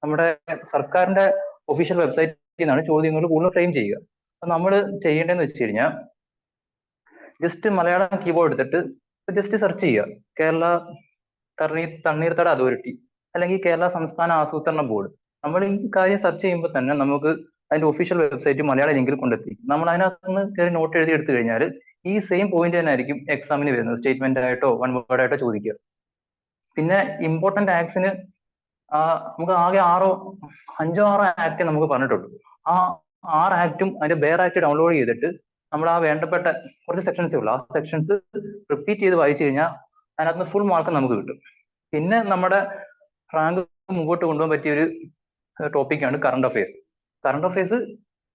നമ്മുടെ സർക്കാരിന്റെ ഒഫീഷ്യൽ വെബ്സൈറ്റിൽ നിന്നാണ് ചോദ്യങ്ങൾ കൂടുതൽ ഫ്രെയിം ചെയ്യുക. അപ്പൊ നമ്മൾ ചെയ്യേണ്ടതെന്ന് വെച്ച് കഴിഞ്ഞാൽ, ജസ്റ്റ് മലയാളം കീബോർഡ് എടുത്തിട്ട് ജസ്റ്റ് സെർച്ച് ചെയ്യുക, കേരള തണ്ണീർത്തട അതോറിറ്റി അല്ലെങ്കിൽ കേരള സംസ്ഥാന ആസൂത്രണ ബോർഡ്. നമ്മൾ ഈ കാര്യം സെർച്ച് ചെയ്യുമ്പോൾ തന്നെ നമുക്ക് അതിന്റെ ഒഫീഷ്യൽ വെബ്സൈറ്റ് മലയാള ലിങ്കിൽ കൊണ്ടെത്തി. നമ്മൾ അതിനകത്ത് നിന്ന് കയറി നോട്ട് എഴുതി എടുത്തു കഴിഞ്ഞാൽ ഈ സെയിം പോയിന്റ് തന്നെ ആയിരിക്കും എക്സാമിന് വരുന്നത്, സ്റ്റേറ്റ്മെന്റ് ആയിട്ടോ വൺ വേർഡ് ആയിട്ടോ ചോദിക്കുക. പിന്നെ ഇമ്പോർട്ടന്റ് ആക്ട്സിന് നമുക്ക് ആകെ 5-6 ആക്ട് നമുക്ക് പറഞ്ഞിട്ടുള്ളൂ. ആ 6 ആക്ടും അതിന്റെ ബെയർ ആക്ട് ഡൗൺലോഡ് ചെയ്തിട്ട് നമ്മൾ ആ വേണ്ടപ്പെട്ട കുറച്ച് സെക്ഷൻസേ ഉള്ളൂ, ആ സെക്ഷൻസ് റിപ്പീറ്റ് ചെയ്ത് വായിച്ചു കഴിഞ്ഞാൽ അതിനകത്ത് ഫുൾ മാർക്ക് നമുക്ക് കിട്ടും. പിന്നെ നമ്മുടെ റാങ്ക് മുമ്പോട്ട് കൊണ്ടുപോകാൻ പറ്റിയ ഒരു ടോപ്പിക്കാണ് current affairs. Current affairs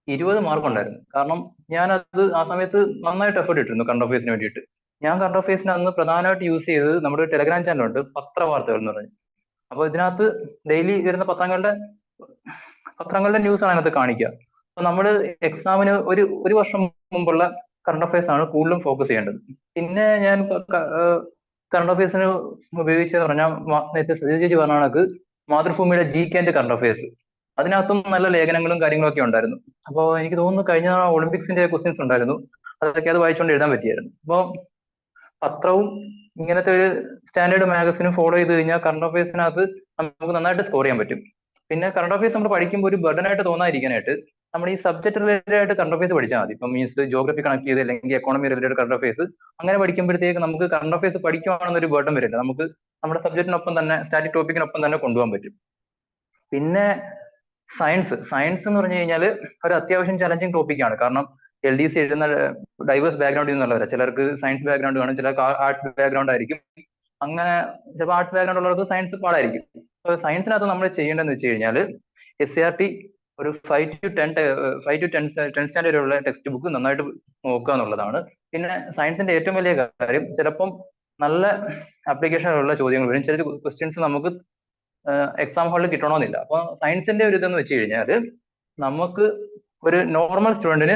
20 mark ഉണ്ടായിരുന്നു. കാരണം ഞാനത് ആ സമയത്ത് നന്നായിട്ട് എഫേർട്ട് ഇട്ടിരുന്നു കറണ്ട് അഫയേഴ്സിന് വേണ്ടിയിട്ട്. ഞാൻ കറണ്ട് അഫയേഴ്സിന് അന്ന് പ്രധാനമായിട്ട് യൂസ് ചെയ്തത് നമ്മുടെ ടെലഗ്രാം ചാനലുണ്ട്, പത്രവാർത്തകൾ എന്ന് പറഞ്ഞു. അപ്പോൾ ഇതിനകത്ത് ഡെയിലി വരുന്ന പത്രങ്ങളുടെ ന്യൂസ് ആണ് അതിനകത്ത് കാണിക്കുക. അപ്പൊ നമ്മൾ എക്സാമിന് ഒരു വർഷം മുമ്പുള്ള കറണ്ട് അഫയേഴ്സ് ആണ് കൂടുതലും ഫോക്കസ് ചെയ്യേണ്ടത്. പിന്നെ ഞാൻ കറണ്ട് അഫയേഴ്സിന് ഉപയോഗിച്ചെന്ന് പറഞ്ഞാൽ നേരത്തെ ചേച്ചി പറഞ്ഞ കണക്ക് മാതൃഭൂമിയുടെ GK ആൻഡ് കറണ്ട് അഫയേഴ്സ്, അതിനകത്തും നല്ല ലേഖനങ്ങളും കാര്യങ്ങളൊക്കെ ഉണ്ടായിരുന്നു. അപ്പോൾ എനിക്ക് തോന്നുന്നു കഴിഞ്ഞ ഒളിമ്പിക്സിന്റെ ക്വസ്റ്റ്യൻസ് ഉണ്ടായിരുന്നു, അതൊക്കെ അത് വായിച്ചുകൊണ്ട് എഴുതാൻ പറ്റിയായിരുന്നു. അപ്പോൾ പത്രവും ഇങ്ങനത്തെ ഒരു സ്റ്റാൻഡേർഡ് മാഗസിനും ഫോളോ ചെയ്ത് കഴിഞ്ഞാൽ കറണ്ട് അഫയേഴ്സിനകത്ത് നമുക്ക് നന്നായിട്ട് സ്കോർ ചെയ്യാൻ പറ്റും. പിന്നെ കറണ്ട് അഫയേഴ്സ് നമ്മൾ പഠിക്കുമ്പോൾ ഒരു ബർഡൻ ആയിട്ട് തോന്നാതിരിക്കാനായിട്ട് നമ്മൾ ഈ സബ്ജക്ട് റിലേറ്റഡ് ആയിട്ട് കറണ്ട് അഫയേഴ്സ് പഠിച്ചാൽ മതി. ഇപ്പം മീൻസ് ജോഗ്രഫി കണക്ട് ചെയ്ത് അല്ലെങ്കിൽ എക്കോണമി റിലേറ്റഡ് കറണ്ട് അഫയേഴ്സ് അങ്ങനെ പഠിക്കുമ്പോഴത്തേക്ക് നമുക്ക് കറണ്ട് അഫയേഴ്സ് പഠിക്കുവാണെന്നൊരു ബർഡൻ വരില്ല, നമുക്ക് നമ്മുടെ സബ്ജക്റ്റിനൊപ്പം തന്നെ സ്റ്റാറ്റിക് ടോപ്പിക്കിനൊപ്പം തന്നെ കൊണ്ടുപോകാൻ പറ്റും. പിന്നെ സയൻസ് എന്ന് പറഞ്ഞു കഴിഞ്ഞാൽ ഒരു അത്യാവശ്യം ചലഞ്ചിങ് ടോപ്പിക്കാണ്. കാരണം LDC എഴുതുന്ന ഡൈവേഴ്സ് ബാക്ക്ഗ്രൗണ്ടിൽ നിന്നുള്ളവരാണ്. ചിലർക്ക് സയൻസ് ബാക്ക്ഗ്രൗണ്ട് കാണും, ചിലർക്ക് ആർട്സ് ബാക്ക്ഗ്രൗണ്ട് ആയിരിക്കും. അങ്ങനെ ചിലപ്പോൾ ആർട്സ് ബാക്ക്ഗ്രൗണ്ട് ഉള്ളവർക്ക് സയൻസ് പാടായിരിക്കും. അപ്പോൾ സയൻസിനകത്ത് നമ്മൾ ചെയ്യേണ്ടതെന്ന് വെച്ച് കഴിഞ്ഞാൽ SCRT ഒരു 5 to 10 സ്റ്റാൻഡേർഡ് ഉള്ള ടെക്സ്റ്റ് ബുക്ക് നന്നായിട്ട് നോക്കുക എന്നുള്ളതാണ്. പിന്നെ സയൻസിന്റെ ഏറ്റവും വലിയ കാര്യം ചിലപ്പം നല്ല ആപ്ലിക്കേഷനുള്ള ചോദ്യങ്ങൾ വരും, ചില ക്വസ്റ്റ്യൻസ് നമുക്ക് എക്സാം ഹാളിൽ കിട്ടണമെന്നില്ല. അപ്പൊ സയൻസിന്റെ ഒരു ഇതെന്ന് വെച്ച് കഴിഞ്ഞാൽ നമുക്ക് ഒരു നോർമൽ സ്റ്റുഡന്റിന്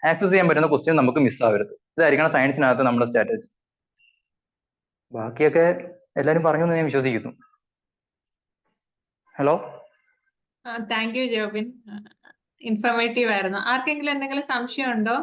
ആക്സസ് ചെയ്യാൻ പറ്റുന്ന ക്വസ്റ്റ്യൻ നമുക്ക് മിസ്സാവരുത്. ഇതായിരിക്കണം സയൻസിനകത്ത് നമ്മുടെ സ്ട്രാറ്റജി. ബാക്കിയൊക്കെ എല്ലാവരും പറഞ്ഞു എന്ന് ഞാൻ വിശ്വസിക്കുന്നു. Hello, thank you Jobin, informative ആയിരുന്നു. ആർക്കെങ്കിലും എന്തെങ്കിലും സംശയം ഉണ്ടോ?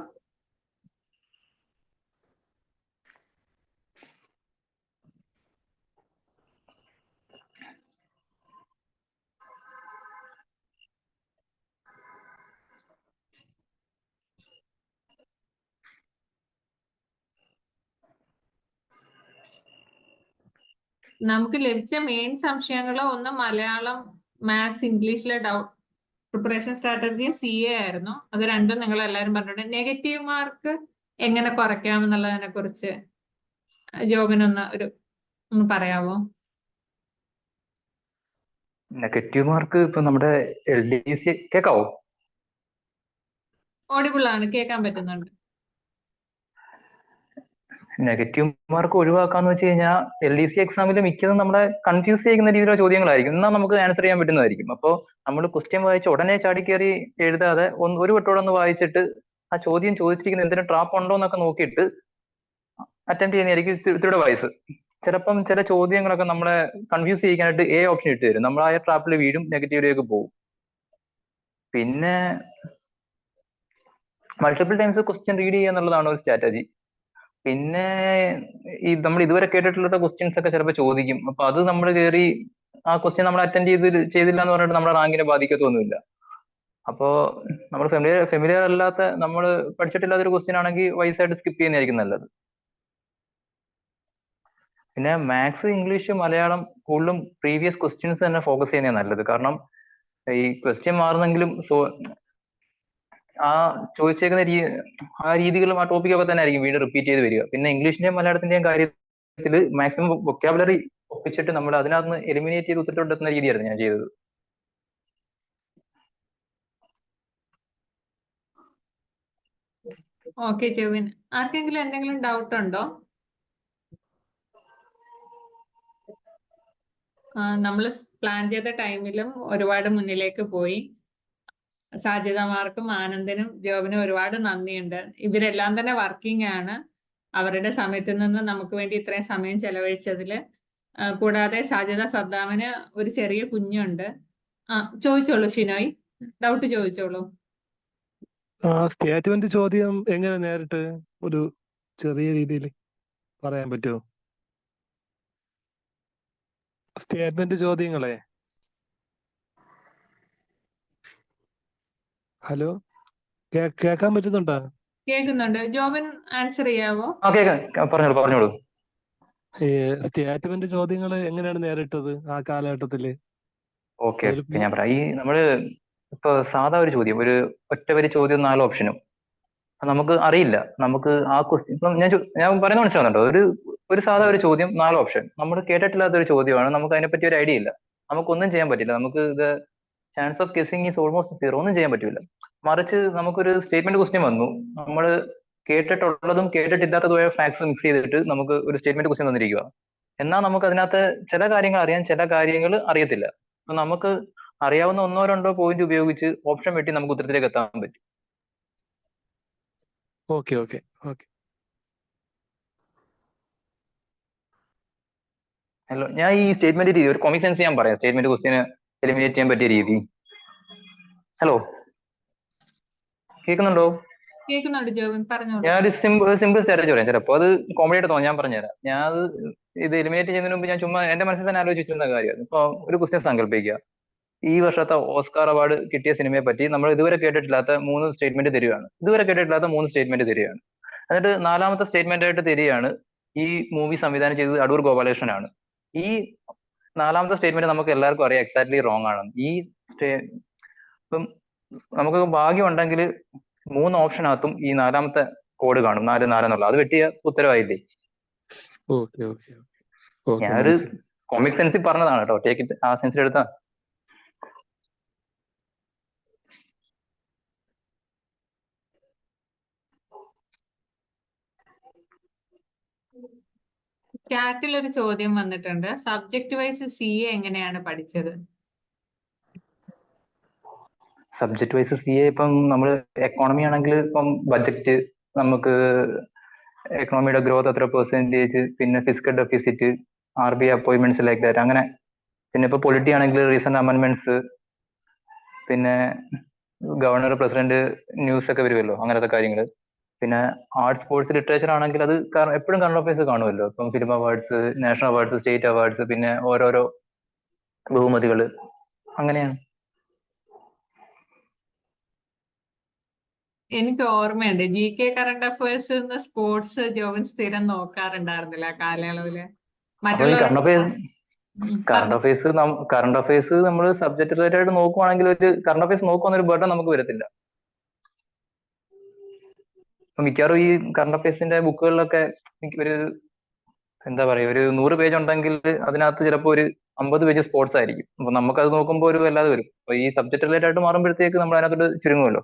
നമുക്ക് ലഭിച്ച മെയിൻ സംശയങ്ങൾ ഒന്ന് മലയാളം, മാത്സ്, ഇംഗ്ലീഷിലെ പ്രിപ്പറേഷൻ സ്ട്രാറ്റജിയും CA ആയിരുന്നു. അത് രണ്ടും നിങ്ങൾ എല്ലാവരും പറഞ്ഞിട്ടുണ്ട്. നെഗറ്റീവ് മാർക്ക് എങ്ങനെ കുറയ്ക്കാം എന്നുള്ളതിനെ കുറിച്ച് ജോബിനൊന്ന് പറയാവോ? നെഗറ്റീവ് മാർക്ക് ഇപ്പൊ നമ്മുടെ LDC കേൾക്കാവോ? ഓഡിബിൾ ആണ്, കേൾക്കാൻ പറ്റുന്നുണ്ട്. നെഗറ്റീവ് മാർക്ക് ഒഴിവാക്കാന്ന് വെച്ച് കഴിഞ്ഞാൽ LDC എക്സാമിൽ മിക്കതും നമ്മളെ കൺഫ്യൂസ് ചെയ്യുന്ന രീതിയിലുള്ള ചോദ്യങ്ങളായിരിക്കും, എന്നാൽ നമുക്ക് ആൻസർ ചെയ്യാൻ പറ്റുന്നതായിരിക്കും. അപ്പോൾ നമ്മൾ ക്വസ്റ്റ്യൻ വായിച്ച് ഉടനെ ചാടി കയറി എഴുതാതെ ഒരു വട്ടോടെ ഒന്ന് വായിച്ചിട്ട് ആ ചോദ്യം ചോദിച്ചിരിക്കുന്ന എന്തെങ്കിലും ട്രാപ്പ് ഉണ്ടോ എന്നൊക്കെ നോക്കിയിട്ട് അറ്റംപ്റ്റ് ചെയ്യുന്നതായിരിക്കും ഇത്തിരി വയസ്സ്. ചിലപ്പം ചില ചോദ്യങ്ങളൊക്കെ നമ്മളെ കൺഫ്യൂസ് ചെയ്യിക്കാനായിട്ട് A ഓപ്ഷൻ ഇട്ട് തരും, നമ്മൾ ആ ട്രാപ്പിൽ വീഴും, നെഗറ്റീവിലേക്ക് പോകും. പിന്നെ മൾട്ടിപ്പിൾ ടൈംസ് ക്വസ്റ്റ്യൻ റീഡ് ചെയ്യുക എന്നുള്ളതാണ് ഒരു സ്ട്രാറ്റജി. പിന്നെ ഈ നമ്മൾ ഇതുവരെ കേട്ടിട്ടുള്ള ക്വസ്റ്റ്യൻസ് ഒക്കെ ചിലപ്പോൾ ചോദിക്കും, അപ്പൊ അത് നമ്മൾ കയറി ആ ക്വസ്റ്റ്യൻ നമ്മൾ അറ്റൻഡ് ചെയ്തില്ല എന്ന് പറഞ്ഞിട്ട് നമ്മുടെ റാങ്കിനെ ബാധിക്കത്തൊന്നുമില്ല. അപ്പോ നമ്മൾ ഫെമിലിയർ അല്ലാത്ത, നമ്മൾ പഠിച്ചിട്ടില്ലാത്തൊരു ക്വസ്റ്റ്യൻ ആണെങ്കിൽ വൈസായിട്ട് സ്കിപ്പ് ചെയ്യുന്നതായിരിക്കും നല്ലത്. പിന്നെ മാത്സ്, ഇംഗ്ലീഷ്, മലയാളം കൂടുതലും പ്രീവിയസ് ക്വസ്റ്റ്യൻസ് തന്നെ ഫോക്കസ് ചെയ്യുന്നതാണ് നല്ലത്. കാരണം ഈ ക്വസ്റ്റ്യൻ മാറുന്നെങ്കിലും ആ ചോദിച്ചേക്കുന്ന ആ രീതികളും ആ ടോപ്പിക്കൊക്കെ തന്നെ ആയിരിക്കും വീണ്ടും റിപ്പീറ്റ് ചെയ്ത് വരിക. പിന്നെ ഇംഗ്ലീഷിന്റെയും മലയാളത്തിന്റെയും കാര്യത്തിൽ മാക്സിമം വൊക്കാബുലറി ഒപ്പിച്ചിട്ട് നമ്മൾ അതിനകത്ത് എലിമിനേറ്റ് ചെയ്ത് ഉത്തരത്തിലെത്തുന്ന രീതിയായിരുന്നു ഞാൻ ചെയ്തത്. ഓക്കെ ജോബിൻ, ആർക്കെങ്കിലും എന്തെങ്കിലും ഡൗട്ട് ഉണ്ടോ? നമ്മൾ പ്ലാൻ ചെയ്ത ടൈമിലും ഒരുപാട് മുന്നിലേക്ക് പോയി. സാജിദമാർക്കും ആനന്ദിനും ജോബിനും ഒരുപാട് നന്ദിയുണ്ട്. ഇവരെല്ലാം തന്നെ വർക്കിംഗ് ആണ്. അവരുടെ സമയത്ത് നിന്ന് നമുക്ക് വേണ്ടി ഇത്രയും സമയം ചെലവഴിച്ചതിൽ. കൂടാതെ സാജിദ സദ്ദാമിന് ഒരു ചെറിയ കുഞ്ഞുണ്ട്. ചോദിച്ചോളൂ ഷിനോയ്, ഡൗട്ട് ചോദിച്ചോളൂ. സ്റ്റേറ്റ്മെന്റ് ചോദ്യം എങ്ങനെ നേരിട്ട് ഒരു ചെറിയ രീതിയിൽ പറയാൻ പറ്റുമോ? സ്റ്റേറ്റ്മെന്റ് ചോദ്യങ്ങളെ, ഹലോ കേൾക്കാൻ പറ്റുന്നുണ്ടോ? കേൾക്കുന്നുണ്ട്. ജോബിൻ ആൻസർ ചെയ്യാവോ? ആ കേൾക്കാം, പറഞ്ഞോളൂ. സ്റ്റേറ്റ്മെന്റ് ചോദ്യങ്ങൾ എങ്ങനെയാണ് നേരിട്ടത് ആ കാലഘട്ടത്തില്? ഓക്കെ അതിൽ ഞാൻ പറയാം. നമ്മള് ഇപ്പൊ സാധാ ഒരു ചോദ്യം, ഒരു ഒറ്റവരി ചോദ്യം 4 ഓപ്ഷനും നമുക്ക് അറിയില്ല. നമുക്ക് ആ ക്വസ്റ്റ്യൻ ഇപ്പം ഞാൻ പറയുന്നത് മനസ്സിലാവുന്നുണ്ടോ? ഒരു സാധാ ഒരു ചോദ്യം 4 ഓപ്ഷൻ, നമ്മൾ കേട്ടിട്ടില്ലാത്ത ഒരു ചോദ്യമാണ്, നമുക്ക് അതിനെപ്പറ്റി ഒരു ഐഡിയ ഇല്ല, നമുക്കൊന്നും ചെയ്യാൻ പറ്റില്ല, നമുക്ക് ഇത് chance of guessing is almost 0, ഒന്നും ചെയ്യാൻ പറ്റില്ല. മറിച്ച് നമുക്കൊരു സ്റ്റേറ്റ്മെന്റ് ക്വസ്റ്റ്യൻ വന്നു, നമ്മൾ കേട്ടിട്ടുള്ളതും കേട്ടിട്ടില്ലാത്തതുമായ ഫാക്ട്സ് മിക്സ് ചെയ്തിട്ട് നമുക്ക് ഒരു സ്റ്റേറ്റ്മെന്റ് ക്വസ്റ്റ്യൻ തന്നിരിക്കുക. എന്നാൽ നമുക്ക് അതിനകത്ത് ചില കാര്യങ്ങൾ അറിയാം, ചില കാര്യങ്ങൾ അറിയത്തില്ല. അപ്പൊ നമുക്ക് അറിയാവുന്ന 1-2 പോയിന്റ് ഉപയോഗിച്ച് ഓപ്ഷൻ വെട്ടി നമുക്ക് ഉത്തരത്തിലേക്ക് എത്താൻ പറ്റും. Okay okay okay. ഹലോ, ഞാൻ ഈ സ്റ്റേറ്റ്മെന്റ് രീതി ഒരു കോമിക് സെൻസ് ഞാൻ പറയാം. സ്റ്റേറ്റ്മെന്റ് ക്വസ്റ്റ്യന് എലിമിനേറ്റ് ചെയ്യാൻ പറ്റിയ രീതി. ഹലോ, കേൾക്കുന്നുണ്ടോ? കേൾക്കുന്നുണ്ട് ജോബിൻ, പറഞ്ഞോളൂ. ഞാനൊരു സിമ്പിൾ സ്ട്രാറ്റജി പറയാം. ചിലപ്പോൾ അത് കോമഡി ആയിട്ട് തോന്നാം, ഞാൻ പറഞ്ഞുതരാം. ഞാൻ ഇത് എലിമിനേറ്റ് ചെയ്യുന്നതിന് മുമ്പ് ഞാൻ ചുമ്മാ എന്റെ മനസ്സിൽ തന്നെ ആലോചിച്ചിരുന്ന കാര്യമാണ്. ഇപ്പൊ ഒരു ക്വസ്റ്റ്യൻ സങ്കല്പിക്കുക, ഈ വർഷത്തെ ഓസ്കാർ അവാർഡ് കിട്ടിയ സിനിമയെ പറ്റി നമ്മൾ ഇതുവരെ കേട്ടിട്ടില്ലാത്ത 3 സ്റ്റേറ്റ്മെന്റ് തരികയാണ്. എന്നിട്ട് 4ാമത്തെ സ്റ്റേറ്റ്മെന്റ് ആയിട്ട് തരികയാണ്, ഈ മൂവി സംവിധാനം ചെയ്തത് അടൂർ ഗോപാലകൃഷ്ണനാണ്. ഈ 4ാമത്തെ സ്റ്റേറ്റ്മെന്റ് നമുക്ക് എല്ലാവർക്കും അറിയാം എക്സാക്ട്ലി റോങ് ആണ്. ഇപ്പം നമുക്ക് ഭാഗ്യം ഉണ്ടെങ്കിൽ 3 ഓപ്ഷനകത്തും ഈ 4ാമത്തെ കോഡ് കാണും, 4 എന്നുള്ള. അത് വെട്ടിയ ഉത്തരവായില്ലേ? Okay okay okay. ഞാനൊരു കോമിക് സെൻസിൽ പറഞ്ഞതാണ് കേട്ടോ, ടേക്ക് ഇറ്റ് ആ സെൻസിൽ എടുത്താ. ചാറ്റിൽ ഒരു ചോദ്യം വന്നിട്ടുണ്ട്, സബ്ജക്ട് വൈസ് CA എങ്ങനെയാണ് പഠിച്ചത്? സബ്ജക്ട് വൈസ് CA ഇപ്പം നമ്മൾ എക്കോണമി ആണെങ്കിൽ ഇപ്പം ബഡ്ജറ്റ്, നമുക്ക് എക്കണോമിയുടെ ഗ്രോത്ത് എത്ര പെർസെന്റേജ്, പിന്നെ physical deficit, RBI appointments like that, അങ്ങനെ. പിന്നെ ഇപ്പൊ പൊളിറ്റി ആണെങ്കിൽ റീസെന്റ് അമെന്റ്മെന്റ്സ്, പിന്നെ ഗവർണർ, പ്രസിഡന്റ്, ന്യൂസ് ഒക്കെ വരുമല്ലോ, അങ്ങനത്തെ കാര്യങ്ങൾ. പിന്നെ ആർട്സ്, സ്പോർട്സ്, ലിറ്ററേച്ചർ ആണെങ്കിൽ അത് എപ്പോഴും കറണ്ട് അഫയേഴ്സ് കാണുമല്ലോ. ഇപ്പം film awards, national awards, state awards, പിന്നെ ഓരോരോ ബഹുമതികൾ, അങ്ങനെയാണ്. എനിക്ക് ഓർമ്മയുണ്ട്, GK current affairs sports Jobin സ്ഥിരം നോക്കാറുണ്ടായിരുന്നില്ല ആ കാലയളവില്. അപ്പൊ ഈ കറണ്ട് അഫയേഴ്സ് നമ്മൾ സബ്ജക്ട് റിലേറ്റഡ് ആയിട്ട് നോക്കുവാണെങ്കിൽ ഒരു കറണ്ട് അഫയേഴ്സ് നോക്കുവാന്നൊരു ബർഡൻ നമുക്ക് വരത്തില്ല. അപ്പൊ മിക്കവാറും ഈ കറണ്ട് അഫയേഴ്സിന്റെ ബുക്കുകളിലൊക്കെ ഒരു എന്താ പറയുക, ഒരു 100 പേജ് ഉണ്ടെങ്കിൽ അതിനകത്ത് ചിലപ്പോൾ ഒരു 50 പേജ് സ്പോർട്സ് ആയിരിക്കും. അപ്പൊ നമുക്കത് നോക്കുമ്പോൾ ഒരു വല്ലാതെ വരും. അപ്പൊ ഈ സബ്ജക്ട് റിലേറ്റഡ് ആയിട്ട് മാറുമ്പോഴത്തേക്ക് നമ്മൾ അതിനകത്തോട്ട് ചുരുങ്ങുമല്ലോ.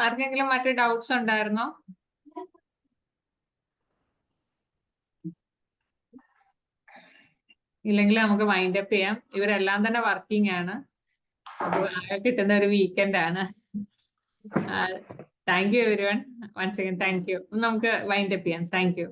ആർക്കെങ്കിലും മറ്റു ഡൗട്ട്സ് ഉണ്ടായിരുന്നോ? ഇല്ലെങ്കിൽ നമുക്ക് വൈൻഡ് അപ്പ് ചെയ്യാം. ഇവരെല്ലാം തന്നെ വർക്കിംഗ് ആണ്, അപ്പോൾ കിട്ടുന്ന ഒരു വീക്കെൻഡ് ആണ്. Thank you everyone, once again thank you. നമുക്ക് വൈൻഡ് അപ്പ് ചെയ്യാം. Thank U.